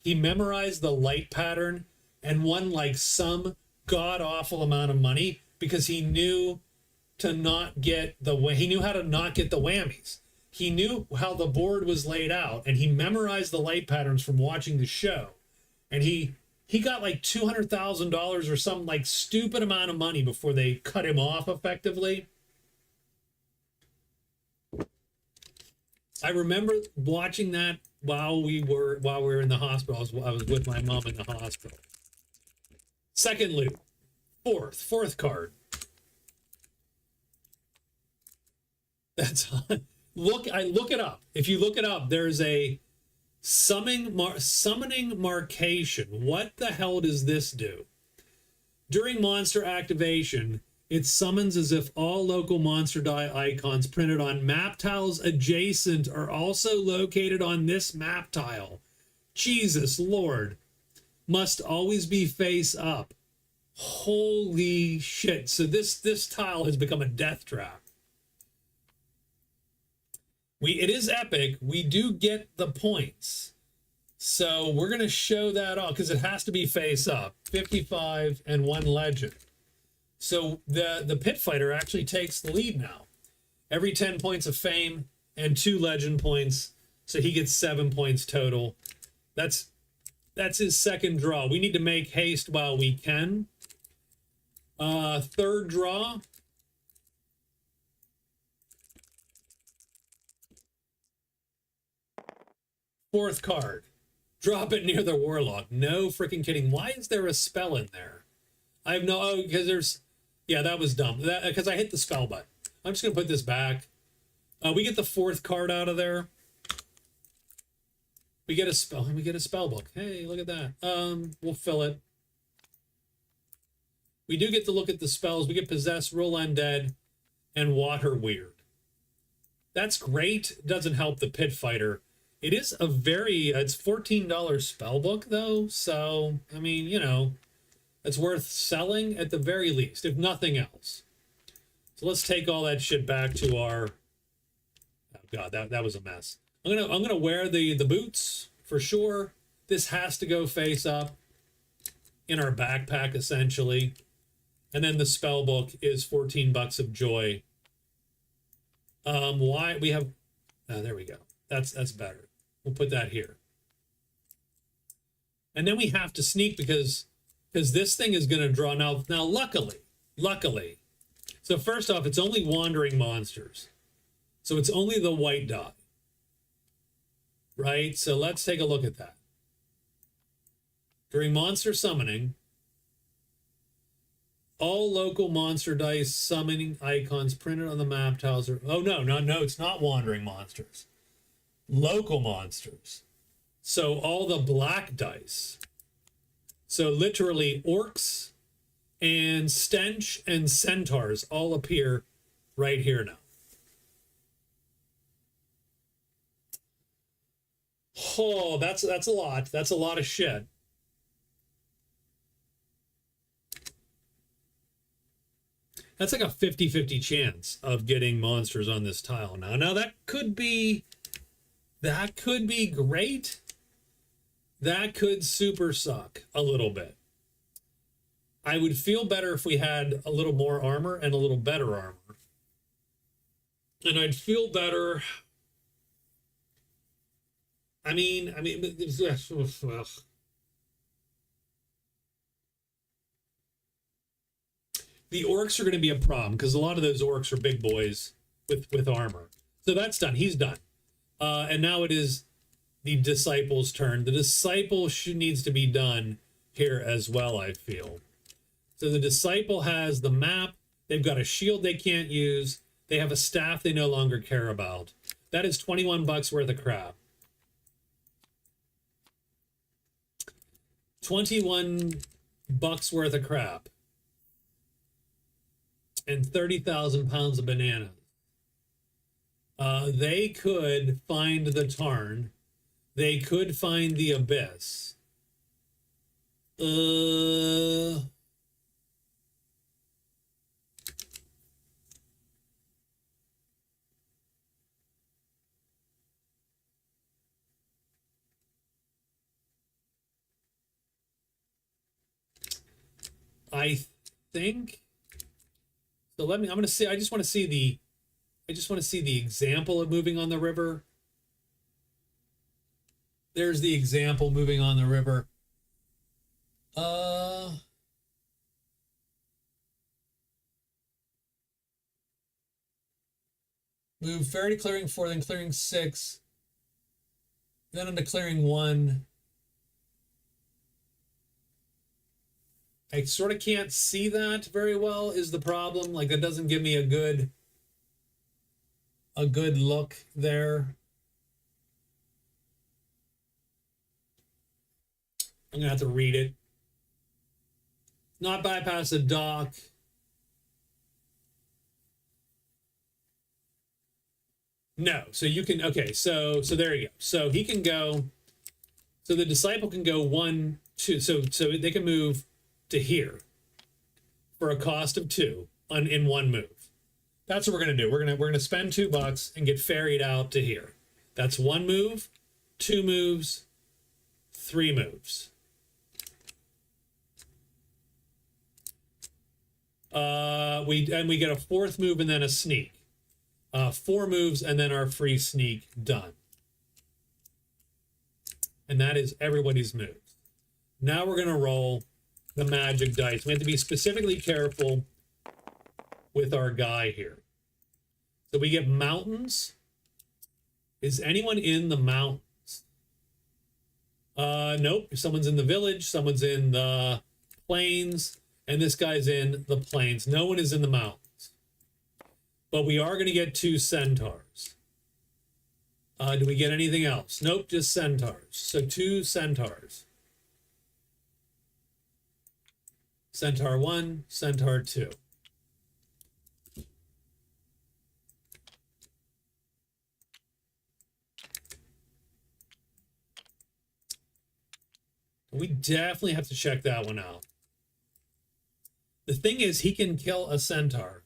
He memorized the light pattern and won like some god-awful amount of money because he knew how to not get the whammies. He knew how the board was laid out, and he memorized the light patterns from watching the show. And he got like $200,000 or some like stupid amount of money before they cut him off effectively. I remember watching that while we were in the hospital. I was with my mom in the hospital. Second loot, fourth card. That's look it up. If you look it up, there's a summoning marcation. What the hell does this do? During monster activation, it summons as if all local monster die icons printed on map tiles adjacent are also located on this map tile. Jesus Lord. Must always be face up. Holy shit. So this tile has become a death trap. It is epic. We do get the points. So we're going to show that off because it has to be face up. 55 and 1 legend. So the pit fighter actually takes the lead now. Every 10 points of fame and 2 legend points. So he gets 7 points total. That's his second draw. We need to make haste while we can. Third draw. Fourth card. Drop it near the Warlock. No freaking kidding. Why is there a spell in there? I have no... because there's... Yeah, that was dumb. Because I hit the spell button. I'm just going to put this back. We get the 4th card out of there. We get a spell book. Hey, look at that. We'll fill it. We do get to look at the spells. We get Possess, Roll Undead, and Water Weird. That's great. Doesn't help the pit fighter. It is it's $14 spell book though. So, I mean, it's worth selling at the very least, if nothing else. So let's take all that shit back to our, oh God, that was a mess. I'm gonna wear the boots for sure. This has to go face up in our backpack essentially. And then the spell book is 14 bucks of joy. Why we have, there we go. That's better. We'll put that here. And then we have to sneak because this thing is going to draw now luckily. So first off, it's only wandering monsters. So it's only the white die. Right? So let's take a look at that. During monster summoning, all local monster dice summoning icons printed on the map tiles are... Oh, no, it's not wandering monsters. Local monsters. So all the black dice. So literally orcs and stench and centaurs all appear right here now. Oh, that's a lot. That's a lot of shit. That's like a 50-50 chance of getting monsters on this tile now. Now that could be great. That could super suck a little bit. I would feel better if we had a little more armor and a little better armor. And I'd feel better. I mean, well, the orcs are going to be a problem because a lot of those orcs are big boys with armor. So that's done. He's done. And now it is the disciples' turn. The disciple needs to be done here as well, I feel. So the disciple has the map. They've got a shield they can't use. They have a staff they no longer care about. That is 21 bucks worth of crap. 21 bucks worth of crap. And 30,000 pounds of bananas. They could find the Tarn. They could find the Abyss. I think so. I'm going to see. I just want to see the example of moving on the river. There's the example moving on the river. Move ferry to clearing 4, then clearing 6, then into clearing 1. I sort of can't see that very well is the problem. Like, that doesn't give me a good look there. I'm gonna have to read it. Not bypass the dock. No, so you can, okay, so there you go. So he can go, so the disciple can go 1, 2, so they can move to here for a cost of 2 in 1 move. That's what we're gonna do. We're gonna spend $2 and get ferried out to here. That's 1 move, 2 moves, 3 moves. We get a 4th move and then a sneak. 4 moves and then our free sneak done. And that is everybody's moves. Now we're gonna roll the magic dice. We have to be specifically careful with our guy here. So we get mountains. Is anyone in the mountains? Nope. Someone's in the village, someone's in the plains, and this guy's in the plains. No one is in the mountains. But we are going to get 2 centaurs. Do we get anything else? Nope, just centaurs. So 2 centaurs. Centaur 1, Centaur 2. We definitely have to check that one out. The thing is, he can kill a centaur.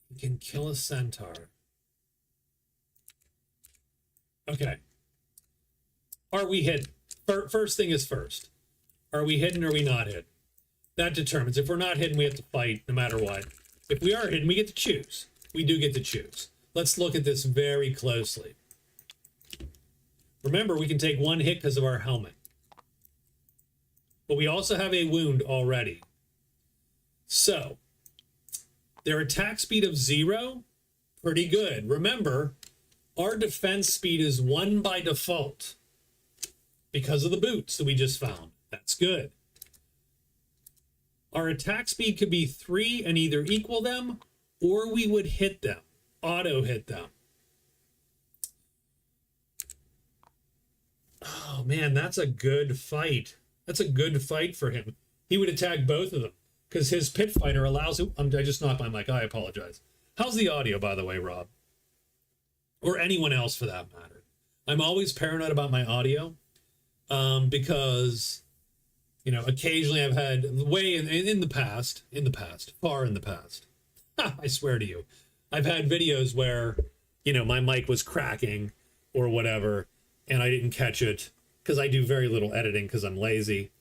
He can kill a centaur. Okay. Are we hidden? First thing is first. Are we hidden or are we not hidden? That determines. If we're not hidden, we have to fight no matter what. If we are hidden, we get to choose. We do get to choose. Let's look at this very closely. Remember, we can take 1 hit because of our helmet. But we also have a wound already. So, their attack speed of 0, pretty good. Remember, our defense speed is 1 by default because of the boots that we just found. That's good. Our attack speed could be 3 and either equal them, or we would hit them, auto hit them. Oh man, that's a good fight. That's a good fight for him. He would attack both of them because his pit fighter allows him. I just knocked my mic. I apologize. How's the audio, by the way, Rob? Or anyone else for that matter. I'm always paranoid about my audio because, you know, occasionally I've had way in the past, far in the past. I swear to you, I've had videos where, you know, my mic was cracking or whatever. and I didn't catch it because I do very little editing because I'm lazy.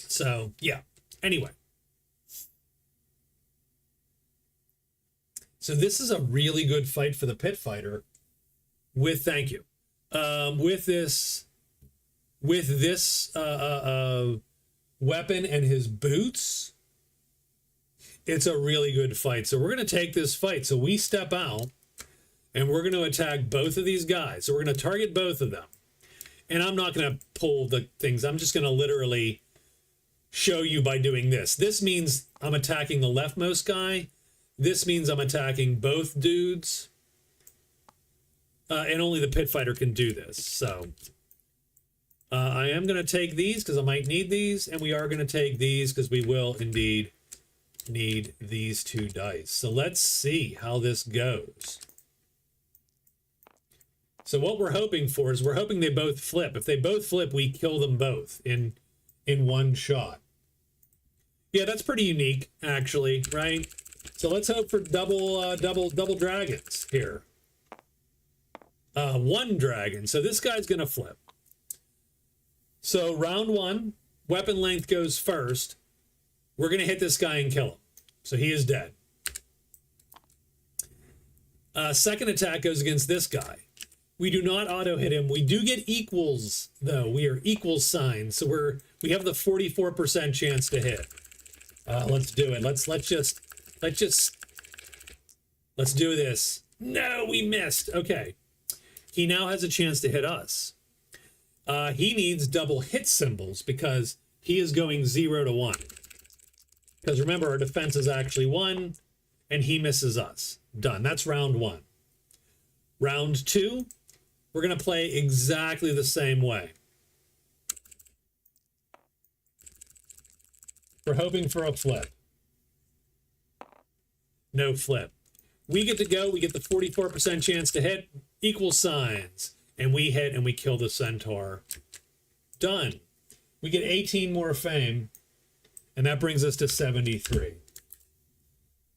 So yeah, anyway. So this is a really good fight for the pit fighter with, thank you, with this weapon and his boots. It's a really good fight. So we're going to take this fight. So we step out and we're going to attack both of these guys. So we're going to target both of them. And I'm not going to pull the things. I'm just going to literally show you by doing this. This means I'm attacking the leftmost guy. This means I'm attacking both dudes. And only the pit fighter can do this. So I am going to take these because I might need these. And we are going to take these because we will indeed need these 2 dice. So let's see how this goes. So what we're hoping for is we're hoping they both flip. If they both flip, we kill them both in one shot. Yeah, that's pretty unique, actually, right? So let's hope for double dragons here. 1 dragon. So this guy's going to flip. So round 1, weapon length goes first. We're going to hit this guy and kill him. So he is dead. Second attack goes against this guy. We do not auto hit him. We do get equals, though. We are equal signs. So we have the 44% chance to hit. Let's do it. Let's do this. No, we missed. Okay. He now has a chance to hit us. He needs double hit symbols because he is going 0 to 1. Because remember, our defense is actually 1, and he misses us. Done. That's round 1. Round 2, we're going to play exactly the same way. We're hoping for a flip. No flip. We get to go. We get the 44% chance to hit. Equal signs. And we hit and we kill the centaur. Done. We get 18 more fame. And that brings us to 73.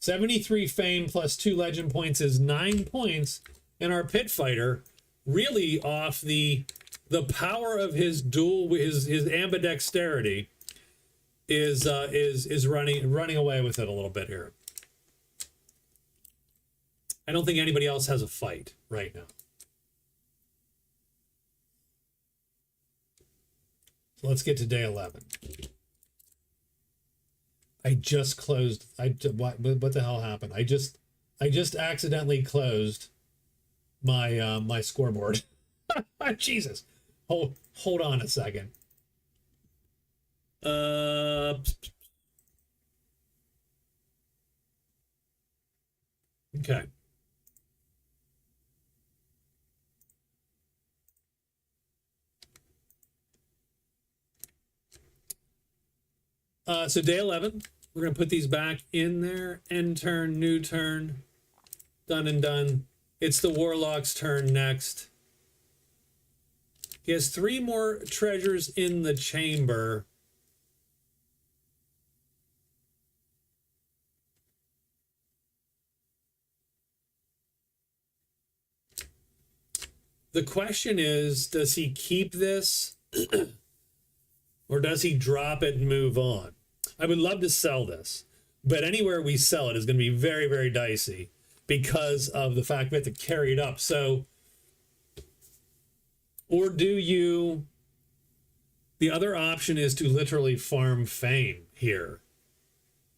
73 fame plus 2 legend points is 9 points. And our pit fighter, really off the power of his his ambidexterity, is running away with it a little bit here. I don't think anybody else has a fight right now. So let's get to day 11. I just closed. What the hell happened? I just accidentally closed my my scoreboard. Jesus. Hold on a second. Okay. So day 11, we're going to put these back in there. End turn, new turn. Done and done. It's the Warlock's turn next. He has 3 more treasures in the chamber. The question is, does he keep this or does he drop it and move on? I would love to sell this, but anywhere we sell it is going to be very, very dicey because of the fact we have to carry it up. So, or do you, the other option is to literally farm fame here.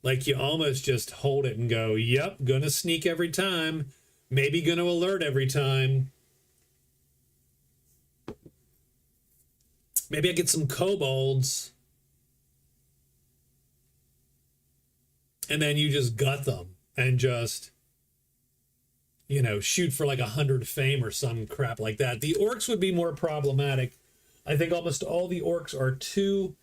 Like you almost just hold it and go, yep, gonna sneak every time, maybe gonna alert every time. Maybe I get some kobolds and then you just gut them and just, you know, shoot for like 100 fame or some crap like that. The orcs would be more problematic. I think almost all the orcs are 2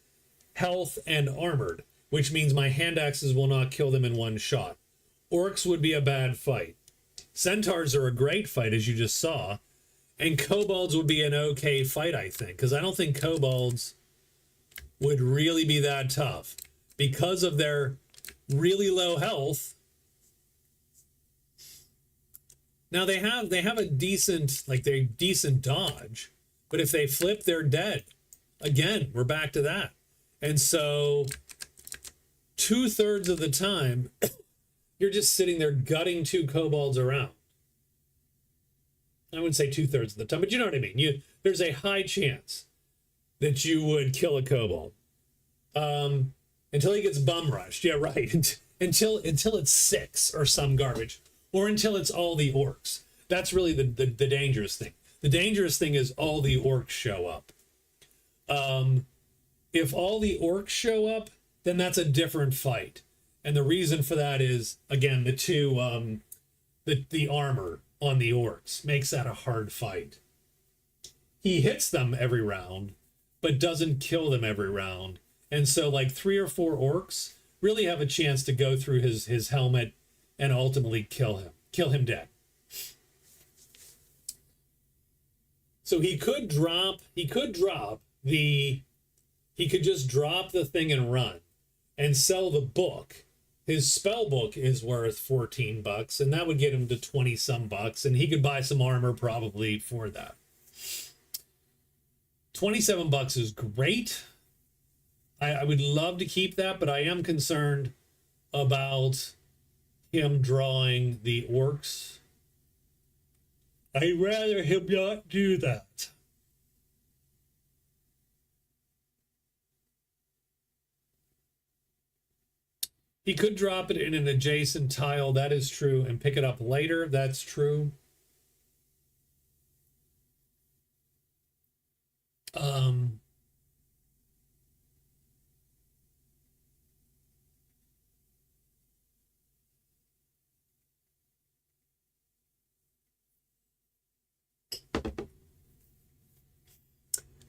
health and armored, which means my hand axes will not kill them in one shot. Orcs would be a bad fight. Centaurs are a great fight, as you just saw. And kobolds would be an okay fight, I think, because I don't think kobolds would really be that tough because of their really low health. Now they have a decent, like they decent dodge, but if they flip, they're dead. Again, we're back to that. And so 2/3 of the time, you're just sitting there gutting 2 kobolds around. I wouldn't say 2/3 of the time, but you know what I mean. There's a high chance that you would kill a kobold until he gets bum rushed. Yeah, right. until it's 6 or some garbage, or until it's all the orcs. That's really the dangerous thing. The dangerous thing is all the orcs show up. If all the orcs show up, then that's a different fight. And the reason for that is, again, the armor on the orcs makes that a hard fight. He hits them every round, but doesn't kill them every round. And so like 3 or 4 orcs really have a chance to go through his helmet and ultimately kill him dead. So he could just drop the thing and run and sell the book. His spell book is worth $14, and that would get him to 20 some bucks, and he could buy some armor probably for that. $27 is great. I would love to keep that, but I am concerned about him drawing the orcs. I'd rather him not do that. He could drop it in an adjacent tile, that is true, and pick it up later, that's true.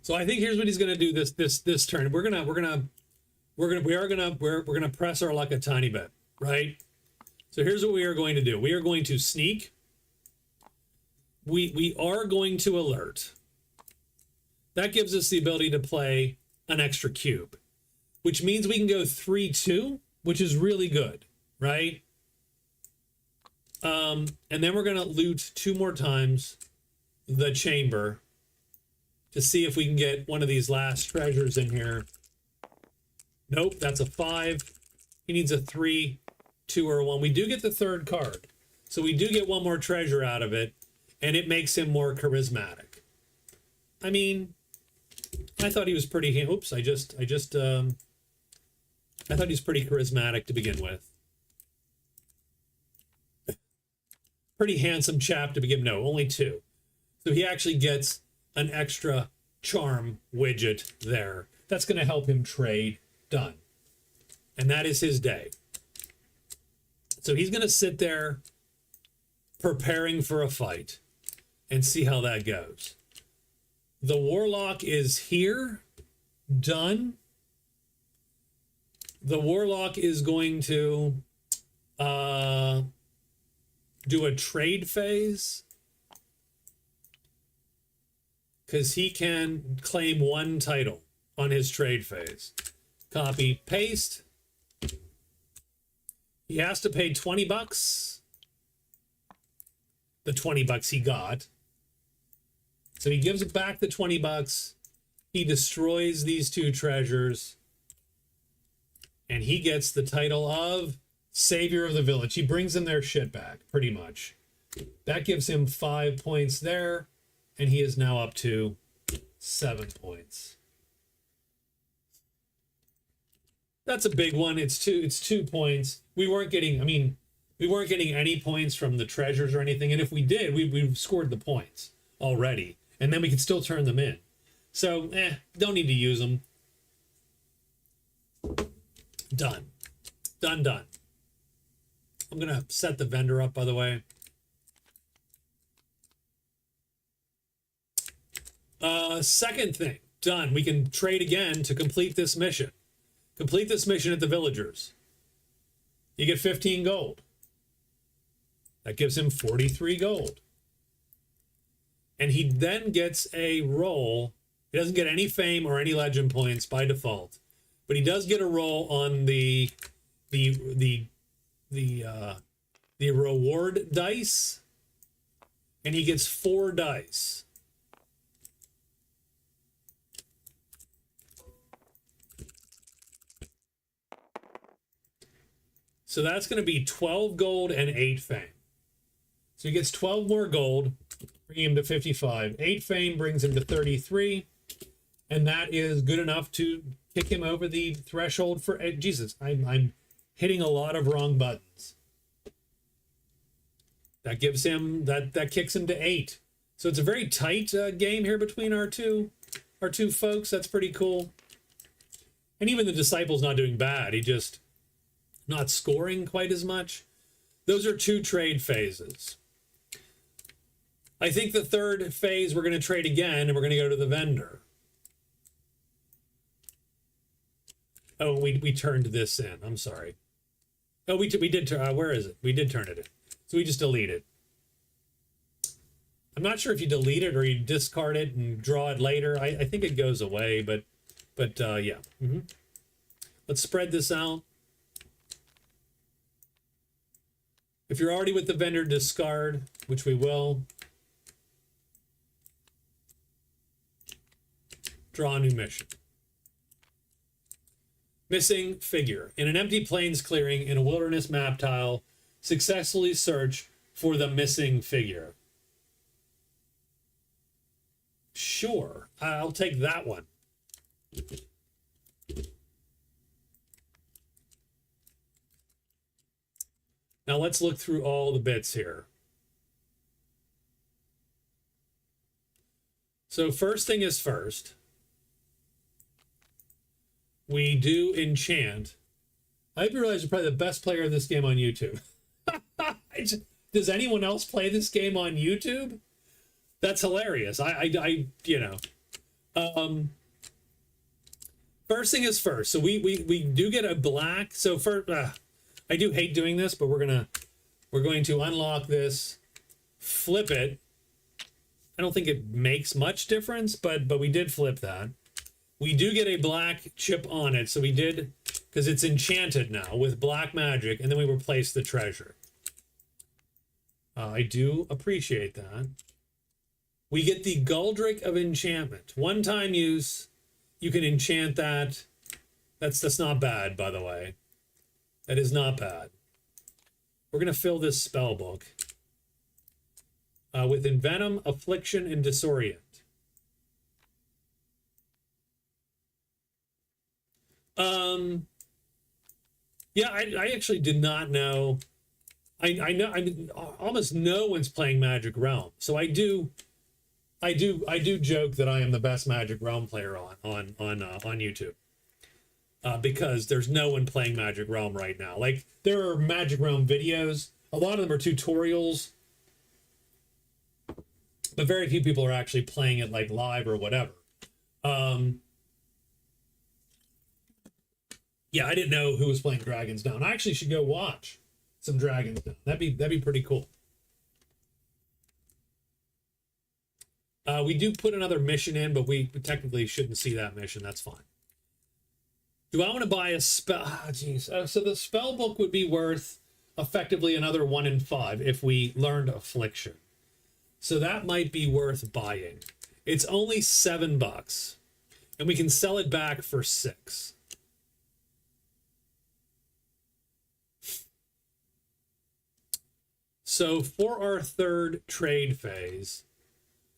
So I think here's what he's going to do this turn. We're gonna press our luck a tiny bit, right? So here's what we are going to do. We are going to sneak. We are going to alert. That gives us the ability to play an extra cube, which means we can go 3-2, which is really good, right? And then we're going to loot 2 more times the chamber to see if we can get one of these last treasures in here. Nope, that's a 5. He needs a 3, 2, or a 1. We do get the 3rd card. So we do get one more treasure out of it, and it makes him more charismatic. I mean, I thought he was pretty, oops, I thought he was pretty charismatic to begin with. Pretty handsome chap to begin, no, only 2. So he actually gets an extra charm widget there. That's going to help him trade. Done. And that is his day. So he's going to sit there preparing for a fight and see how that goes. The Warlock is here. Done. The Warlock is going to do a trade phase, because he can claim 1 title on his trade phase. Copy, paste. He has to pay $20. The $20 he got. So he gives it back the $20. He destroys these 2 treasures. And he gets the title of Savior of the Village. He brings them their shit back, pretty much. That gives him 5 points there. And he is now up to 7 points. That's a big one. It's 2 points. We weren't getting any points from the treasures or anything. And if we did, we've scored the points already. And then we could still turn them in. So, don't need to use them. Done. Done. I'm going to set the vendor up, by the way. Second thing, done. We can trade again to complete this mission. Complete this mission at the villagers. You get 15 gold. That gives him 43 gold. And he then gets a roll. He doesn't get any fame or any legend points by default, but he does get a roll on the reward dice. and he gets 4 dice. So that's going to be 12 gold and 8 fame. So he gets 12 more gold, bringing him to 55. 8 fame brings him to 33. And that is good enough to kick him over the threshold for... Jesus, I'm hitting a lot of wrong buttons. That gives him... That kicks him to 8. So it's a very tight game here between our two folks. That's pretty cool. And even the Disciple's not doing bad. He just... not scoring quite as much. Those are 2 trade phases. I think the 3rd phase we're going to trade again, and we're going to go to the vendor. Oh, we turned this in. I'm sorry. Oh, we did. Where is it? We did turn it in. So we just delete it. I'm not sure if you delete it or you discard it and draw it later. I think it goes away, but yeah. Let's spread this out. If you're already with the vendor, discard, which we will. Draw a new mission. Missing figure. In an empty plains clearing in a wilderness map tile, successfully search for the missing figure. Sure, I'll take that one. Now let's look through all the bits here. So first thing is first. We do enchant. I realize you're probably the best player in this game on YouTube. Does anyone else play this game on YouTube? That's hilarious. You know. First thing is first. So we do get a black. So first, I do hate doing this, but we're going to unlock this, flip it. I don't think it makes much difference, but we did flip that. We do get a black chip on it, so we did, because it's enchanted now with black magic, and then we replace the treasure. I do appreciate that. We get the Guldrick of Enchantment. One-time use, you can enchant that. That's not bad, by the way. That is not bad. We're going to fill this spell book with Envenom, Affliction, and Disorient. Yeah, I actually did not know. I know. I mean, almost no one's playing Magic Realm, so I do joke that I am the best Magic Realm player on YouTube. Because there's no one playing Magic Realm right now. Like, there are Magic Realm videos. A lot of them are tutorials. But very few people are actually playing it, like, live or whatever. Yeah, I didn't know who was playing Dragons Down. I actually should go watch some Dragons Down. That'd be pretty cool. We do put another mission in, but we technically shouldn't see that mission. That's fine. Do I want to buy a spell? Ah, geez. So the spell book would be worth effectively another 1 in 5 if we learned Affliction. So that might be worth buying. It's only $7, and we can sell it back for 6. So for our 3rd trade phase,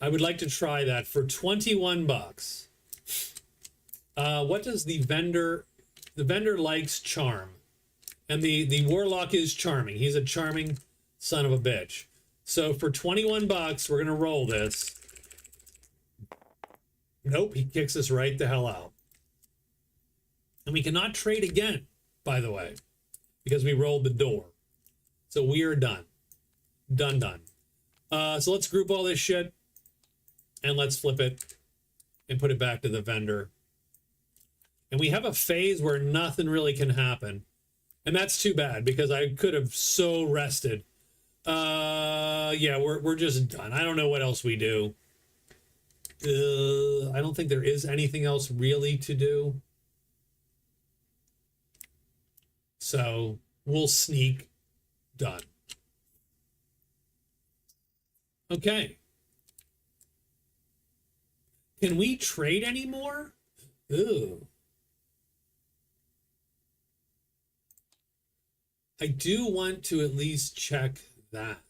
I would like to try that for $21. What does the vendor... The vendor likes charm. And the Warlock is charming. He's a charming son of a bitch. So for $21, we're going to roll this. Nope, he kicks us right the hell out. And we cannot trade again, by the way, because we rolled the door. So we are done. Done. So let's group all this shit. And let's flip it and put it back to the vendor. And we have a phase where nothing really can happen. And that's too bad, because I could have so rested. Yeah, we're just done. I don't know what else we do. I don't think there is anything else really to do. So we'll sneak. Done. Okay. Can we trade anymore? Ooh. I do want to at least check that.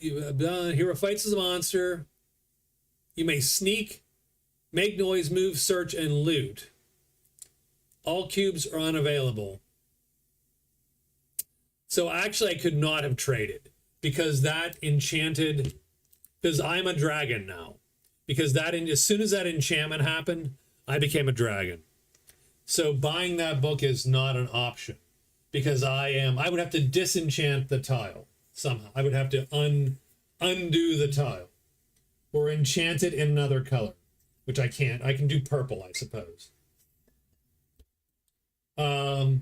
Hero fights as a monster. You may sneak, make noise, move, search, and loot. All cubes are unavailable. So actually, I could not have traded because that enchanted, because I'm a dragon now. Because that, as soon as that enchantment happened, I became a dragon. So buying that book is not an option because I would have to disenchant the tile somehow. I would have to undo the tile or enchant it in another color, which I can't. I can do purple, I suppose. I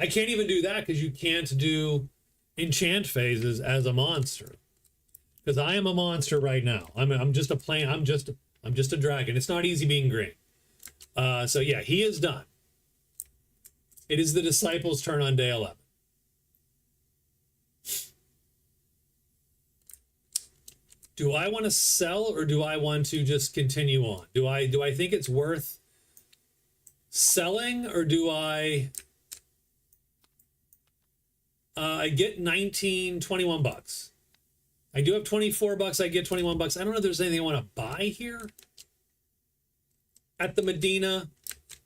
can't even do that because you can't do enchant phases as a monster. Because I am a monster right now. I'm just a dragon. It's not easy being green. So yeah, he is done. It is the disciples' turn on day 11. Do I want to sell or do I want to just continue on? Do I think it's worth selling or do I get 21 bucks. I do have 24 bucks. I get 21 bucks. I don't know if there's anything I want to buy here at the Medina,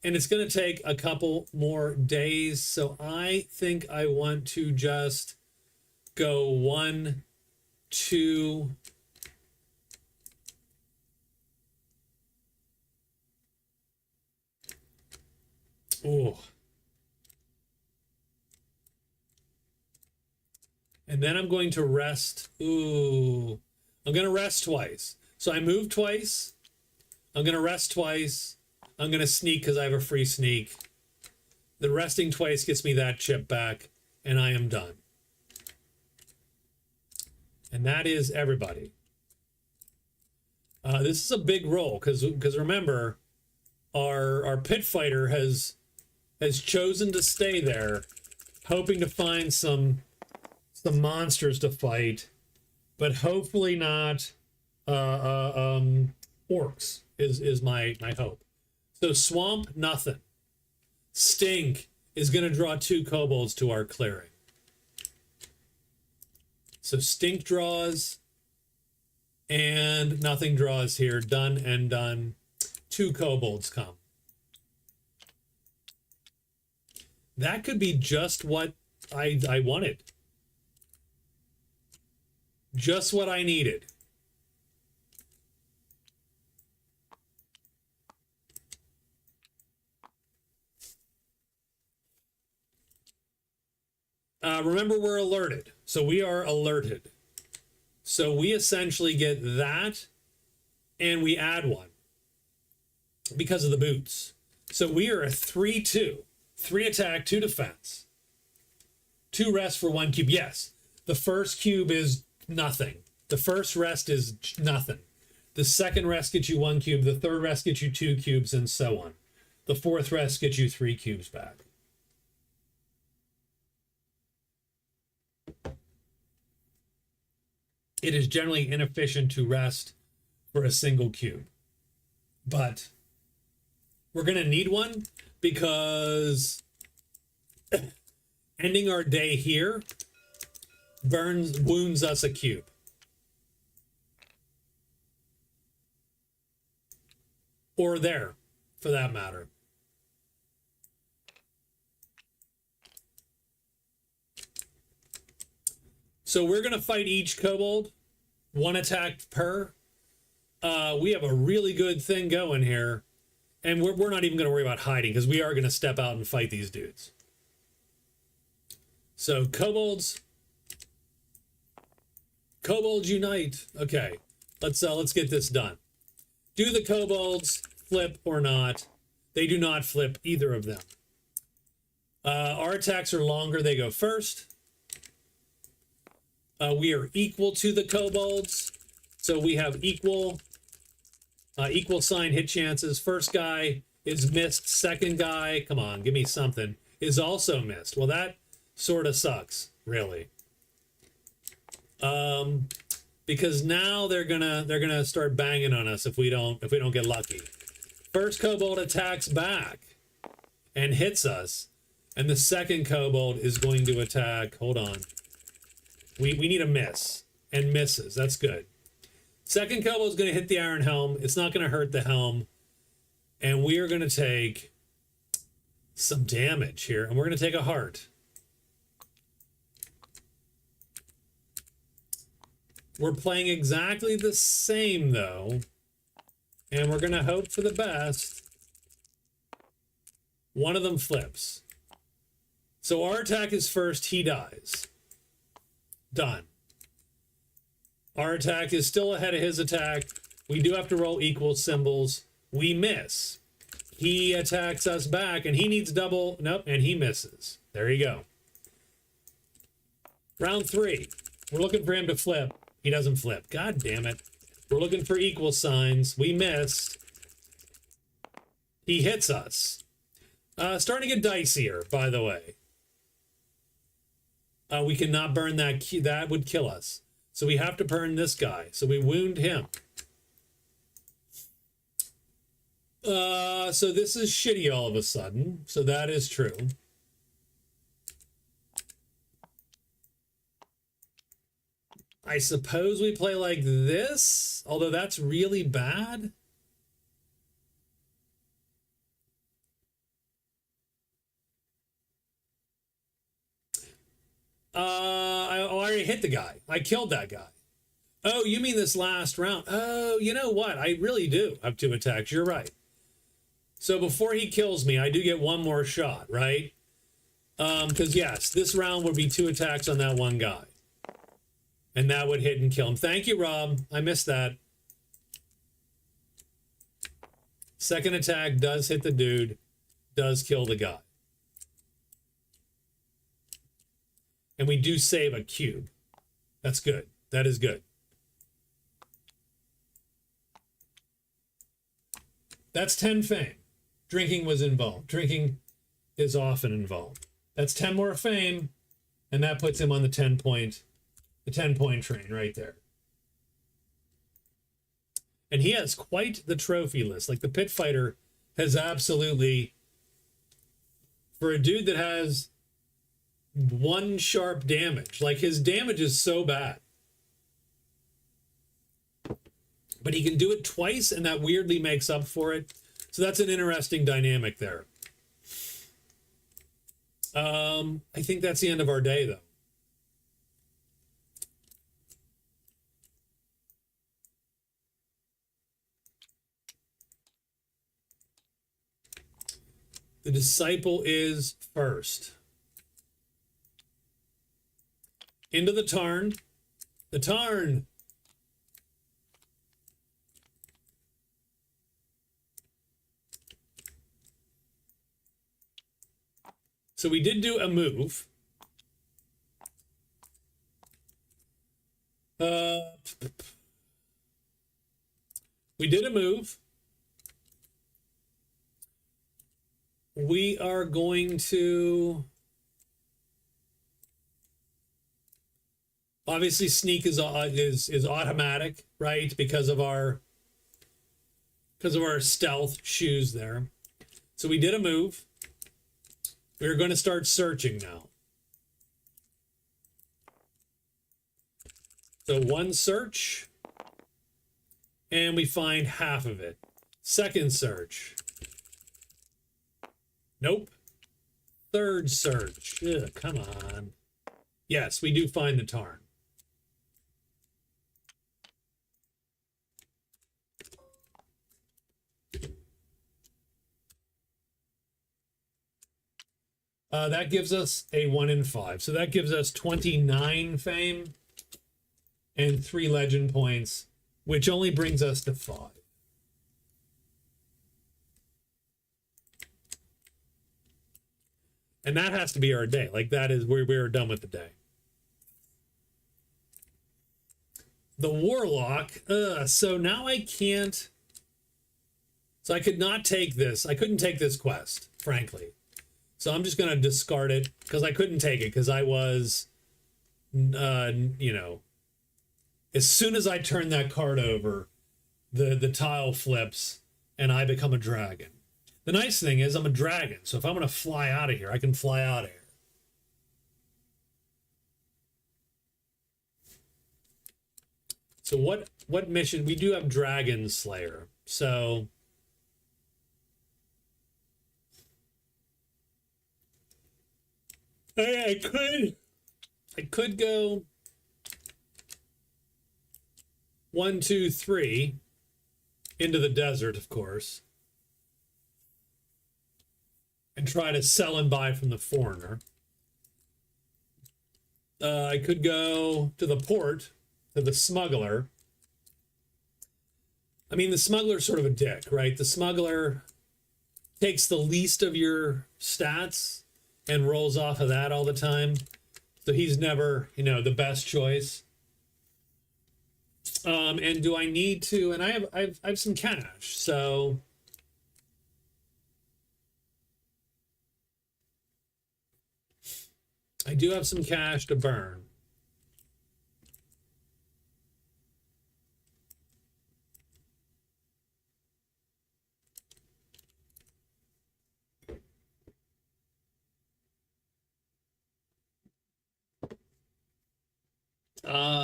and it's going to take a couple more days. So I think I want to just go 1, 2. Oh. And then I'm going to rest. Ooh. I'm going to rest twice. So I move twice. I'm going to rest twice. I'm going to sneak because I have a free sneak. The resting twice gets me that chip back, and I am done. And that is everybody. This is a big roll because remember, our pit fighter has chosen to stay there, hoping to find some monsters to fight, but hopefully not orcs is my hope. So swamp, nothing. Stink is going to draw 2 kobolds to our clearing. So stink draws, and nothing draws here. Done and done. 2 kobolds come. That could be just what I wanted. Just what I needed. Remember, we're alerted. So we are alerted. So we essentially get that, and we add 1 because of the boots. So we are a 3-2. 3 attack, 2 defense. 2 rest for 1 cube. Yes, the first cube is nothing. The first rest is nothing. The second rest gets you 1 cube. The third rest gets you 2 cubes, and so on. The fourth rest gets you 3 cubes back. It is generally inefficient to rest for a single cube. But we're going to need one because ending our day here wounds us a cube. Or there, for that matter. So we're going to fight each kobold, 1 attack per. We have a really good thing going here. And we're not even going to worry about hiding because we are going to step out and fight these dudes. So kobolds unite. Okay, let's get this done. Do the kobolds flip or not? They do not flip, either of them. Our attacks are longer. They go first. We are equal to the kobolds, so we have equal sign hit chances. First guy is missed. Second guy, come on, give me something, is also missed. Well, that sort of sucks, really. Because now they're gonna start banging on us if we don't get lucky. First kobold attacks back and hits us, and the second kobold is going to attack. Hold on. We need a miss, and misses. That's good. Second kobold is going to hit the iron helm. It's not going to hurt the helm, and we are going to take some damage here, and we're going to take a heart. We're playing exactly the same, though, and we're going to hope for the best. One of them flips. So our attack is first, he dies. Done. Our attack is still ahead of his attack. We do have to roll equal symbols. We miss. He attacks us back, and he needs double. Nope, and he misses. There you go. Round 3. We're looking for him to flip. He doesn't flip. God damn it. We're looking for equal signs. We missed. He hits us. Starting to get dicier, by the way. We cannot burn that key. That would kill us. So we have to burn this guy. So we wound him. So this is shitty all of a sudden. So that is true. I suppose we play like this, although that's really bad. I already hit the guy. I killed that guy. Oh, you mean this last round? Oh, you know what? I really do have 2 attacks. You're right. So before he kills me, I do get one more shot, right? Because yes, this round would be 2 attacks on that one guy. And that would hit and kill him. Thank you, Rob. I missed that. Second attack does hit the dude, does kill the guy. And we do save a cube. That's good. That is good. That's 10 fame. Drinking was involved. Drinking is often involved. That's 10 more fame, and that puts him on the 10-point train right there. And he has quite the trophy list. Like the pit fighter has absolutely, for a dude that has 1 sharp damage, like his damage is so bad. But he can do it twice, and that weirdly makes up for it. So that's an interesting dynamic there. I think that's the end of our day, though. The disciple is first. Into the tarn. The tarn. So we did do a move. We did a move. We are going to obviously sneak is automatic, right? Because of our stealth shoes there. So we did a move. We're going to start searching now. So 1 search, and we find half of it. Second search. Nope. Third search. Ugh, come on. Yes, we do find the tarn. That gives us a 1 in 5. So that gives us 29 fame and 3 legend points, which only brings us to 5. And that has to be our day. Like that is where we're done with the day. The Warlock. So now I can't. So I could not take this. I couldn't take this quest, frankly. So I'm just going to discard it because I couldn't take it because I was, you know, as soon as I turn that card over, the tile flips and I become a dragon. The nice thing is I'm a dragon. So if I'm going to fly out of here, I can fly out of here. So what mission? We do have Dragon Slayer. So I could go 1, 2, 3 into the desert, of course, and try to sell and buy from the foreigner. I could go to the port, to the smuggler. I mean, the smuggler's sort of a dick, right? The smuggler takes the least of your stats and rolls off of that all the time. So he's never, you know, the best choice. And do I need to? And I have some cash, so I do have some cash to burn.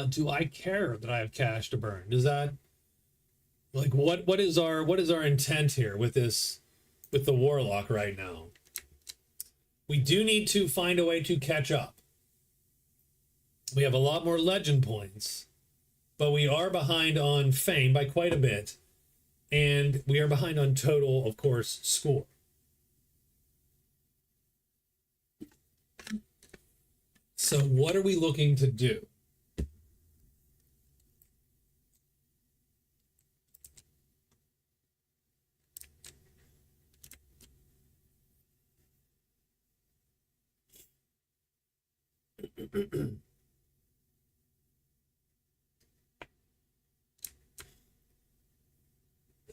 Do I care that I have cash to burn? Does that, like, what is our intent here with this, with the Warlock right now? We do need to find a way to catch up. We have a lot more legend points, but we are behind on fame by quite a bit, and we are behind on total, of course, score. So what are we looking to do?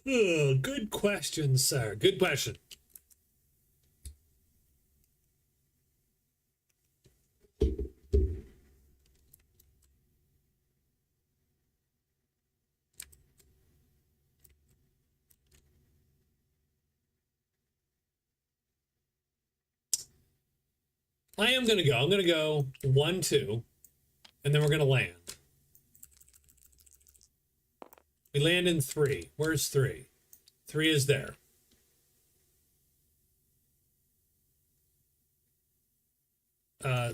Good question, sir. Good question. I'm going to go 1, 2, and then we're going to land. We land in 3. Where's 3? 3 is there.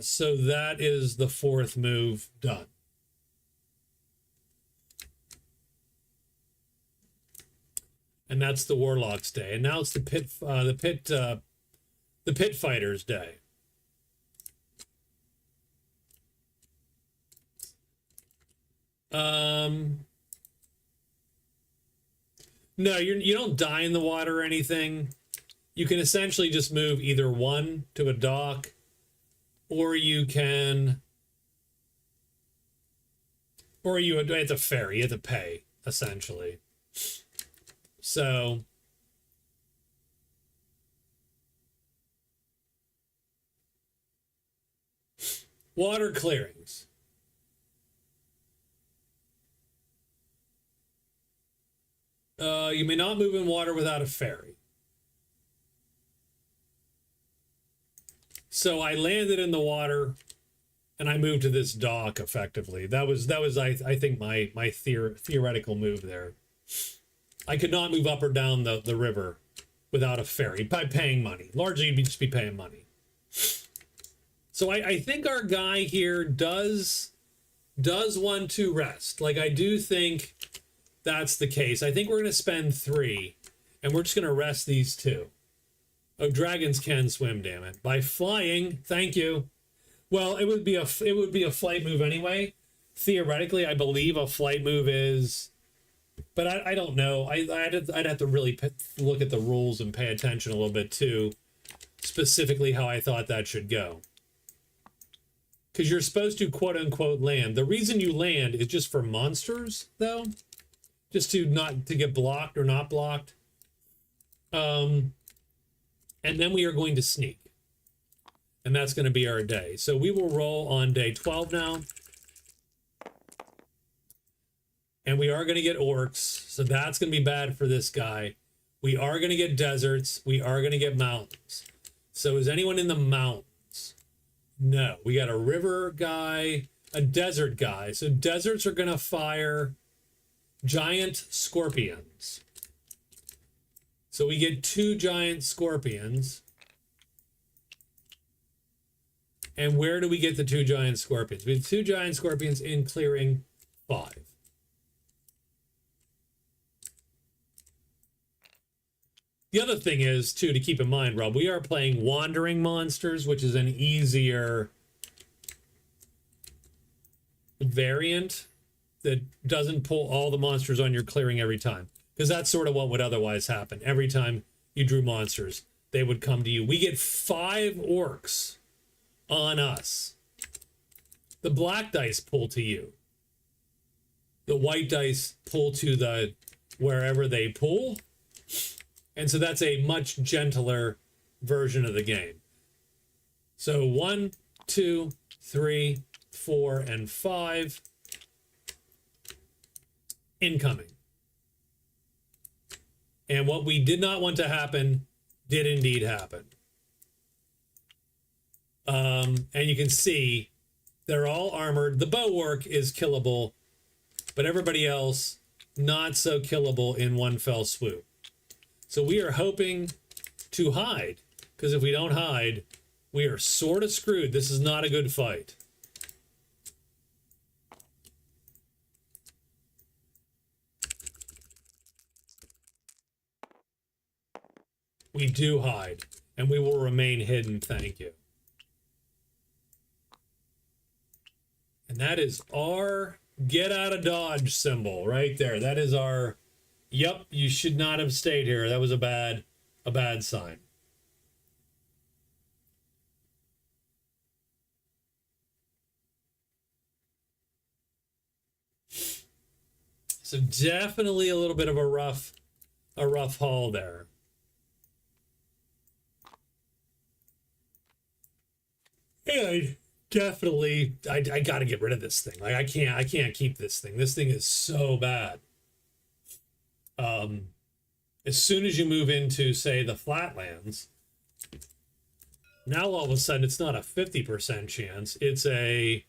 So that is the 4th move done. And that's the Warlock's day. And now it's the pit fighters' day. No, you don't die in the water or anything. You can essentially just move either 1 to a dock, or you can, or you have to ferry. You have to pay, essentially. So water clearings. You may not move in water without a ferry. So I landed in the water, and I moved to this dock. Effectively, that was I think my theoretical move there. I could not move up or down the river without a ferry by paying money. Largely, you'd just be paying money. So I think our guy here does want to rest. Like, I do think that's the case. I think we're going to spend 3, and we're just going to rest these 2. Oh, dragons can swim, damn it. By flying, thank you. Well, it would be a flight move anyway. Theoretically, I believe a flight move is, but I don't know. I'd have to really look at the rules and pay attention a little bit too, specifically how I thought that should go. Because you're supposed to quote unquote land. The reason you land is just for monsters, though. Just to get blocked or not blocked. And then we are going to sneak. And that's going to be our day. So we will roll on day 12 now. And we are going to get orcs. So that's going to be bad for this guy. We are going to get deserts. We are going to get mountains. So is anyone in the mountains? No. We got a river guy, a desert guy. So deserts are going to fire giant scorpions. So we get 2 giant scorpions. And where do we get the 2 giant scorpions? We have 2 giant scorpions in clearing 5. The other thing is, too, to keep in mind, Rob, we are playing wandering monsters, which is an easier variant that doesn't pull all the monsters on your clearing every time. Because that's sort of what would otherwise happen. Every time you drew monsters, they would come to you. We get 5 orcs on us. The black dice pull to you. The white dice pull to the wherever they pull. And so that's a much gentler version of the game. So 1, 2, 3, 4, and 5 incoming. And what we did not want to happen did indeed happen. And you can see they're all armored. The bow orc is killable, but everybody else not so killable in one fell swoop. So we are hoping to hide, because if we don't hide, we are sort of screwed. This is not a good fight. We do hide, and we will remain hidden, thank you. And that is our get out of dodge symbol right there. That is our, yep, you should not have stayed here. That was a bad sign. So definitely a little bit of a rough haul there. And definitely, I got to get rid of this thing. Like I can't keep this thing. This thing is so bad. As soon as you move into, say, the flatlands, now all of a sudden it's not a 50% chance. It's a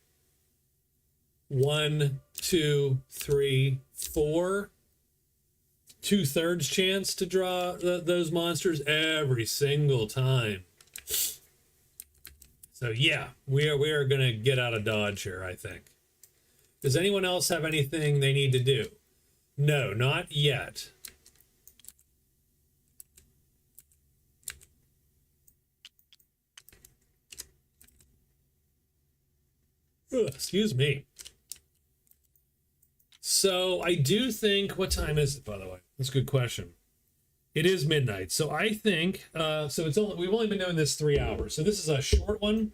1, 2, 3, 4, 2/3 chance to draw those monsters every single time. So yeah, we are going to get out of dodge here, I think. Does anyone else have anything they need to do? No, not yet. Ugh, excuse me. So I do think, what time is it, by the way? That's a good question. It is midnight. So I think, we've only been doing this 3 hours. So this is a short one.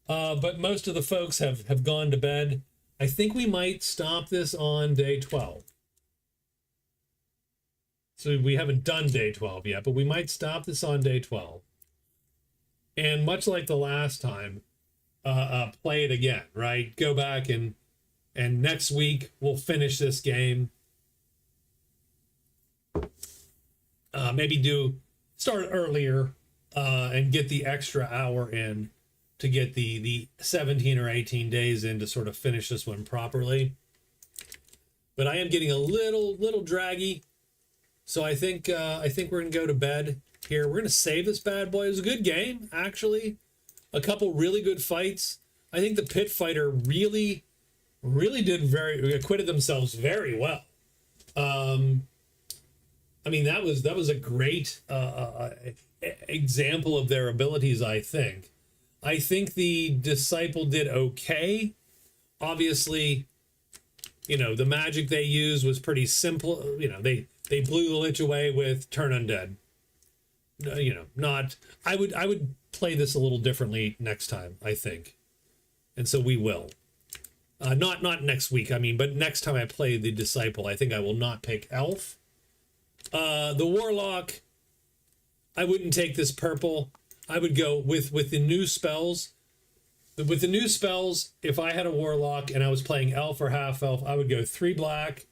But most of the folks have gone to bed. I think we might stop this on day 12. So we haven't done day 12 yet, but we might stop this on day 12. And much like the last time, play it again, right? Go back and next week we'll finish this game. Maybe start earlier and get the extra hour in to get the 17 or 18 days in to sort of finish this one properly. But I am getting a little draggy, so I think we're gonna go to bed here. We're gonna save this bad boy. It was a good game, actually. A couple really good fights. I think the pit fighter really acquitted themselves very well. I mean, that was a great example of their abilities, I think. I think the Disciple did okay. Obviously, the magic they used was pretty simple. They blew the Lich away with Turn Undead. I would play this a little differently next time, I think. And so we will. Not next week, but next time I play the Disciple, I think I will not pick Elf. The Warlock, I wouldn't take this purple. I would go with the new spells. With the new spells, if I had a Warlock and I was playing Elf or Half Elf, I would go 3 black,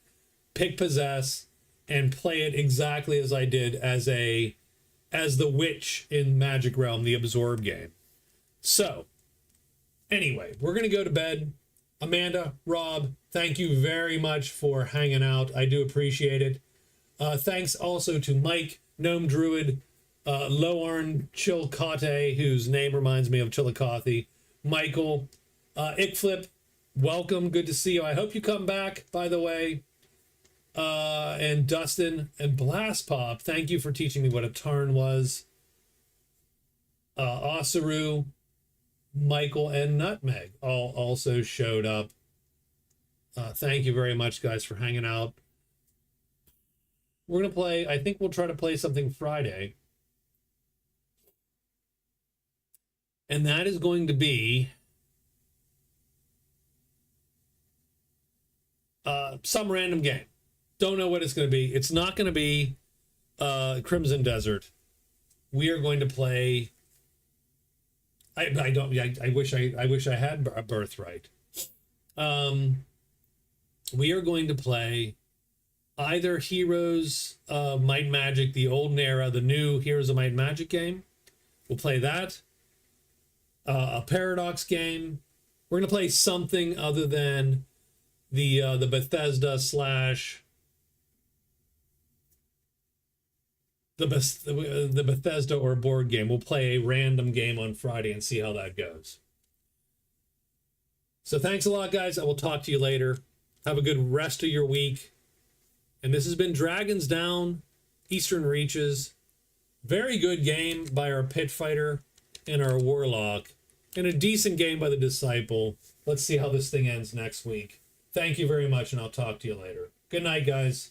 pick Possess, and play it exactly as I did as the Witch in Magic Realm, the Absorb game. So, anyway, we're going to go to bed. Amanda, Rob, thank you very much for hanging out. I do appreciate it. Thanks also to Mike, Gnome Druid, Loarn Chilcote, whose name reminds me of Chillicothe, Michael, Ickflip, welcome. Good to see you. I hope you come back, by the way. And Dustin and Blast Pop, thank you for teaching me what a Tarn was. Osaru, Michael, and Nutmeg all also showed up. Thank you very much, guys, for hanging out. We're going to play, I think we'll try to play something Friday. And that is going to be some random game. Don't know what it's going to be. It's not going to be Crimson Desert. We are going to play. I wish I had a Birthright. We are going to play either Heroes of Might and Magic, the old era, the new Heroes of Might and Magic game. We'll play that. A Paradox game. We're going to play something other than the Bethesda slash the Bethesda or board game. We'll play a random game on Friday and see how that goes. So thanks a lot, guys. I will talk to you later. Have a good rest of your week. And this has been Dragons Down, Eastern Reaches. Very good game by our Pit Fighter and our Warlock. And a decent game by the Disciple. Let's see how this thing ends next week. Thank you very much, and I'll talk to you later. Good night, guys.